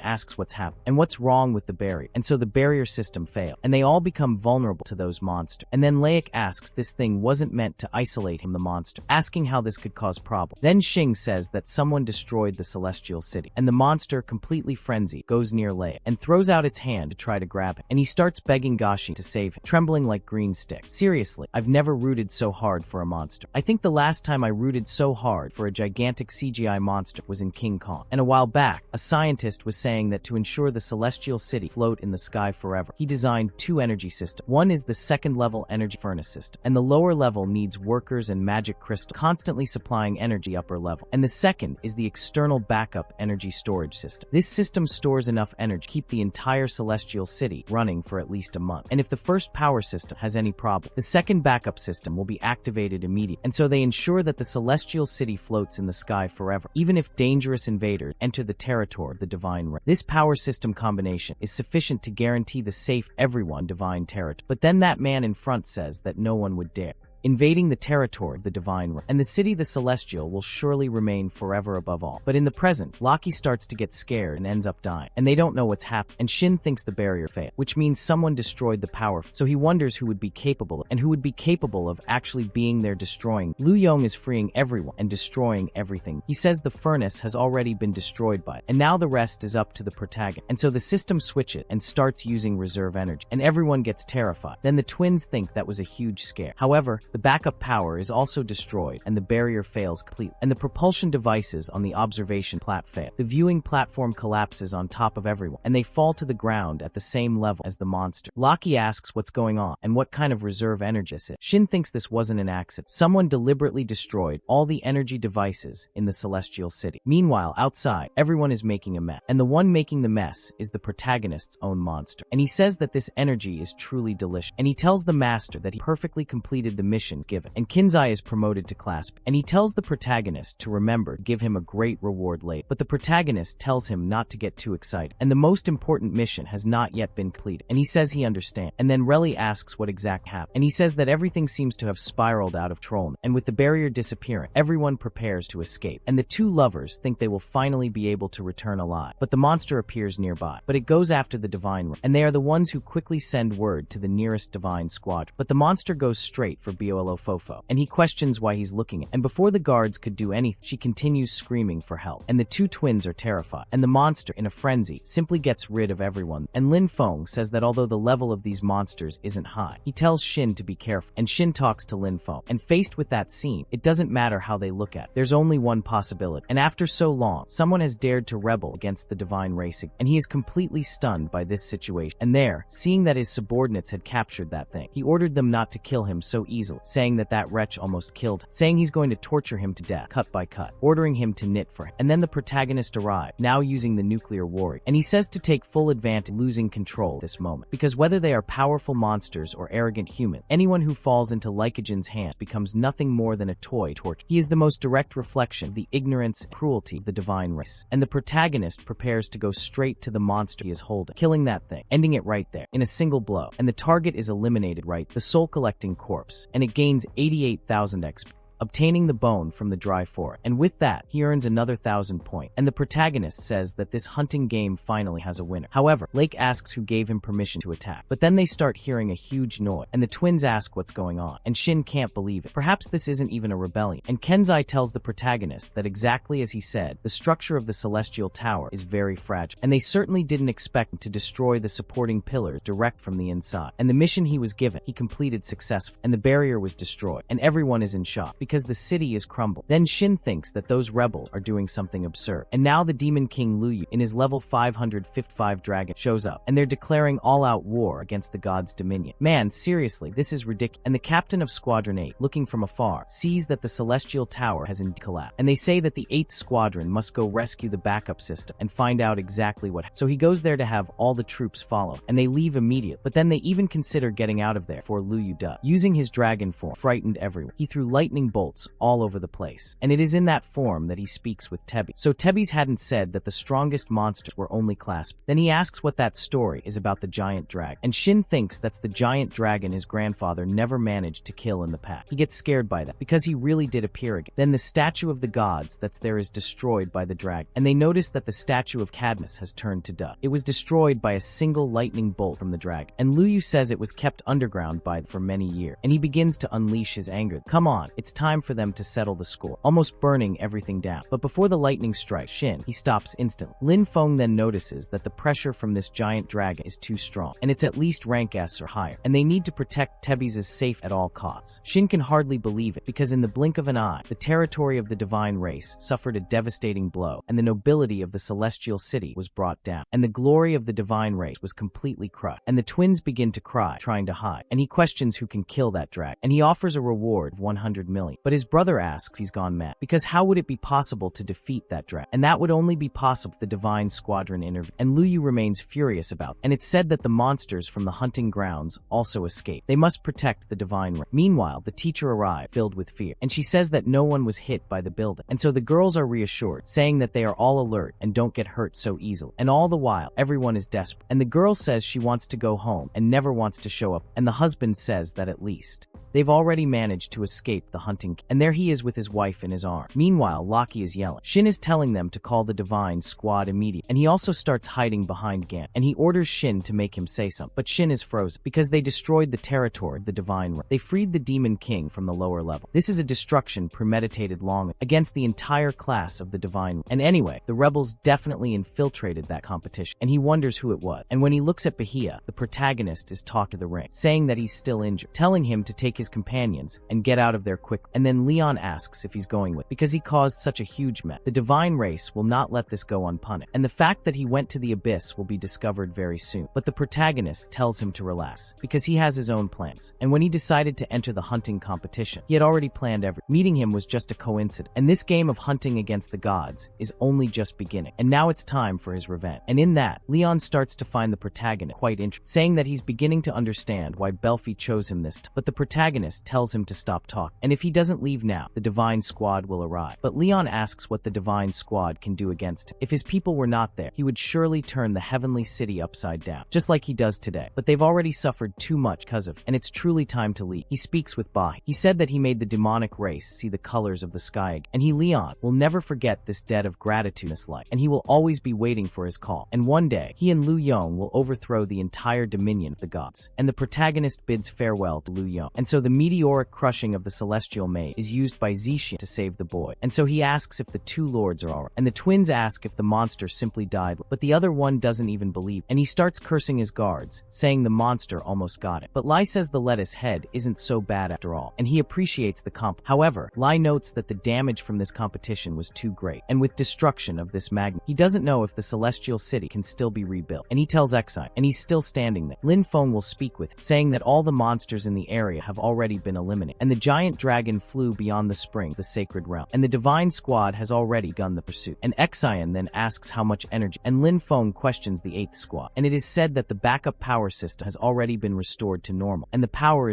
asks what's happened and what's wrong with the barrier, and so the barrier system failed, and they all become vulnerable to those monsters. And then Laik asks this thing wasn't meant to isolate him, the monster, asking how this could cause problems. Then Shing says that someone destroyed the celestial city, and the monster, completely frenzied, goes near Laik and throws out its hand to try to grab him, and he starts begging Gashi to save him, trembling like green stick. Seriously, I've never rooted so hard for a monster. I think the last time I rooted so hard for a gigantic CGI monster was in King Kong. And a while back, a scientist was saying that to ensure the celestial city float in the sky forever, he designed 2 energy systems. One is the 2nd level energy furnace system, and the lower level needs workers and magic crystal constantly supplying energy upper level. And the second is the external backup energy storage system. This system stores enough energy to keep the entire celestial city running for at least a month. And if the first power system has any problem, the second backup system will be activated immediately. And so they ensure that the celestial city floats in the sky forever, even if dangerous invaders enter the territory of the divine race. This power system combination is sufficient to guarantee the safe everyone divine territory. But then that man in front says that no one would dare. invading the territory of the divine realm, and the city the Celestial will surely remain forever above all. But in the present, Loki starts to get scared and ends up dying, and they don't know what's happened, and Shin thinks the barrier failed, which means someone destroyed the power, so he wonders who would be capable, and who would be capable of actually being there destroying. Lu Yong is freeing everyone and destroying everything. He says the furnace has already been destroyed by it, and now the rest is up to the protagonist, and so the system switches and starts using reserve energy, and everyone gets terrified. Then the twins think that was a huge scare. However, the backup power is also destroyed, and the barrier fails completely, and the propulsion devices on the observation plat fail. The viewing platform collapses on top of everyone, and they fall to the ground at the same level as the monster. Loki asks what's going on, and what kind of reserve energy is it. Shin thinks this wasn't an accident. Someone deliberately destroyed all the energy devices in the Celestial City. Meanwhile, outside, everyone is making a mess, and the one making the mess is the protagonist's own monster. And he says that this energy is truly delicious, and he tells the master that he perfectly completed the mission given, and Kinzai is promoted to clasp, and he tells the protagonist to remember to give him a great reward later. But the protagonist tells him not to get too excited, and the most important mission has not yet been completed, and he says he understands. And then Relly asks what exactly happened, and he says that everything seems to have spiraled out of control, and with the barrier disappearing, everyone prepares to escape, and the two lovers think they will finally be able to return alive. But the monster appears nearby, but it goes after the divine realm, and they are the ones who quickly send word to the nearest divine squadron. But the monster goes straight for Bollo Fofo, and he questions why he's looking at it. And before the guards could do anything, she continues screaming for help, and the two twins are terrified, and the monster, in a frenzy, simply gets rid of everyone. And Lin Feng says that although the level of these monsters isn't high, he tells Shin to be careful, and Shin talks to Lin Feng. And faced with that scene, it doesn't matter how they look at it. There's only one possibility, and after so long, someone has dared to rebel against the divine race, and he is completely stunned by this situation. And there, seeing that his subordinates had captured that thing, he ordered them not to kill him so easily, saying that wretch almost killed him, saying he's going to torture him to death, cut by cut, ordering him to knit for him. And then the protagonist arrived, now using the nuclear warrior, and he says to take full advantage, losing control at this moment, because whether they are powerful monsters or arrogant humans, anyone who falls into Lycogen's hands becomes nothing more than a toy torture. He is the most direct reflection of the ignorance and cruelty of the divine race, and the protagonist prepares to go straight to the monster he is holding, killing that thing, ending it right there, in a single blow, and the target is eliminated right, the soul-collecting corpse, and it gains 88,000 XP. Obtaining the bone from the dry forest, and with that, he earns another 1,000 points, and the protagonist says that this hunting game finally has a winner. However, Lake asks who gave him permission to attack, but then they start hearing a huge noise, and the twins ask what's going on, and Shin can't believe it. Perhaps this isn't even a rebellion, and Kenzai tells the protagonist that exactly as he said, the structure of the celestial tower is very fragile, and they certainly didn't expect him to destroy the supporting pillars direct from the inside, and the mission he was given, he completed successfully, and the barrier was destroyed, and everyone is in shock, because the city is crumbled. Then Shin thinks that those rebels are doing something absurd. And now the Demon King Luyu, in his level 555 dragon, shows up, and they're declaring all-out war against the god's dominion. Man, seriously, this is ridiculous. And the captain of Squadron 8, looking from afar, sees that the celestial tower has indeed collapsed. And they say that the 8th Squadron must go rescue the backup system and find out exactly what happened. So he goes there to have all the troops follow, and they leave immediately. But then they even consider getting out of there before Luyu does. Using his dragon form, frightened everyone. He threw lightning bolts all over the place, and it is in that form that he speaks with Tebi. So Tebi's hadn't said that the strongest monsters were only clasped. Then he asks what that story is about the giant dragon, and Shin thinks that's the giant dragon his grandfather never managed to kill in the past. He gets scared by that, because he really did appear again. Then the statue of the gods that's there is destroyed by the dragon, and they notice that the statue of Cadmus has turned to dust. It was destroyed by a single lightning bolt from the dragon, and Luyu says it was kept underground for many years, and he begins to unleash his anger. Come on, it's time for them to settle the score, almost burning everything down. But before the lightning strikes Shin, he stops instantly. Lin Feng then notices that the pressure from this giant dragon is too strong, and it's at least rank S or higher, and they need to protect Tebi's as safe at all costs. Shin can hardly believe it, because in the blink of an eye, the territory of the divine race suffered a devastating blow, and the nobility of the celestial city was brought down, and the glory of the divine race was completely crushed, and the twins begin to cry, trying to hide, and he questions who can kill that dragon, and he offers a reward of 100 million, but his brother asks if he's gone mad, because how would it be possible to defeat that dragon? And that would only be possible if the divine squadron intervened, and Luyu remains furious about it. And it's said that the monsters from the hunting grounds also escape. They must protect the divine race. Meanwhile, the teacher arrived, filled with fear, and she says that no one was hit by the building, and so the girls are reassured, saying that they are all alert and don't get hurt so easily. And all the while, everyone is desperate, and the girl says she wants to go home and never wants to show up, and the husband says that at least they've already managed to escape the hunting, and there he is with his wife in his arms. Meanwhile, Loki is yelling. Shin is telling them to call the divine squad immediately, and he also starts hiding behind Gan, and he orders Shin to make him say something, but Shin is frozen, because they destroyed the territory of the divine race. They freed the demon king from the lower level. This is a destruction premeditated long against the entire class of the divine race. And anyway, the rebels definitely infiltrated that competition, and he wonders who it was. And when he looks at Bahia, the protagonist is talking to the ring, saying that he's still injured, telling him to take his companions and get out of there quickly. And then Leon asks if he's going with, because he caused such a huge mess. The divine race will not let this go unpunished, and the fact that he went to the abyss will be discovered very soon. But the protagonist tells him to relax, because he has his own plans. And when he decided to enter the hunting competition, he had already planned everything. Meeting him was just a coincidence, and this game of hunting against the gods is only just beginning. And now it's time for his revenge. And in that, Leon starts to find the protagonist quite interesting, saying that he's beginning to understand why Belfi chose him this time. But the protagonist tells him to stop talking, and if he doesn't leave now, the divine squad will arrive. But Leon asks what the divine squad can do against him. If his people were not there, he would surely turn the heavenly city upside down, just like he does today. But they've already suffered too much because of, and it's truly time to leave. He speaks with Bai. He said that he made the demonic race see the colors of the sky again, and he, Leon, will never forget this debt of gratitude in his life, and he will always be waiting for his call. And one day, he and Lu Yong will overthrow the entire dominion of the gods. And the protagonist bids farewell to Lu Yong. And so the meteoric crushing of the celestial Mei is used by Zixi to save the boy. And so he asks if the two lords are alright. And the twins ask if the monster simply died, but the other one doesn't even believe. And he starts cursing his guards, saying the monster almost got it. But Lai says the lettuce head isn't so bad after all, and he appreciates the comp. However, Lai notes that the damage from this competition was too great, and with destruction of this magnet, he doesn't know if the celestial city can still be rebuilt. And he tells Exai, and he's still standing there. Lin Feng will speak with him, saying that all the monsters in the area have already been eliminated, and the giant dragon flew beyond the spring, the sacred realm, and the divine squad has already begun the pursuit. And Exaian then asks how much energy, and Lin Feng questions the 8th squad, and it is said that the backup power system has already been restored to normal, and the power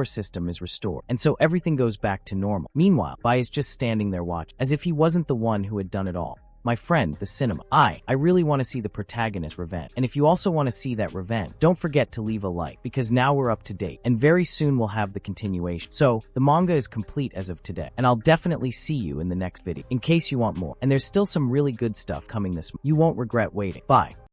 system is restored, and so everything goes back to normal. Meanwhile, Bai is just standing there watching, as if he wasn't the one who had done it all. My friend, the cinema. I really want to see the protagonist revenge. And if you also want to see that revenge, don't forget to leave a like, because now we're up to date, and very soon we'll have the continuation. So, the manga is complete as of today, and I'll definitely see you in the next video, in case you want more. And there's still some really good stuff coming this month. You won't regret waiting. Bye.